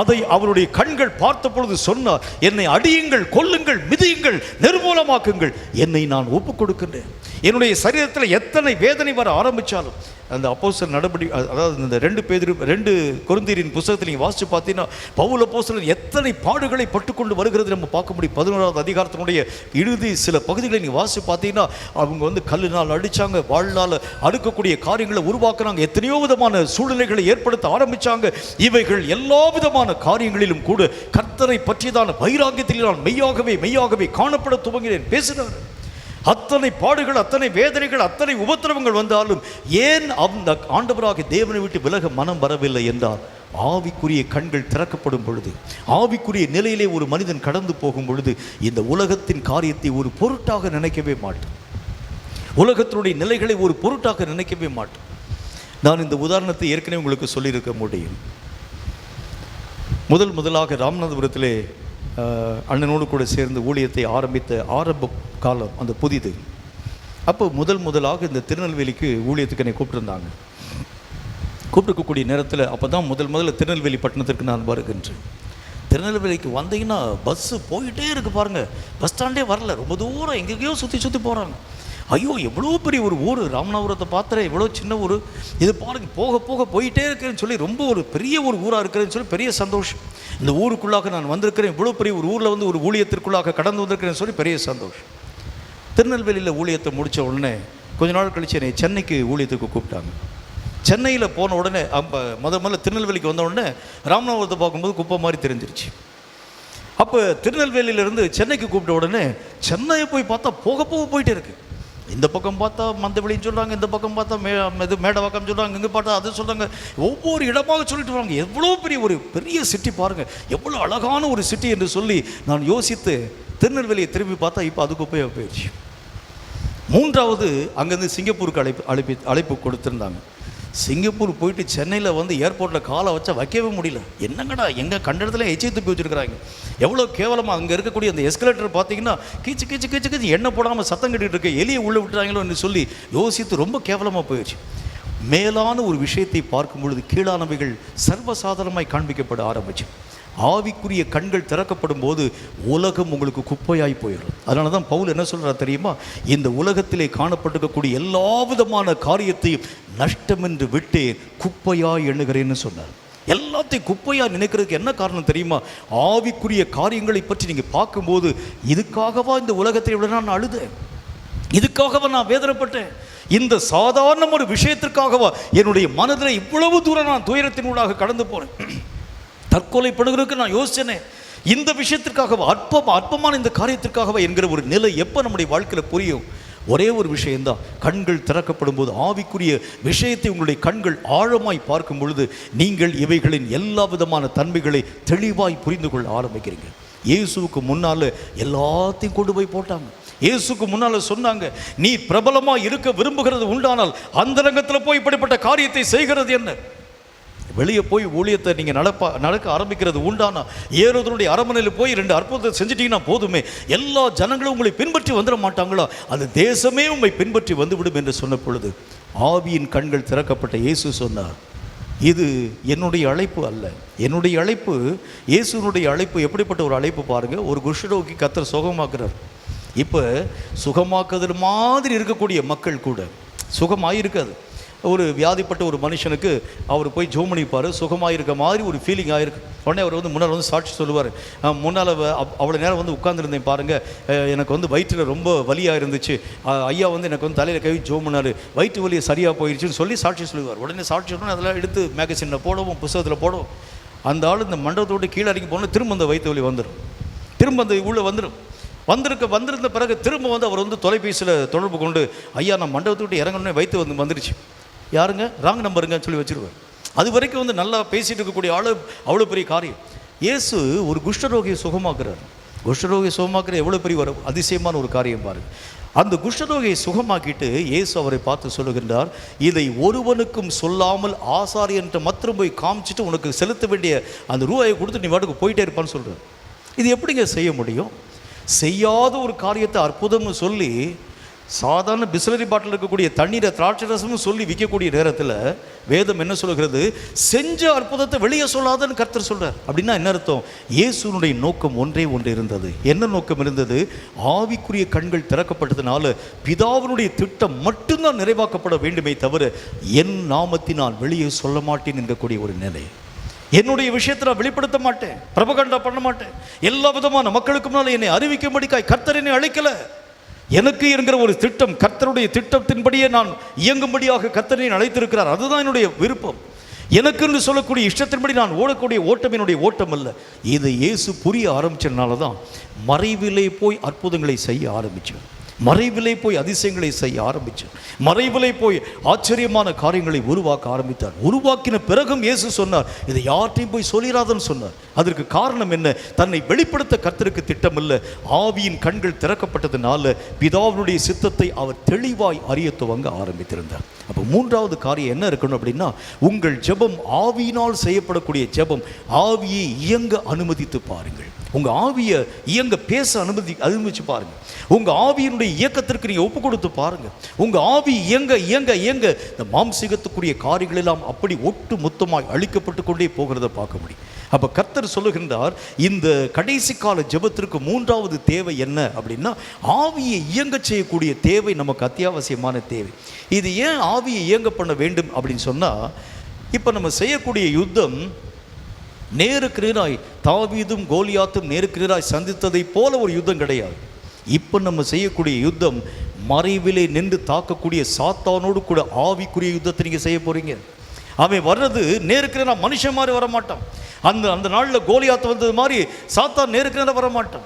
அதை அவருடைய கண்கள் பார்த்த பொழுது சொன்னார், என்னை அடியுங்கள், கொல்லுங்கள், மிதியுங்கள், நிர்மூலமாக்குங்கள், என்னை நான் ஒப்புக் கொடுக்கின்றேன். என்னுடைய சரீரத்தில் எத்தனை வேதனை வர ஆரம்பித்தாலும் அந்த அப்போஸ்தலர் நடபடி, அதாவது இந்த 2 கொரிந்தியரின் புத்தகத்தில் நீங்கள் வாசித்து பார்த்தீங்கன்னா பவுல் அப்போஸ்தலர் எத்தனை பாடுகளை பட்டுக்கொண்டு வருகிறது நம்ம பார்க்க முடியும். 11வது அதிகாரத்தினுடைய இறுதி சில பகுதிகளை நீங்கள் வாசித்து பார்த்தீங்கன்னா அவங்க கல்லினால் அடித்தாங்க, வாழ்நாள் அடுக்கக்கூடிய காரியங்களை உருவாக்குறாங்க, எத்தனையோ விதமான சூழ்நிலைகளை ஏற்படுத்த ஆரம்பித்தாங்க. இவைகள் எல்லா விதமான காரியங்களிலும் கூட கர்த்தரை பற்றியதான வைராக்கியத்தில் நான் மெய்யாகவே காணப்பட துவங்கினேன் பேசினார். அத்தனை பாடுகள், அத்தனை வேதனைகள், அத்தனை உபத்திரவங்கள் வந்தாலும் ஏன் அந்த ஆண்டவராக தேவனை விட்டு விலக மனம் வரவில்லை என்றால், ஆவிக்குரிய கண்கள் திறக்கப்படும் பொழுது, ஆவிக்குரிய நிலையிலே ஒரு மனிதன் கடந்து போகும் பொழுது இந்த உலகத்தின் காரியத்தை ஒரு பொருட்டாக நினைக்கவே மாட்டான். உலகத்தினுடைய நிலைகளை ஒரு பொருட்டாக நினைக்கவே மாட்டான். நான் இந்த உதாரணத்தை ஏற்கனவே உங்களுக்கு சொல்லியிருக்க முடியும். முதலாக ராமநாதபுரத்திலே அண்ணனோடு கூட சேர்ந்து ஊழியத்தை ஆரம்பித்த ஆரம்ப காலம் அந்த புதிது. அப்போ முதலாக இந்த திருநெல்வேலிக்கு ஊழியத்துக்கு என்னை கூப்பிட்டுருந்தாங்க. கூப்பிட்டுக்கக்கூடிய நேரத்தில் அப்போ தான் முதல்ல திருநெல்வேலி பட்டணத்திற்கு நான் வருகின்றேன். திருநெல்வேலிக்கு வந்தீங்கன்னா பஸ்ஸு போயிட்டே இருக்குது பாருங்கள், பஸ் ஸ்டாண்டே வரல, ரொம்ப தூரம் எங்கேயோ சுற்றி போகிறாங்க. ஐயோ எவ்வளோ பெரிய ஒரு ஊர், ராமநாதபுரத்தை பார்த்துறேன், எவ்வளோ சின்ன ஊர், இது பாருங்க போக போயிட்டே இருக்கிறேன்னு சொல்லி ரொம்ப ஒரு பெரிய ஒரு ஊராக இருக்கிறேன்னு சொல்லி பெரிய சந்தோஷம். இந்த ஊருக்குள்ளாக நான் வந்திருக்கிறேன், இவ்வளோ பெரிய ஒரு ஊரில் ஒரு ஊழியத்திற்குள்ளாக கடந்து வந்திருக்கிறேன்னு சொல்லி பெரிய சந்தோஷம். திருநெல்வேலியில் ஊழியத்தை முடித்த உடனே கொஞ்ச நாள் கழிச்சு என்னை சென்னைக்கு ஊழியத்துக்கு கூப்பிட்டாங்க. சென்னையில் போன உடனே அப்போ முதல்ல திருநெல்வேலிக்கு வந்த உடனே ராமநாதபுரத்தை பார்க்கும்போது குப்பை மாதிரி தெரிஞ்சிருச்சு. அப்போ திருநெல்வேலியிலேருந்து சென்னைக்கு கூப்பிட்ட உடனே சென்னையை போய் பார்த்தா போயிட்டே இருக்குது. இந்த பக்கம் பார்த்தா மந்தவெளின்னு சொல்கிறாங்க, இந்த பக்கம் பார்த்தா மேடவாக்கம் சொல்கிறாங்க, இங்கே பார்த்தா அது சொல்கிறாங்க, ஒவ்வொரு இடமாக சொல்லிட்டு வராங்க. எவ்வளோ பெரிய சிட்டி பாருங்கள், எவ்வளோ அழகான ஒரு சிட்டி என்று சொல்லி நான் யோசித்து திருநெல்வேலியை திரும்பி பார்த்தா இப்போ அது குப்பையாக போயிடுச்சு. 3வது அங்கேருந்து சிங்கப்பூருக்கு அழைப்பு கொடுத்துருந்தாங்க. சிங்கப்பூர் போயிட்டு சென்னையில் ஏர்போர்ட்டில் காலை வச்சா வைக்கவே முடியல. என்னங்கடா எங்கே கண்ட இடத்துல எச்சை துப்பி வச்சுருக்கிறாங்க, எவ்வளோ கேவலமாக. அங்கே இருக்கக்கூடிய அந்த எஸ்கலேட்டர் பார்த்தீங்கன்னா கீச்சு எண்ணெய் போடாமல் சத்தம் கட்டிகிட்டு இருக்கு, எலியை உள்ளே விட்டுறாங்களோன்னு சொல்லி யோசித்து ரொம்ப கேவலமாக போயிடுச்சு. மேலான ஒரு விஷயத்தை பார்க்கும் பொழுது கீழானவைகள் சர்வசாதாரணமாய் காண்பிக்கப்பட ஆரம்பிச்சு. ஆவிக்குரிய கண்கள் திறக்கப்படும் போது உலகம் உங்களுக்கு குப்பையாய் போயிடும். அதனால தான் பவுல் என்ன சொல்கிறார் தெரியுமா? இந்த உலகத்திலே காணப்பட்டிருக்கக்கூடிய எல்லா விதமான காரியத்தையும் நஷ்டம் என்று விட்டு குப்பையாய் எண்ணுகிறேன்னு சொன்னார். எல்லாத்தையும் குப்பையாக நினைக்கிறதுக்கு என்ன காரணம் தெரியுமா? ஆவிக்குரிய காரியங்களை பற்றி நீங்கள் பார்க்கும்போது, இதுக்காகவா இந்த உலகத்தை விட நான் அழுதேன், இதுக்காகவா நான் வேதனைப்பட்டேன், இந்த சாதாரண ஒரு விஷயத்திற்காகவா என்னுடைய மனதில் இவ்வளவு தூரம் நான் துயரத்தினூடாக கடந்து போனேன், தற்கொலை பண்ணுகிறதுக்கு நான் யோசிச்சேனே, இந்த விஷயத்திற்காகவா, அற்பமான இந்த காரியத்திற்காகவா என்கிற ஒரு நிலை எப்போ நம்முடைய வாழ்க்கையில் புரியும்? ஒரே ஒரு விஷயம்தான், கண்கள் திறக்கப்படும் போது ஆவிக்குரிய விஷயத்தை உங்களுடைய கண்கள் ஆழமாய் பார்க்கும் பொழுது நீங்கள் இவைகளின் எல்லா விதமான தன்மைகளை தெளிவாய் புரிந்து கொள்ள ஆரம்பிக்கிறீங்க. இயேசுவுக்கு முன்னால் எல்லாத்தையும் கொண்டு போய் போட்டாங்க. இயேசுக்கு முன்னால் சொன்னாங்க, நீ பிரபலமாக இருக்க விரும்புகிறது உண்டானால் அந்த ரங்கத்தில் போய் இப்படிப்பட்ட காரியத்தை செய்கிறது என்ன? வெளியே போய் ஊழியத்தை நீங்கள் நடக்க ஆரம்பிக்கிறது உண்டானா ஏரோதனுடைய அரண்மனையில் போய் 2 அற்புதத்தை செஞ்சிட்டிங்கன்னா போதுமே, எல்லா ஜனங்களும் உங்களை பின்பற்றி வந்துட மாட்டாங்களா? அந்த தேசமே உங்களை பின்பற்றி வந்துவிடும் என்று சொன்ன பொழுது ஆவியின் கண்கள் திறக்கப்பட்ட இயேசு சொன்னார், இது என்னுடைய அழைப்பு அல்ல. என்னுடைய அழைப்பு, இயேசுனுடைய அழைப்பு எப்படிப்பட்ட ஒரு அழைப்பு பாருங்கள். ஒரு குஷ்டரோகி கர்த்தர் சுகமாக்குறார். இப்போ சுகமாக்குறது மாதிரி இருக்கக்கூடிய மக்கள் கூட சுகமாயிருக்காது. ஒரு வியாதிப்பட்ட ஒரு மனுஷனுக்கு அவர் போய் ஜோம் பண்ணிப்பார், சுகமாயிருக்க மாதிரி ஒரு ஃபீலிங் ஆகிருக்கு. உடனே அவர் முன்னால் சாட்சி சொல்லுவார், முன்னால் அவ்வளோ நேரம் உட்காந்துருந்தேன் பாருங்கள், எனக்கு வயிற்றில் ரொம்ப வலியாக இருந்துச்சு, ஐயா எனக்கு தலையில் கை ஜோம் பண்ணார், வயிற்று வலியை சரியாக போயிடுச்சுன்னு சொல்லி சாட்சி சொல்லுவார். உடனே சாட்சி சொல்லணும், அதெல்லாம் எடுத்து மேகசினில் போடவும் புத்தகத்தில் போடவும். அந்த ஆள் இந்த மண்டபத்தோடு கீழே இறங்கி போனால் திரும்ப அந்த வயிற்று வலி வந்துடும், திரும்ப அந்த உள்ளே வந்திருந்த பிறகு திரும்ப அவர் தொலைபேசியில் தொடர்பு கொண்டு, ஐயா நான் மண்டபத்தை விட்டு இறங்கணுன்னே வயிற்று வந்துருச்சு, யாருங்க ராங் நம்பருங்கன்னு சொல்லி வச்சுருவேன். அது வரைக்கும் நல்லா பேசிகிட்டு இருக்கக்கூடிய ஆள் அவ்வளோ பெரிய காரியம். இயேசு ஒரு குஷ்டரோகியை சுகமாக்குறார். குஷ்டரோகியை சுகமாக்குற எவ்வளோ பெரிய ஒரு அதிசயமான ஒரு காரியம் பாருங்கள். அந்த குஷ்டரோகியை சுகமாக்கிட்டு இயேசு அவரை பார்த்து சொல்லுகின்றார், இதை ஒருவனுக்கும் சொல்லாமல் ஆசாரியன்ட்ட மாத்திரம் போய் காமிச்சிட்டு உனக்கு செலுத்த வேண்டிய அந்த ரூபாயை கொடுத்து நீ வாட்டுக்கு போயிட்டே இருப்பான்னு சொல்கிறார். இது எப்படிங்க செய்ய முடியும்? செய்யாத ஒரு காரியத்தை அற்புதம்னு சொல்லி, சாதாரண பிஸ்லரி பாட்டில் இருக்கக்கூடிய தண்ணீரை திராட்சை ரசமும் சொல்லி விற்கக்கூடிய நேரத்தில் வேதம் என்ன சொல்கிறது? செஞ்ச அற்புதத்தை வெளியே சொல்லாதன்னு கர்த்தர் சொல்கிறார். அப்படின்னா என்ன அர்த்தம்? இயேசுனுடைய நோக்கம் ஒன்றே ஒன்று இருந்தது. என்ன நோக்கம் இருந்தது? ஆவிக்குரிய கண்கள் திறக்கப்பட்டதுனால பிதாவினுடைய திட்டம் மட்டும்தான் நிறைவாக்கப்பட வேண்டுமே தவிர என் நாமத்தை நான் வெளியே சொல்ல மாட்டேன் என்கக்கூடிய ஒரு நிலை. என்னுடைய விஷயத்தை நான் வெளிப்படுத்த மாட்டேன், பிரபகண்டா பண்ண மாட்டேன். எல்லா விதமான மக்களுக்கு முன்னால் என்னை அறிவிக்கும்படிக்காய் கர்த்தர் என்னை அழைக்கலை. எனக்கு என்கிற ஒரு திட்டம், கர்த்தருடைய திட்டத்தின்படியே நான் இயங்கும்படியாக கர்த்தரை அழைத்திருக்கிறார். அதுதான் என்னுடைய விருப்பம். எனக்கு என்று சொல்லக்கூடிய இஷ்டத்தின்படி நான் ஓடக்கூடிய ஓட்டம் என்னுடைய ஓட்டம் அல்ல. இதை இயேசு புரிய ஆரம்பிச்சதுனால தான் மறைவிலே போய் அற்புதங்களை செய்ய ஆரம்பித்தேன், மறைவிலே போய் அதிசயங்களை செய்ய ஆரம்பித்தேன், மறைவிலே போய் ஆச்சரியமான காரியங்களை உருவாக்க ஆரம்பித்தார். உருவாக்கின பிறகும் இயேசு சொன்னார், இதை யார்ட்டையும் போய் சொல்லிடாதன்னு சொன்னார். அதற்கு காரணம் என்ன? தன்னை வெளிப்படுத்த கர்த்தருக்கு திட்டம் இல்லை. ஆவியின் கண்கள் திறக்கப்பட்டதுனால பிதாவினுடைய சித்தத்தை அவர் தெளிவாய் அறிய துவங்க ஆரம்பித்திருந்தார். அப்போ மூன்றாவது காரியம் என்ன இருக்கணும் அப்படின்னா, உங்கள் ஜெபம் ஆவியினால் செய்யப்படக்கூடிய ஜெபம். ஆவியை இயங்க அனுமதித்து பாருங்கள். உங்கள் ஆவியை இயங்க பேச அனுமதிச்சு பாருங்கள். உங்கள் ஆவியினுடைய இயக்கத்திற்கு நீங்கள் ஒப்பு கொடுத்து பாருங்கள். உங்கள் ஆவி இயங்க இயங்க இயங்க இந்த மாம்சீகத்துக்குரிய காரியங்கள் எல்லாம் அப்படி ஒட்டு மொத்தமாய் அழிக்கப்பட்டு கொண்டே போகிறத பார்க்க முடியும். அப்போ கர்த்தர் சொல்லுகின்றார், இந்த கடைசி கால ஜெபத்திற்கு மூன்றாவது தேவை என்ன அப்படின்னா, ஆவியை இயங்க செய்யக்கூடிய தேவை நமக்கு அத்தியாவசியமான தேவை. இது ஏன் ஆவியை இயங்க பண்ண வேண்டும் அப்படின்னு சொன்னால், இப்போ நம்ம செய்யக்கூடிய யுத்தம் நேருக்கு நேராய் தாவீதும் கோலியாத்தும் நேருக்கு நேராய் சந்தித்ததை போல ஒரு யுத்தம் கிடையாது. இப்போ நம்ம செய்யக்கூடிய யுத்தம் மறைவிலே நின்று தாக்கக்கூடிய சாத்தானோடு கூட ஆவிக்குரிய யுத்தத்தை நீங்கள் செய்ய போகிறீங்க. அவன் வர்றது நேருக்கு நேராக மனுஷன் மாதிரி வரமாட்டான். அந்த நாளில் கோலியாத்து வந்தது மாதிரி சாத்தான் நேருக்கு நேராக வரமாட்டான்.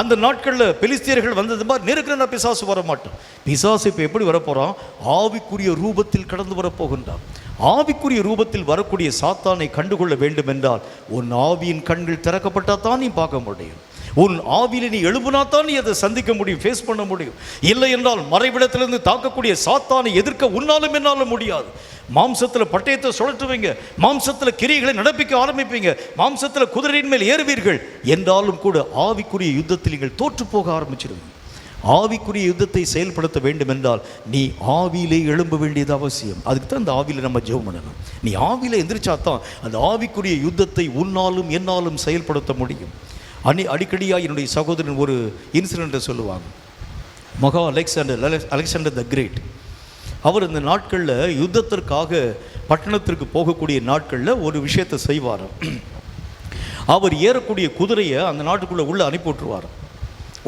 அந்த நாட்களில் பெலிஸ்தியர்கள் வந்தது மாதிரி நேருக்கு நேராக பிசாசு வரமாட்டான். பிசாசு இப்போ எப்படி வரப்போகிறான்? ஆவிக்குரிய ரூபத்தில் கடந்து வரப்போகின்றான். ஆவிக்குரிய ரூபத்தில் வரக்கூடிய சாத்தானை கண்டுகொள்ள வேண்டும் என்றால் உன் ஆவியின் கண்கள் திறக்கப்பட்டால் தான் நீ பார்க்க முடியும். உன் ஆவியில் நீ எழுப்புனாத்தான் நீ அதை சந்திக்க முடியும், ஃபேஸ் பண்ண முடியும். இல்லை என்றால் மறைவிடத்திலிருந்து தாக்கக்கூடிய சாத்தானை எதிர்க்க உன்னாலும் என்னாலும் முடியாது. மாம்சத்தில் பட்டயத்தை சுழற்றுவீங்க, மாம்சத்தில் கிரியைகளை நடப்பிக்க ஆரம்பிப்பீங்க, மாம்சத்தில் குதிரையின் மேல் ஏறுவீர்கள். என்றாலும் கூட ஆவிக்குரிய யுத்தத்தில் நீங்கள் தோற்று போக ஆரம்பிச்சிடுவீங்க. ஆவிக்குரிய யுத்தத்தை செயல்படுத்த வேண்டும் என்றால் நீ ஆவியிலே எழும்ப வேண்டியது அவசியம். அதுக்கு தான் அந்த ஆவியில் நம்ம ஜெபம் பண்ணணும். நீ ஆவியில் எந்திரிச்சா தான் அந்த ஆவிக்குரிய யுத்தத்தை உன்னாலும் என்னாலும் செயல்படுத்த முடியும். அடிக்கடியாக என்னுடைய சகோதரன் ஒரு இன்சிடெண்ட்டை சொல்லுவாங்க. மகா அலெக்சாண்டர் த கிரேட், அவர் இந்த நாட்களில் யுத்தத்திற்காக பட்டணத்திற்கு போகக்கூடிய நாட்களில் ஒரு விஷயத்தை செய்வார். அவர் ஏறக்கூடிய குதிரையை அந்த நாட்டுக்குள்ளே உள்ளே அனுப்பி விட்டுருவார்.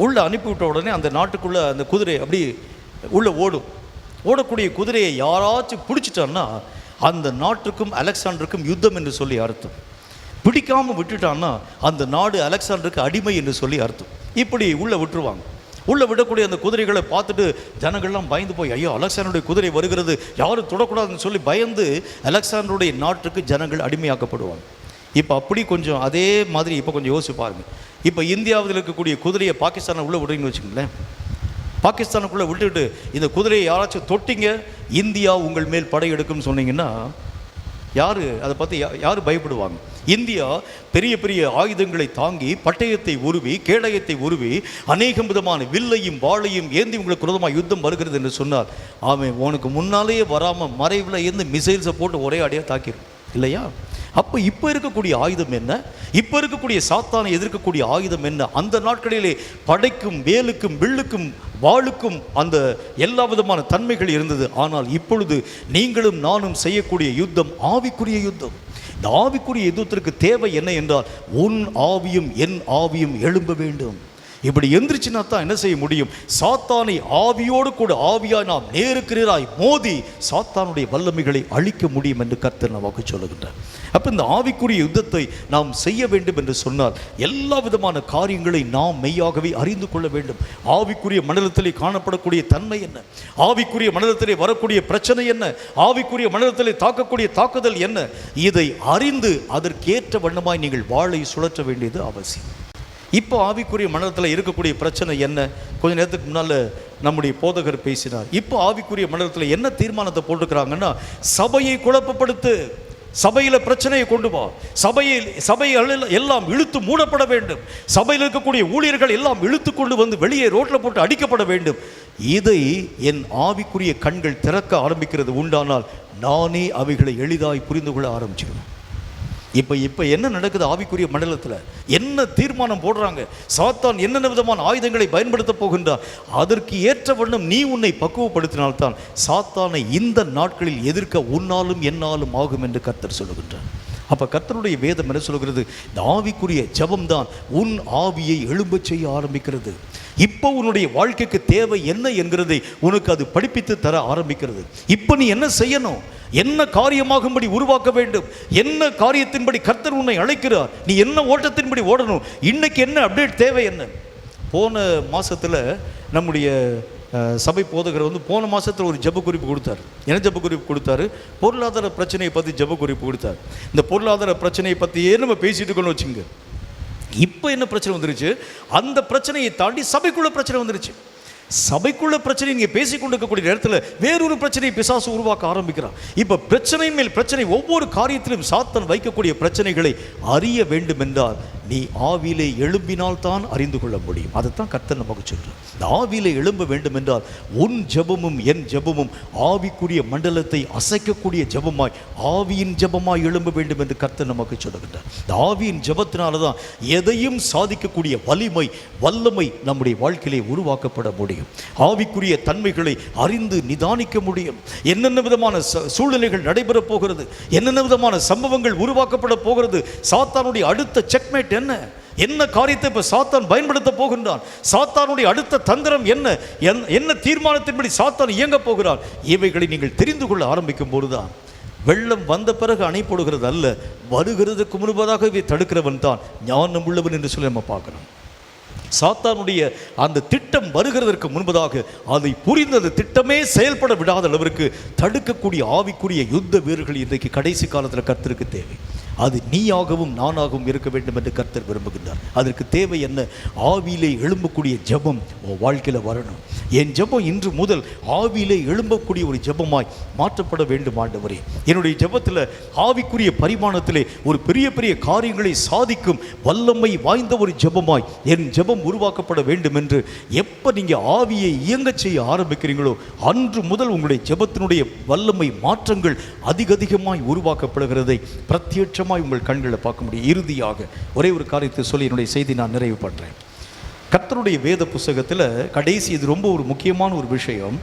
உள்ளே அனுப்பிவிட்ட உடனே அந்த நாட்டுக்குள்ளே அந்த குதிரை அப்படி உள்ளே ஓடக்கூடிய குதிரையை யாராச்சும் பிடிச்சிட்டான்னா அந்த நாட்டுக்கும் அலெக்சாண்டருக்கும் யுத்தம் என்று சொல்லி அர்த்தம். பிடிக்காமல் விட்டுட்டான்னா அந்த நாடு அலெக்சாண்டருக்கு அடிமை என்று சொல்லி அர்த்தம். இப்படி உள்ளே விட்டுருவாங்க. உள்ளே விடக்கூடிய அந்த குதிரைகளை பார்த்துட்டு ஜனங்கள்லாம் பயந்து போய், ஐயோ அலெக்சாண்டருடைய குதிரை வருகிறது, யாரும் தொடக்கூடாதுன்னு சொல்லி பயந்து அலெக்சாண்டருடைய நாட்டுக்கு ஜனங்கள் அடிமையாக்கப்படுவாங்க. இப்போ அப்படி கொஞ்சம் அதே மாதிரி இப்போ கொஞ்சம் யோசிச்சு பாருங்கள். இப்போ இந்தியாவில் இருக்கக்கூடிய குதிரையை பாகிஸ்தானை உள்ளே விடுறீங்கன்னு வச்சுக்கோங்களேன். பாகிஸ்தானுக்குள்ளே விட்டுட்டு இந்த குதிரையை யாராச்சும் தொட்டிங்க, இந்தியா உங்கள் மேல் படையெடுக்கும்னு சொன்னீங்கன்னா யார் அதை பார்த்து யார் பயப்படுவாங்க? இந்தியா பெரிய பெரிய ஆயுதங்களை தாங்கி பட்டயத்தை உருவி கேடயத்தை உருவி அநேகம் விதமான வில்லையும் வாளையும் ஏந்தி உங்களுக்கு விரோதமாக யுத்தம் வருகிறது என்று சொன்னார். அவன் உனக்கு முன்னாலேயே வராமல் மறைவில் இருந்து மிசைல்ஸை போட்டு ஒரே அடியாக தாக்கிடும் இல்லையா? அப்போ இப்போ இருக்கக்கூடிய ஆயுதம் என்ன? இப்போ இருக்கக்கூடிய சாத்தானை எதிர்க்கக்கூடிய ஆயுதம் என்ன? அந்த நாட்களிலே படைக்கும் வேலுக்கும் வில்லுக்கும் வாளுக்கும் அந்த எல்லா விதமான தன்மைகள் இருந்தது. ஆனால் இப்பொழுது நீங்களும் நானும் செய்யக்கூடிய யுத்தம் ஆவிக்குரிய யுத்தம். இந்த ஆவிக்குரிய யுத்தத்திற்கு தேவை என்ன என்றால் உன் ஆவியும் என் ஆவியும் எழும்ப வேண்டும். இப்படி எந்திரிச்சுன்னா தான் என்ன செய்ய முடியும்? சாத்தானை ஆவியோடு கூட ஆவியாய் நாம் நேருக்கிறாய் மோதி சாத்தானுடைய வல்லமைகளை அழிக்க முடியும் என்று கர்த்தர் நமக்கு சொல்லுகின்றார். அப்போ இந்த ஆவிக்குரிய யுத்தத்தை நாம் செய்ய வேண்டும் என்று சொன்னால் எல்லா விதமான காரியங்களை நாம் மெய்யாகவே அறிந்து கொள்ள வேண்டும். ஆவிக்குரிய மண்டலத்திலே காணப்படக்கூடிய தன்மை என்ன? ஆவிக்குரிய மண்டலத்திலே வரக்கூடிய பிரச்சனை என்ன? ஆவிக்குரிய மண்டலத்திலே தாக்கக்கூடிய தாக்குதல் என்ன? இதை அறிந்து அதற்கேற்ற வண்ணமாய் நீங்கள் வாளை சுழற்ற வேண்டியது அவசியம். இப்போ ஆவிக்குரிய மண்டலத்தில் இருக்கக்கூடிய பிரச்சனை என்ன? கொஞ்ச நேரத்துக்கு முன்னால் நம்முடைய போதகர் பேசினார். இப்போ ஆவிக்குரிய மண்டலத்தில் என்ன தீர்மானத்தை போட்டுக்கிறாங்கன்னா, சபையை குழப்பப்படுத்து, சபையில் பிரச்சனையை கொண்டு வா, சபைகள் எல்லாம் இழுத்து மூடப்பட வேண்டும், சபையில் இருக்கக்கூடிய ஊழியர்கள் எல்லாம் இழுத்து கொண்டு வந்து வெளியே ரோட்டில் போட்டு அடிக்கப்பட வேண்டும். இதை என் ஆவிக்குரிய கண்கள் திறக்க ஆரம்பிக்கிறது உண்டானால் நானே அவைகளை எளிதாய் புரிந்து கொள்ள ஆரம்பிச்சிடுவேன். இப்போ என்ன நடக்குது? ஆவிக்குரிய மண்டலத்தில் என்ன தீர்மானம் போடுறாங்க? சாத்தான் என்னென்ன விதமான ஆயுதங்களை பயன்படுத்த போகின்றார்? அதற்கு ஏற்ற வண்ணம் நீ உன்னை பக்குவப்படுத்தினால்தான் சாத்தானை இந்த நாட்களில் எதிர்க்க உன்னாலும் என்னாலும் ஆகும் என்று கர்த்தர் சொல்லுகின்றார். அப்போ கர்த்தருடைய வேதம் என்ன சொல்கிறது? இந்த ஆவிக்குரிய ஜெபம்தான் உன் ஆவியை எழும்பச் செய்ய ஆரம்பிக்கிறது. இப்போ உன்னுடைய வாழ்க்கைக்கு தேவை என்ன என்கிறதை உனக்கு அது படிப்பித்து தர ஆரம்பிக்கிறது. இப்போ நீ என்ன செய்யணும்? என்ன காரியமாகும்படி உருவாக்க வேண்டும்? என்ன காரியத்தின்படி கர்த்தர் உன்னை அழைக்கிறார்? நீ என்ன ஓட்டத்தின்படி ஓடணும்? இன்னைக்கு என்ன அப்டேட் தேவை என்ன? போன மாதத்தில் நம்முடைய சபை போதகர் போன மாதத்தில் ஒரு ஜெப குறிப்பு கொடுத்தார். என்ன ஜெப குறிப்பு கொடுத்தாரு? பொருளாதார பிரச்சனையை பற்றி ஜெப குறிப்பு கொடுத்தார். இந்த பொருளாதார பிரச்சனையை பற்றியே நம்ம பேசிட்டு இருக்கோம்னு வச்சுங்க. இப்போ என்ன பிரச்சனை வந்துருச்சு? அந்த பிரச்சனையை தாண்டி சபைக்குள்ள பிரச்சனை வந்துருச்சு. சபைக்குள்ள பிரச்சனை நீங்கள் பேசிக்கொண்டு இருக்கக்கூடிய நேரத்தில் வேறொரு பிரச்சனையை பிசாசு உருவாக்க ஆரம்பிக்கிறான். இப்போ பிரச்சனை மேல் பிரச்சனை, ஒவ்வொரு காரியத்திலும் சாத்தான் வைக்கக்கூடிய பிரச்சனைகளை அறிய வேண்டும் என்றால் நீ ஆவியிலே எழும்பினால் தான் அறிந்து கொள்ள முடியும். அதைத்தான் கர்த்தர் நமக்கு சொல்கிறார். இந்த ஆவியிலே எழும்ப வேண்டும் என்றால் உன் ஜெபமும் என் ஜெபமும் ஆவிக்குரிய மண்டலத்தை அசைக்கக்கூடிய ஜெபமாய், ஆவியின் ஜெபமாய் எழும்ப வேண்டும் என்று கர்த்தர் நமக்கு சொல்லுகின்றார். இந்த ஆவியின் ஜெபத்தினால தான் எதையும் சாதிக்கக்கூடிய வல்லமை நம்முடைய வாழ்க்கையிலே உருவாக்கப்பட முடியும். ஆவிக்குரிய தன்மைகளை அறிந்து நிதானிக்க முடியும். என்னென்ன விதமான சூழ்நிலைகள் நடைபெறப் போகிறது, என்னென்ன விதமான சம்பவங்கள் உருவாக்கப்பட போகிறது, சாத்தானுடைய அடுத்த செக்மேட் என்ன காரியத்தை இப்ப சாத்தான் பயன்படுத்த போகின்றான், சாத்தானுடைய அடுத்த தந்திரம் என்ன தீர்மானத்தின்படி சாத்தான் இயங்க போகிறான், இவைகளை நீங்கள் தெரிந்து கொள்ள ஆரம்பிக்கும் போதுதான் வெள்ளம் வந்த பிறகு அணை போடுகிறது அல்ல, வருகிறதுக்கு முன்பதாகவே தடுக்கிறவன் தான் ஞானம் உள்ளவன் என்று சொல்லி நம்ம பார்க்கிறோம். சாத்தானுடைய அந்த திட்டம் வருகிறதற்கு முன்பதாக அதை புரிந்தது திட்டமே செயல்பட விடாத அளவிற்கு தடுக்கக்கூடிய ஆவிக்குரிய யுத்த வீரர்கள் இன்றைக்கு கடைசி காலத்தில் கர்த்தருக்கு தேவை. அது நீயாகவும் நானாகவும் இருக்க வேண்டும் என்று கர்த்தர் விரும்புகின்றார். அதற்கு தேவை என்ன? ஆவியிலே எழும்பக்கூடிய ஜெபம் உன் வாழ்க்கையில் வரணும். என் ஜெபம் இன்று முதல் ஆவியிலே எழும்பக்கூடிய ஒரு ஜெபமாய் மாற்றப்பட வேண்டும் ஆண்டவரே. என்னுடைய ஜெபத்தில் ஆவிக்குரிய பரிமாணத்திலே ஒரு பெரிய பெரிய காரியங்களை சாதிக்கும் வல்லமை வாய்ந்த ஒரு ஜெபமாய் என் ஜெபம் உருவாக்கப்பட வேண்டும் என்று எப்போ நீங்கள் ஆவியை இயங்க செய்ய ஆரம்பிக்கிறீங்களோ அன்று முதல் உங்களுடைய ஜெபத்தினுடைய வல்லமை மாற்றங்கள் அதிகமாய் உருவாக்கப்படுகிறதை பிரத்யட்சமாக உங்கள் கண்களை பார்க்க முடியும். இறுதியாக ஒரே ஒரு காரியத்தை சொல்லி என்னுடைய செய்தி நான் நிறைவு பண்ணுறேன். கர்த்தருடைய வேத புஸ்தகத்தில் கடைசி, இது ரொம்ப ஒரு முக்கியமான ஒரு விஷயம்.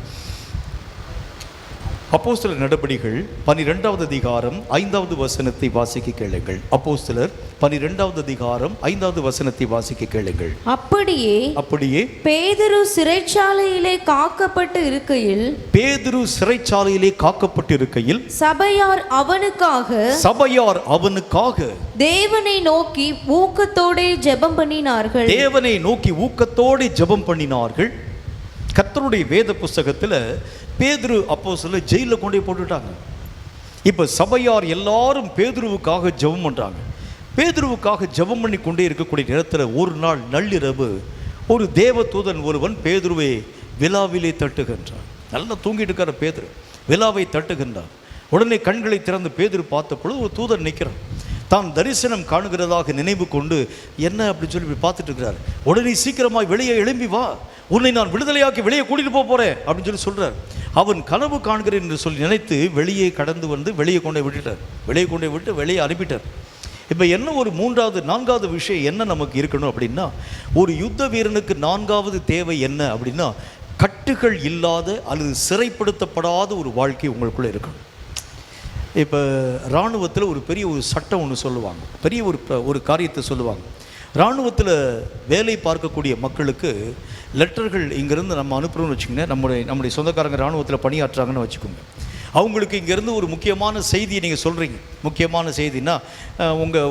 அப்போஸ்தலர் நடபடிகள் 12வது அதிகாரம் 5வது வசனத்தை வாசிக்க கேளுங்கள். அப்போஸ்தலர் 12வது அதிகாரம் 5வது வசனத்தை வாசிக்க கேளுங்கள். அப்படியே பேதுரு சிறைச்சாலையிலே காக்கப்பட்டு இருக்கையில் சபையார் அவனுக்காக தேவனை நோக்கி ஊக்கத்தோடே ஜெபம் பண்ணினார்கள். கர்த்தருடைய வேத புஸ்தகத்தில் பேதுரு அப்போஸ்தலர் ஜெயிலில் கொண்டு போட்டுட்டாங்க. இப்போ சபையார் எல்லாரும் பேதுருவுக்காக ஜெபம் பண்ணுறாங்க. பேதுருவுக்காக ஜெபம் பண்ணி கொண்டே இருக்கக்கூடிய நேரத்தில் ஒரு நாள் நள்ளிரவு ஒரு தேவதூதன் ஒருவன் பேதுருவை விலாவிலே தட்டுகின்றான். நல்லா தூங்கிட்டு இருக்கிற பேதுரு விலாவை தட்டுகின்றான். உடனே கண்களை திறந்து பேதுரு பார்த்த பொழுது ஒரு தூதன் நிற்கிறான். தான் தரிசனம் காணுகிறதாக நினைவு கொண்டு என்ன அப்படின்னு சொல்லி பார்த்துட்டு இருக்கிறார். உடனே சீக்கிரமாக வெளியே எழும்பி வா, உன்னை நான் விடுதலையாக்கி வெளியே கூட்டிட்டு போறேன் அப்படின்னு சொல்றார். அவன் கனவு காண்கிறேன் என்று சொல்லி நினைத்து வெளியே கடந்து வந்து வெளியே கொண்டே விட்டு வெளியே அனுப்பிட்டார். இப்போ என்ன ஒரு 3வது 4வது விஷயம் என்ன நமக்கு இருக்கணும் அப்படின்னா, ஒரு யுத்த வீரனுக்கு 4வது தேவை என்ன அப்படின்னா, கட்டுகள் இல்லாத அல்லது சிறைப்படுத்தப்படாத ஒரு வாழ்க்கை உங்களுக்குள்ளே இருக்கணும். இப்போ இராணுவத்தில் ஒரு பெரிய ஒரு சட்டம் ஒன்று சொல்லுவாங்க, பெரிய ஒரு காரியத்தை சொல்லுவாங்க. இராணுவத்தில் வேலை பார்க்கக்கூடிய மக்களுக்கு லெட்டர்கள் இங்கேருந்து நம்ம அனுப்புகிறோம்னு வச்சுக்கோங்க. நம்முடைய சொந்தக்காரங்க இராணுவத்தில் பணியாற்றுறாங்கன்னு வச்சுக்கோங்க. அவங்களுக்கு இங்கேருந்து ஒரு முக்கியமான செய்தியை நீங்கள் சொல்கிறீங்க. முக்கியமான செய்தின்னா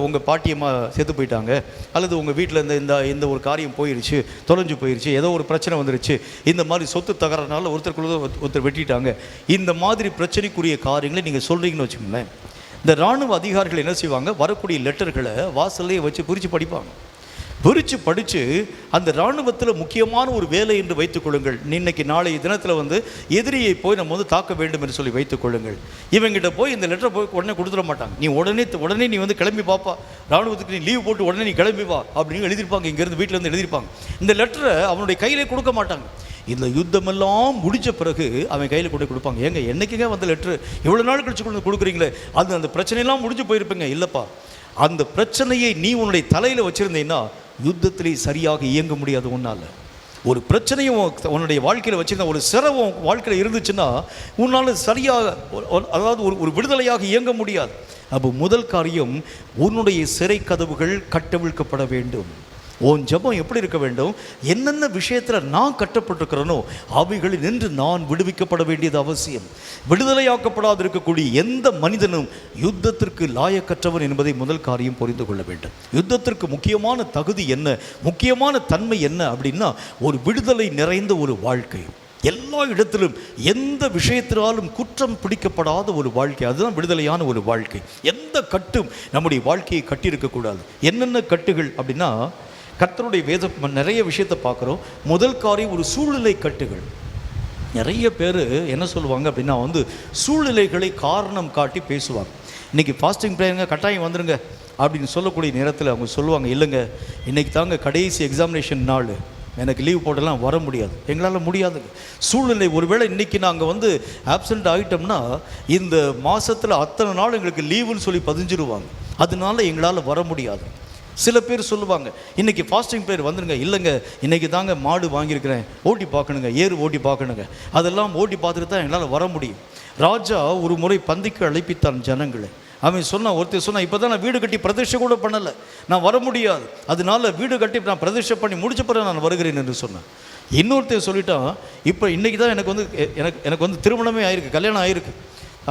உங்கள் பாட்டியம்மா செத்து போயிட்டாங்க, அல்லது உங்கள் வீட்டில் இந்த ஒரு காரியம் போயிடுச்சு, தொலைஞ்சு போயிடுச்சு, ஏதோ ஒரு பிரச்சனை வந்துடுச்சு, இந்த மாதிரி சொத்து தகராறுனால ஒருத்தர் வெட்டிட்டாங்க, இந்த மாதிரி பிரச்சனைக்குரிய காரியங்களை நீங்கள் சொல்கிறீங்கன்னு வச்சுக்கோங்களேன். இந்த இராணுவ அதிகாரிகள் என்ன செய்வாங்க, வரக்கூடிய லெட்டர்களை வாசல்லையே வச்சு பிரித்து படிப்பாங்க. பிரித்து படித்து அந்த இராணுவத்தில் முக்கியமான ஒரு வேலை என்று வைத்துக்கொள்ளுங்கள். இன்னைக்கு நாளைய தினத்தில் வந்து எதிரியை போய் நம்ம வந்து தாக்க வேண்டும் என்று சொல்லி வைத்துக்கொள்ளுங்கள். இவங்கிட்ட போய் இந்த லெட்டரை போய் உடனே கொடுத்துட மாட்டாங்க. நீ உடனே நீ வந்து கிளம்பி பாப்பா, இராணுவத்துக்கு நீ லீவ் போட்டு உடனே நீ கிளம்பி வா அப்படின்னு எழுதியிருப்பாங்க. இங்கேருந்து வீட்டில் இருந்து எழுதியிருப்பாங்க. இந்த லெட்டரை அவனுடைய கையிலே கொடுக்க மாட்டாங்க. இந்த யுத்தமெல்லாம் முடிஞ்ச பிறகு அவன் கையில் கொண்டு கொடுப்பாங்க. ஏங்க என்னைக்குங்க வந்த லெட்ரு இவ்வளோ நாள் கழிச்சு கொண்டு கொடுக்குறீங்களே, அந்த பிரச்சனையெல்லாம் முடிஞ்சு போயிருப்பீங்க. இல்லைப்பா, அந்த பிரச்சனையை நீ உன்னுடைய தலையில் வச்சுருந்தீங்கன்னா யுத்தத்திலே சரியாக இயங்க முடியாது. உன்னால் ஒரு பிரச்சனையும் உன்னுடைய வாழ்க்கையில் வச்சுருந்தா, ஒரு சிரமம் வாழ்க்கையில் இருந்துச்சுன்னா உன்னால் சரியாக, அதாவது ஒரு விடுதலையாக இயங்க முடியாது. அப்போ முதல் காரியம், உன்னுடைய சிறை கதவுகள் கட்டவிழ்க்கப்பட வேண்டும். உன் ஜெபம் எப்படி இருக்க வேண்டும்? என்னென்ன விஷயத்தில் நான் கட்டப்பட்டிருக்கிறேனோ அவைகளில் நின்று நான் விடுவிக்கப்பட வேண்டியது அவசியம். விடுதலையாக்கப்படாது இருக்கக்கூடிய எந்த மனிதனும் யுத்தத்திற்கு லாயக்கற்றவன் என்பதை முதல் காரியம் புரிந்து கொள்ள வேண்டும். யுத்தத்திற்கு முக்கியமான தகுதி என்ன, முக்கியமான தன்மை என்ன அப்படின்னா, ஒரு விடுதலை நிறைந்த ஒரு வாழ்க்கை. எல்லா இடத்திலும் எந்த விஷயத்தினாலும் குற்றம் பிடிக்கப்படாத ஒரு வாழ்க்கை, அதுதான் விடுதலையான ஒரு வாழ்க்கை. எந்த கட்டும் நம்முடைய வாழ்க்கையை கட்டியிருக்கக்கூடாது. என்னென்ன கட்டுகள் அப்படின்னா, கர்த்தருடைய வேதம் நிறைய விஷயத்தை பார்க்குறோம். முதல் காரியம் ஒரு சூழ்நிலை கட்டுகள். நிறைய பேர் என்ன சொல்லுவாங்க அப்படின்னா, வந்து சூழ்நிலைகளை காரணம் காட்டி பேசுவாங்க. இன்றைக்கி ஃபாஸ்டிங் ப்ரேயருங்க, கட்டாயம் வந்துடுங்க அப்படின்னு சொல்லக்கூடிய நேரத்தில் அவங்க சொல்லுவாங்க, இல்லைங்க இன்றைக்கி தாங்க கடைசி எக்ஸாமினேஷன் நாள், எனக்கு லீவ் போட்டெல்லாம் வர முடியாது, எங்களால் முடியாதுங்க. சூழ்நிலை ஒருவேளை இன்றைக்கி நாங்கள் வந்து ஆப்சண்ட் ஆகிட்டோம்னா இந்த மாதத்தில் அத்தனை நாள் எங்களுக்கு லீவுன்னு சொல்லி பதிஞ்சிருவாங்க, அதனால எங்களால் வர முடியாது. சில பேர் சொல்லுவாங்க, இன்றைக்கி ஃபாஸ்டிங் ப்ரேயர் வந்துடுங்க, இல்லைங்க இன்றைக்கி தாங்க மாடு வாங்கியிருக்கிறேன், ஓட்டி பார்க்கணுங்க, ஏறு ஓட்டி பார்க்கணுங்க, அதெல்லாம் ஓட்டி பார்த்துட்டு தான் எங்களால் வர முடியும். ராஜா ஒரு முறை பந்திக்கு அழைப்பித்தான் ஜனங்களை. அவன் சொன்னான், ஒருத்தர் சொன்னான், இப்போ தான் நான் வீடு கட்டி பிரதிஷ்டை கூட பண்ணலை, நான் வர முடியாது, அதனால வீடு கட்டி நான் பிரதிஷ்டை பண்ணி முடிச்ச பிறகு நான் வருகிறேன் என்று சொன்னேன். இன்னொருத்தர் சொல்லிட்டான், இப்போ இன்றைக்கி தான் எனக்கு வந்து திருமணமே ஆயிருக்கு, கல்யாணம் ஆயிருக்கு.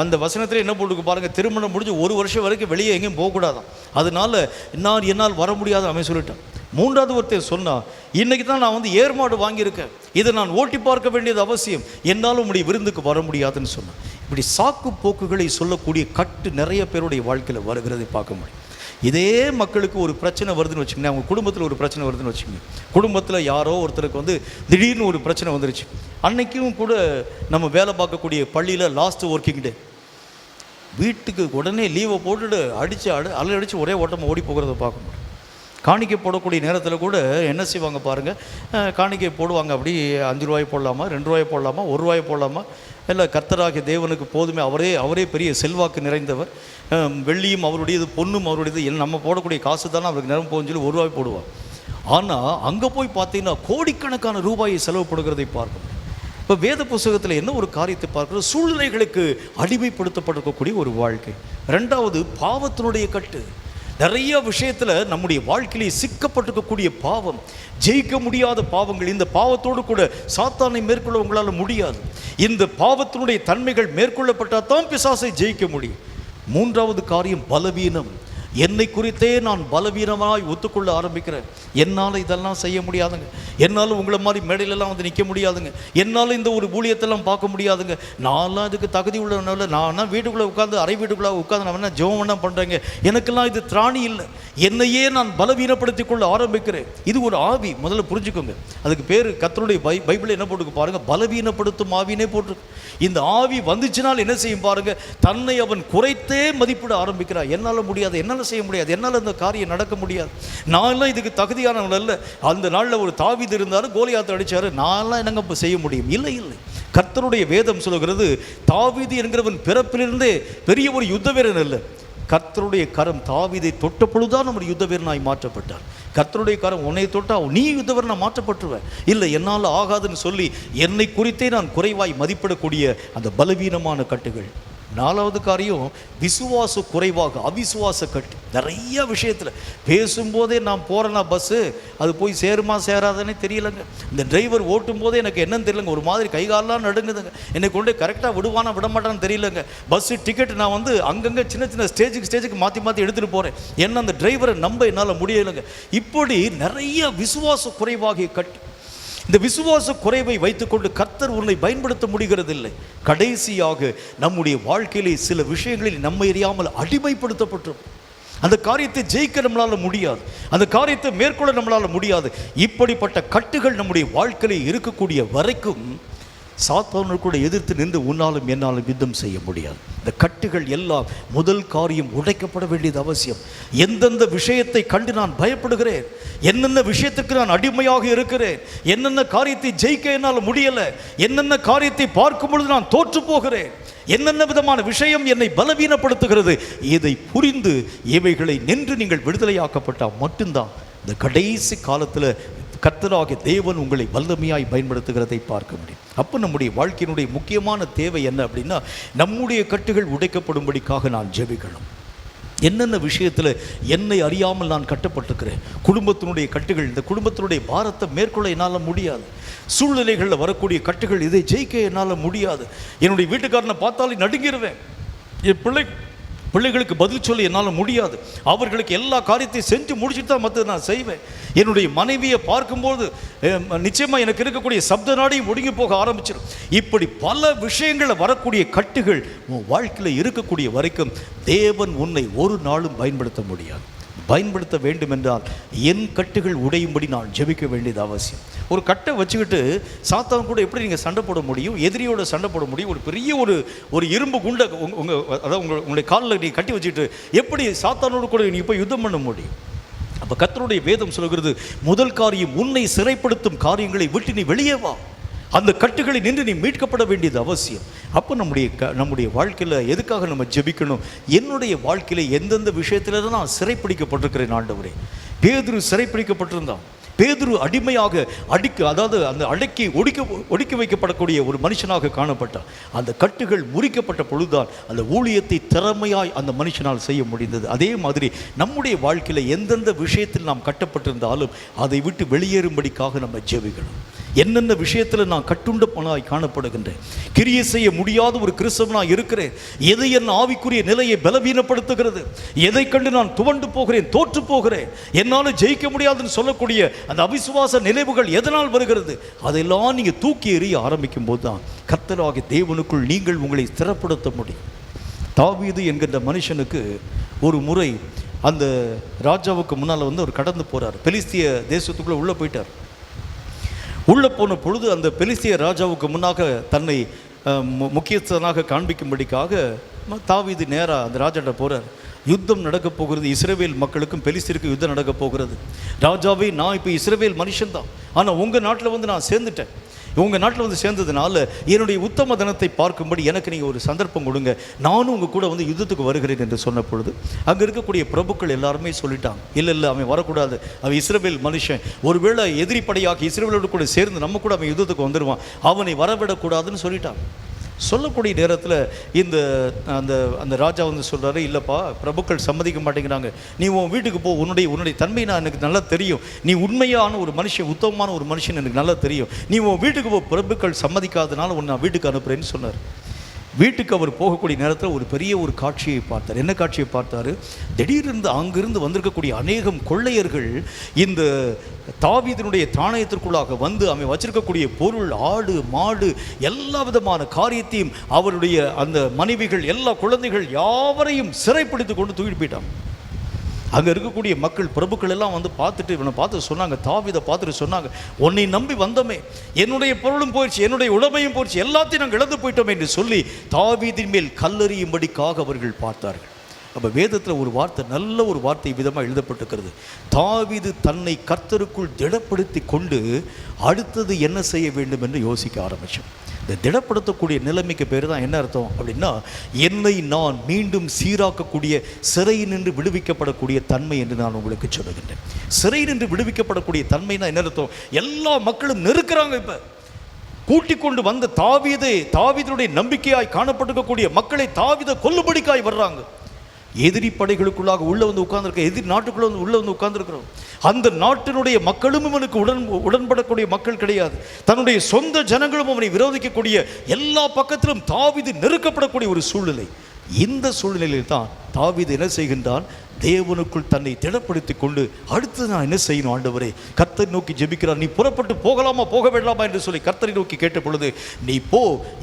அந்த வசனத்தில் என்ன போட்டுக்கு பாருங்கள், திருமணம் முடிஞ்சு 1 வருஷம் வரைக்கும் வெளியே எங்கேயும் போகக்கூடாதான், அதனால என்னால் வர முடியாது அவன் சொல்லிட்டான். மூன்றாவது ஒருத்தர் சொன்னால், இன்றைக்கி தான் நான் வந்து ஏர்மாடு வாங்கியிருக்கேன், இதை நான் ஓட்டி பார்க்க வேண்டியது அவசியம், என்னால் உங்களுடைய விருந்துக்கு வர முடியாதுன்னு சொன்னான். இப்படி சாக்கு போக்குகளை சொல்லக்கூடிய கட்டு நிறைய பேருடைய வாழ்க்கையில் வருகிறதை பார்க்க முடியும். இதே மக்களுக்கு ஒரு பிரச்சனை வருதுன்னு வச்சுக்கோங்க, அவங்க குடும்பத்தில் ஒரு பிரச்சனை வருதுன்னு வச்சுக்கோங்க, குடும்பத்தில் யாரோ ஒருத்தருக்கு வந்து திடீர்னு ஒரு பிரச்சனை வந்துருச்சு. அன்னைக்கும் கூட நம்ம வேலை பார்க்கக்கூடிய பள்ளியில் லாஸ்ட் ஒர்க்கிங் டே, வீட்டுக்கு உடனே லீவை போட்டுட்டு அடித்து ஒரே ஓட்டமாக ஓடி போகிறத பார்க்க முடியும். காணிக்கை போடக்கூடிய நேரத்தில் கூட என்ன செய்வாங்க பாருங்கள், காணிக்கை போடுவாங்க, அப்படி 5 ரூபாய் போடலாமா, 2 ரூபாய் போடலாமா, 1 ரூபாய் போடலாமா, இல்லை கர்த்தராகிய தேவனுக்கு போதுமே, அவரே பெரிய செல்வாக்கு நிறைந்தவர், வெள்ளியும் அவருடையது, பொண்ணும் அவருடையது, நம்ம போடக்கூடிய காசு தானே அவருக்கு நேரம் போகுன்னு சொல்லி 1 ரூபாய் போடுவார். ஆனால் அங்கே போய் பார்த்தீங்கன்னா கோடிக்கணக்கான ரூபாயை செலவுப்படுகிறதை பார்க்கணும். இப்போ வேத புஸ்தகத்தில் என்ன ஒரு காரியத்தை பார்க்குறோம், சூழ்நிலைகளுக்கு அடிமைப்படுத்தப்பட்டிருக்கக்கூடிய ஒரு வாழ்க்கை. ரெண்டாவது, பாவத்தினுடைய கட்டு. நிறைய விஷயத்தில் நம்முடைய வாழ்க்கையிலே சிக்கப்பட்டிருக்கக்கூடிய பாவம், ஜெயிக்க முடியாத பாவங்கள். இந்த பாவத்தோடு கூட சாத்தானை மேற்கொள்ள உங்களால் முடியாது. இந்த பாவத்தினுடைய தன்மைகள் மேற்கொள்ளப்பட்டால் தான் பிசாசை ஜெயிக்க முடியும். மூன்றாவது காரியம் பலவீனம். என்னை குறித்தே நான் பலவீனமாய் ஒத்துக்கொள்ள ஆரம்பிக்கிறேன். என்னால் இதெல்லாம் செய்ய முடியாதுங்க, என்னால் உங்களை மாதிரி மேடையிலெல்லாம் வந்து நிற்க முடியாதுங்க, என்னால் இந்த ஒரு ஊழியத்தெல்லாம் பார்க்க முடியாதுங்க, நான்லாம் இதுக்கு தகுதி உள்ளனால நான் வீட்டுக்குள்ளே உட்காந்து அரை வீட்டுக்குள்ளே உட்காந்து நான் என்ன ஜெபம் என்ன பண்ணுறேங்க, எனக்கெல்லாம் இது திராணி இல்லை, என்னையே நான் பலவீனப்படுத்தி கொள்ள ஆரம்பிக்கிறேன். இது ஒரு ஆவி, முதல்ல புரிஞ்சுக்கோங்க. அதுக்கு பேர் கர்த்தருடைய பைபிள் என்ன போட்டுக்கு பாருங்கள், பலவீனப்படுத்தும் ஆவினே போட்டிருக்கு. இந்த ஆவி வந்துச்சுனால் என்ன செய்யும் பாருங்கள், தன்னை அவன் குறைத்தே மதிப்பிட ஆரம்பிக்கிறான். என்னால் முடியாது, என்னால் செய்ய முடியாது, என்னால் இந்த காரியம் நடக்க முடியாது, நான்லாம் இதுக்கு தகுதியானவன் அல்ல. அந்த நாளில் ஒரு தாவீது இருந்தார், கோலியாத்தை அடித்தார், நான்லாம் என்னங்க இப்போ செய்ய முடியும்? இல்லை. கர்த்தருடைய வேதம் சொல்கிறது, தாவீது என்கிறவன் பிறப்பிலிருந்தே பெரிய ஒரு யுத்த வீரன் அல்ல. கர்த்தருடைய கரம் தாவீதை தொட்ட பொழுதுதான் நம்ம யுத்த வீரனாய் மாற்றப்பட்டார். கர்த்தருடைய கரம் உன்னை தொட்டா நீ யுத்த வீரனா மாற்றப்பட்டுருவேன். இல்லை, என்னால் ஆகாதுன்னு சொல்லி என்னை குறித்தே நான் குறைவாய் மதிப்பிடக்கூடிய அந்த பலவீனமான கட்டுகள். நாலாவது காரியம் விசுவாச குறைவாக, அவிசுவாச கட்டு. நிறைய விஷயத்தில் பேசும்போதே நான் போகிறேன்னா பஸ்ஸு, அது போய் சேருமா சேராதுன்னே தெரியலைங்க. இந்த டிரைவர் ஓட்டும் போதே எனக்கு என்னன்னு தெரியலங்க, ஒரு மாதிரி கைகாலெலாம் நடுங்குதுங்க, என்னை கொண்டு கரெக்டாக விடுவானா விட மாட்டான்னு தெரியலங்க. பஸ்ஸு டிக்கெட் நான் வந்து அங்கங்கே சின்ன ஸ்டேஜுக்கு மாற்றி எடுத்துகிட்டு போகிறேன், என்ன அந்த டிரைவரை நம்ப என்னால் முடியலைங்க. இப்படி நிறைய விசுவாச குறைவாகிய கட்டு. இந்த விசுவாச குறைவை வைத்துக்கொண்டு கர்த்தர் உன்னை பயன்படுத்த முடிகிறதில்லை. கடைசியாக நம்முடைய வாழ்க்கையிலே சில விஷயங்களில் நம்ம அறியாமல் அடிமைப்படுத்தப்பட்டோம். அந்த காரியத்தை ஜெயிக்க நம்மளால முடியாது, அந்த காரியத்தை மேற்கொள்ள நம்மளால முடியாது. இப்படிப்பட்ட கட்டுகள் நம்முடைய வாழ்க்கையில் இருக்கக்கூடிய வரைக்கும் சாத்தானோடு கூட எதிர்த்து நின்று உன்னாலும் என்னாலும் யுத்தம் செய்ய முடியாது. இந்த கட்டுகள் எல்லாம் முதல் காரியம் உடைக்கப்பட வேண்டியது அவசியம். எந்தெந்த விஷயத்தை கண்டு நான் பயப்படுகிறேன், என்னென்ன விஷயத்துக்கு நான் அடிமையாக இருக்கிறேன், என்னென்ன காரியத்தை ஜெயிக்க என்னால் முடியலை, என்னென்ன காரியத்தை பார்க்கும் பொழுது நான் தோற்று போகிறேன், என்னென்ன விதமான விஷயம் என்னை பலவீனப்படுத்துகிறது, இதை புரிந்து இவைகளை நின்று நீங்கள் விடுதலையாக்கப்பட்டால் மட்டும்தான் இந்த கடைசி காலத்தில் கர்த்தராகிய தேவன் உங்களை வல்லமையாய் பயன்படுத்துகிறதை பார்க்க முடியும். அப்போ நம்முடைய வாழ்க்கையினுடைய முக்கியமான தேவை என்ன அப்படின்னா, நம்முடைய கட்டுகள் உடைக்கப்படும்படிக்காக நான் ஜெபிக்கணும். என்னென்ன விஷயத்தில் என்னை அறியாமல் நான் கட்டப்பட்டிருக்கிறேன், குடும்பத்தினுடைய கட்டுகள், இந்த குடும்பத்தினுடைய பாரத்தை மேற்கொள்ள என்னால் முடியாது, சூழ்நிலைகளில் வரக்கூடிய கட்டுகள், இதை ஜெயிக்க என்னால் முடியாது, என்னுடைய வீட்டுக்காரனை பார்த்தாலே நடுங்கிடுவேன், என் பிள்ளைகளுக்கு பதில் சொல்ல என்னால் முடியாது, அவர்களுக்கு எல்லா காரியத்தையும் செஞ்சு முடிச்சுட்டு தான் மற்ற நான் செய்வேன், என்னுடைய மனைவியை பார்க்கும்போது நிச்சயமாக எனக்கு இருக்கக்கூடிய சப்த நாடியும் ஒடுங்கி போக ஆரம்பிச்சிடும். இப்படி பல விஷயங்களில் வரக்கூடிய கட்டுகள் உன் வாழ்க்கையில் இருக்கக்கூடிய வரைக்கும் தேவன் உன்னை ஒரு நாளும் பயன்படுத்த முடியாது. பயன்படுத்த வேண்டும் என்றால் என் கட்டுகள் உடையும்படி நான் ஜெபிக்க வேண்டியது அவசியம். ஒரு கட்டை வச்சுக்கிட்டு சாத்தான் கூட எப்படி நீங்கள் சண்டை போட முடியும், எதிரியோட சண்டை போட முடியும்? ஒரு பெரிய ஒரு இரும்பு குண்டை அதாவது உங்களுடைய காலில் நீங்கள் கட்டி வச்சுக்கிட்டு எப்படி சாத்தானோடு கூட நீங்கள் போய் யுத்தம் பண்ண முடியும்? அப்போ கர்த்தருடைய வேதம் சொல்கிறது, முதல் காரியம் உன்னை சிறைப்படுத்தும் காரியங்களை விட்டு நீ வெளியே வா, அந்த கட்டுகளை நின்று நீ மீட்கப்பட வேண்டியது அவசியம். அப்போ நம்முடைய வாழ்க்கையில் எதுக்காக நம்ம ஜெபிக்கணும்? என்னுடைய வாழ்க்கையில் எந்தெந்த விஷயத்தில் தான் நான் சிறைப்பிடிக்கப்பட்டிருக்கிறேன் ஆண்டவரே. பேதுரு சிறைப்பிடிக்கப்பட்டிருந்தான், பேதுரு அடிமையாக அதாவது அந்த அடக்கி ஒடுக்கி வைக்கப்படக்கூடிய ஒரு மனுஷனாக காணப்பட்டான். அந்த கட்டுகள் முறிக்கப்பட்ட பொழுதுதான் அந்த ஊழியத்தை திறமையாய் அந்த மனுஷனால் செய்ய முடிந்தது. அதே மாதிரி நம்முடைய வாழ்க்கையில் எந்தெந்த விஷயத்தில் நாம் கட்டப்பட்டிருந்தாலும் அதை விட்டு வெளியேறும்படிக்காக நம்ம ஜெபிக்கணும். என்னென்ன விஷயத்தில் நான் கட்டுண்ட பணாய் காணப்படுகின்றேன், கிரியை செய்ய முடியாத ஒரு கிறிஸ்தவனாக இருக்கிறேன், எதை என் ஆவிக்குரிய நிலையை பலவீனப்படுத்துகிறது, எதை கண்டு நான் துவண்டு போகிறேன், தோற்று போகிறேன், என்னால் ஜெயிக்க முடியாதுன்னு சொல்லக்கூடிய அந்த அவிசுவாச நினைவுகள் எதனால் வருகிறது, அதெல்லாம் நீங்கள் தூக்கி எறிய ஆரம்பிக்கும் போது தான் கர்த்தராகிய தேவனுக்குள் நீங்கள் உங்களை ஸ்திரப்படுத்த முடியும். தாவீது என்கின்ற மனுஷனுக்கு ஒரு முறை அந்த ராஜாவுக்கு முன்னால் அவர் கடந்து போகிறார், பெலிஸ்திய தேசத்துக்குள்ளே உள்ளே போயிட்டார். உள்ளே போன பொழுது அந்த பெலிஸ்திய ராஜாவுக்கு முன்னாக தன்னை முக்கியஸ்தனாக காண்பிக்கும்படிக்காக தாவீது நேராக அந்த ராஜாட்ட போகிறார். யுத்தம் நடக்கப் போகிறது, இஸ்ரவேல் மக்களுக்கும் பெலிஸ்தருக்கும் யுத்தம் நடக்கப் போகிறது. ராஜாவே, நான் இப்போ இஸ்ரவேல் மனுஷன்தான், ஆனால் உங்கள் நாட்டில் நான் சேர்ந்துட்டேன், உங்கள் நாட்டில் சேர்ந்ததுனால என்னுடைய உத்தம தனத்தை பார்க்கும்படி எனக்கு நீங்கள் ஒரு சந்தர்ப்பம் கொடுங்க, நானும் உங்கள் கூட யுத்தத்துக்கு வருகிறேன் என்று சொன்ன பொழுது அங்கே இருக்கக்கூடிய பிரபுக்கள் எல்லாருமே சொல்லிட்டாங்க, இல்லை அவன் வரக்கூடாது, அவன் இஸ்ரவேல் மனுஷன், ஒருவேளை எதிரி படையாக இஸ்ரவேலோடு கூட சேர்ந்து நம்ம கூட அவன் யுத்தத்துக்கு வந்துடுவான், அவனை வரவிடக்கூடாதுன்னு சொல்லிட்டாங்க. சொல்லக்கூடிய நேரத்தில் இந்த அந்த அந்த ராஜா சொல்கிறாரு, இல்லைப்பா, பிரபுக்கள் சம்மதிக்க மாட்டேங்கிறாங்க, நீ உன் வீட்டுக்கு போ, உன்னுடைய தன்மை நான் எனக்கு நல்லா தெரியும், நீ உண்மையான ஒரு மனுஷன், உத்தமமான ஒரு மனுஷன் எனக்கு நல்லா தெரியும், நீ உன் வீட்டுக்கு போ, பிரபுக்கள் சம்மதிக்காதனால உன்னை நான் வீட்டுக்கு அனுப்புகிறேன்னு சொன்னார். வீட்டுக்கு அவர் போகக்கூடிய நேரத்தில் ஒரு பெரிய ஒரு காட்சியை பார்த்தார். என்ன காட்சியை பார்த்தார்? திடீரென்று அங்கிருந்து வந்திருக்கக்கூடிய அநேகம் கொள்ளையர்கள் இந்த தாவீதினுடைய தானியத்திற்குள்ளாக வந்து அவன் வச்சிருக்கக்கூடிய பொருள், ஆடு மாடு, எல்லா விதமான காரியத்தையும், அவருடைய அந்த மனைவிகள், எல்லா குழந்தைகள் யாவரையும் சிறைப்பிடித்து கொண்டு தூக்கிட்டு போயிட்டான். அங்கே இருக்கக்கூடிய மக்கள், பிரபுக்கள் எல்லாம் பார்த்துட்டு இவனை பார்த்து சொன்னாங்க, தாவீதை பார்த்துட்டு சொன்னாங்க, உன்னை நம்பி வந்தோமே, என்னுடைய பொருளும் போயிடுச்சு, என்னுடைய உடமையும் போயிடுச்சு, எல்லாத்தையும் நாங்கள் இழந்து போயிட்டோம் என்று சொல்லி தாவீதின் மேல் கல்லெறியும்படிக்காக அவர்கள் பார்த்தார்கள். அப்போ வேதத்தில் ஒரு வார்த்தை, நல்ல ஒரு வார்த்தை விதமாக எழுதப்பட்டிருக்கிறது, தாவீது தன்னை கர்த்தருக்குள் திடப்படுத்தி கொண்டு அடுத்தது என்ன செய்ய வேண்டும் என்று யோசிக்க ஆரம்பித்தோம். இந்த திடப்படுத்தக்கூடிய நிலைமைக்கு பேர் தான் என்ன அர்த்தம் அப்படின்னா, என்னை நான் மீண்டும் சீராக்கக்கூடிய, சிறை நின்று விடுவிக்கப்படக்கூடிய தன்மை என்று நான் உங்களுக்கு சொல்லுகின்றேன். சிறை நின்று விடுவிக்கப்படக்கூடிய தன்மைனா என்ன அர்த்தம்? எல்லா மக்களும் நெருக்கிறாங்க, இப்போ கூட்டிக் கொண்டு வந்த தாவீதுடைய நம்பிக்கையாய் காணப்பட்டிருக்கக்கூடிய மக்களை தாவீதை கொல்லும்படிக்காய் வர்றாங்க. எதிரி படைகளுக்குள்ளாக உள்ள உட்கார்ந்துருக்க, எதிரி நாட்டுக்குள்ள உள்ள உட்கார்ந்துருக்கிறோம். அந்த நாட்டினுடைய மக்களும் இவனுக்கு உடன்படக்கூடிய மக்கள் கிடையாது. தன்னுடைய சொந்த ஜனங்களும் அவனை விரோதிக்கக்கூடிய, எல்லா பக்கத்திலும் தாவீது நெருக்கப்படக்கூடிய ஒரு சூழ்நிலை. இந்த சூழ்நிலையில் தான் தாவீது என்ன செய்கின்றான்? தேவனுக்குள் தன்னை திடப்படுத்தி கொண்டு அடுத்து நான் என்ன செய்யணும் ஆண்டவரே, கர்த்தரை நோக்கி ஜெபிக்கிறார். நீ புறப்பட்டு போகலாமா போக வேண்டாமா என்று சொல்லி கர்த்தரை நோக்கி கேட்ட பொழுது, நீ போ,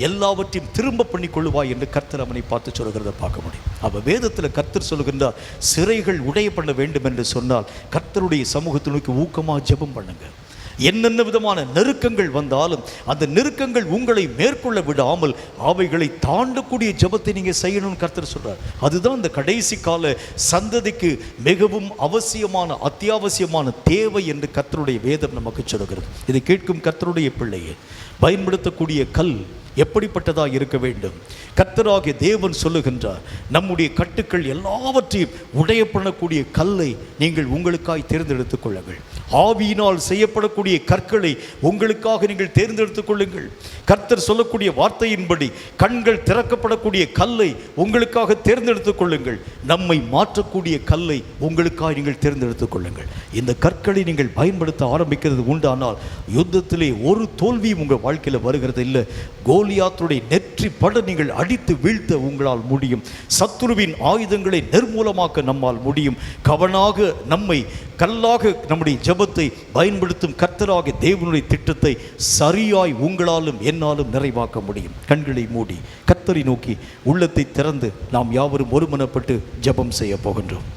எல்லாவற்றையும் திரும்ப பண்ணி கொள்ளுவாய் என்று கர்த்தர் அவனை பார்த்து சொல்கிறத பார்க்க முடியும். அப்ப வேதத்தில் கர்த்தர் சொல்லுகின்றார், சிறைகள் உடைய பண்ண வேண்டும் என்று சொன்னால் கர்த்தருடைய சமூகத்தை நோக்கி ஊக்கமாக ஜெபம் பண்ணுங்க. என்னென்ன விதமான நெருக்கங்கள் வந்தாலும் அந்த நெருக்கங்கள் உங்களை மேற்கொள்ள விடாமல் அவைகளை தாண்டக்கூடிய ஜெபத்தை நீங்க செய்யணும்னு கர்த்தர் சொல்றார். அதுதான் இந்த கடைசி கால சந்ததிக்கு மிகவும் அவசியமான அத்தியாவசியமான தேவை என்று கர்த்தருடைய வேதம் நமக்கு சொல்கிறது. இதை கேட்கும் கர்த்தருடைய பிள்ளையே, பயன்படுத்தக்கூடிய கல் எப்படிப்பட்டதாக இருக்க வேண்டும்? கர்த்தராகிய தேவன் சொல்லுகின்றார், நம்முடைய கட்டுக்கள் எல்லாவற்றையும் உடைய பண்ணக்கூடிய கல்லை நீங்கள் உங்களுக்காய் தேர்ந்தெடுத்துக் கொள்ளுங்கள். ஆவியினால் செய்யப்படக்கூடிய கற்களை உங்களுக்காக நீங்கள் தேர்ந்தெடுத்துக் கொள்ளுங்கள். கர்த்தர் சொல்லக்கூடிய வார்த்தையின்படி கண்கள் திறக்கப்படக்கூடிய கல்லை உங்களுக்காக தேர்ந்தெடுத்துக் கொள்ளுங்கள். நம்மை மாற்றக்கூடிய கல்லை உங்களுக்காக நீங்கள் தேர்ந்தெடுத்துக் கொள்ளுங்கள். இந்த கற்களை நீங்கள் பயன்படுத்த ஆரம்பிக்கிறது உண்டானால் யுத்தத்திலே ஒரு தோல்வியும் உங்கள் வாழ்க்கையில் வருகிறது இல்லை. கோலியாத்துடைய நெற்றி பட நீங்கள் அடித்து வீழ்த்த உங்களால் முடியும். சத்துருவின் ஆயுதங்களை நிர்மூலமாக்க நம்மால் முடியும். கவனாக நம்மை கல்லாக நம்முடைய ஜெபத்தை பயன்படுத்தும் கர்த்தராகிய தேவனுடைய திட்டத்தை சரியாய் உங்களாலும் என்னாலும் நிறைவாக்க முடியும். கண்களை மூடி கர்த்தரை நோக்கி உள்ளத்தை திறந்து நாம் யாவரும் ஒருமனப்பட்டு ஜெபம் செய்ய போகின்றோம்.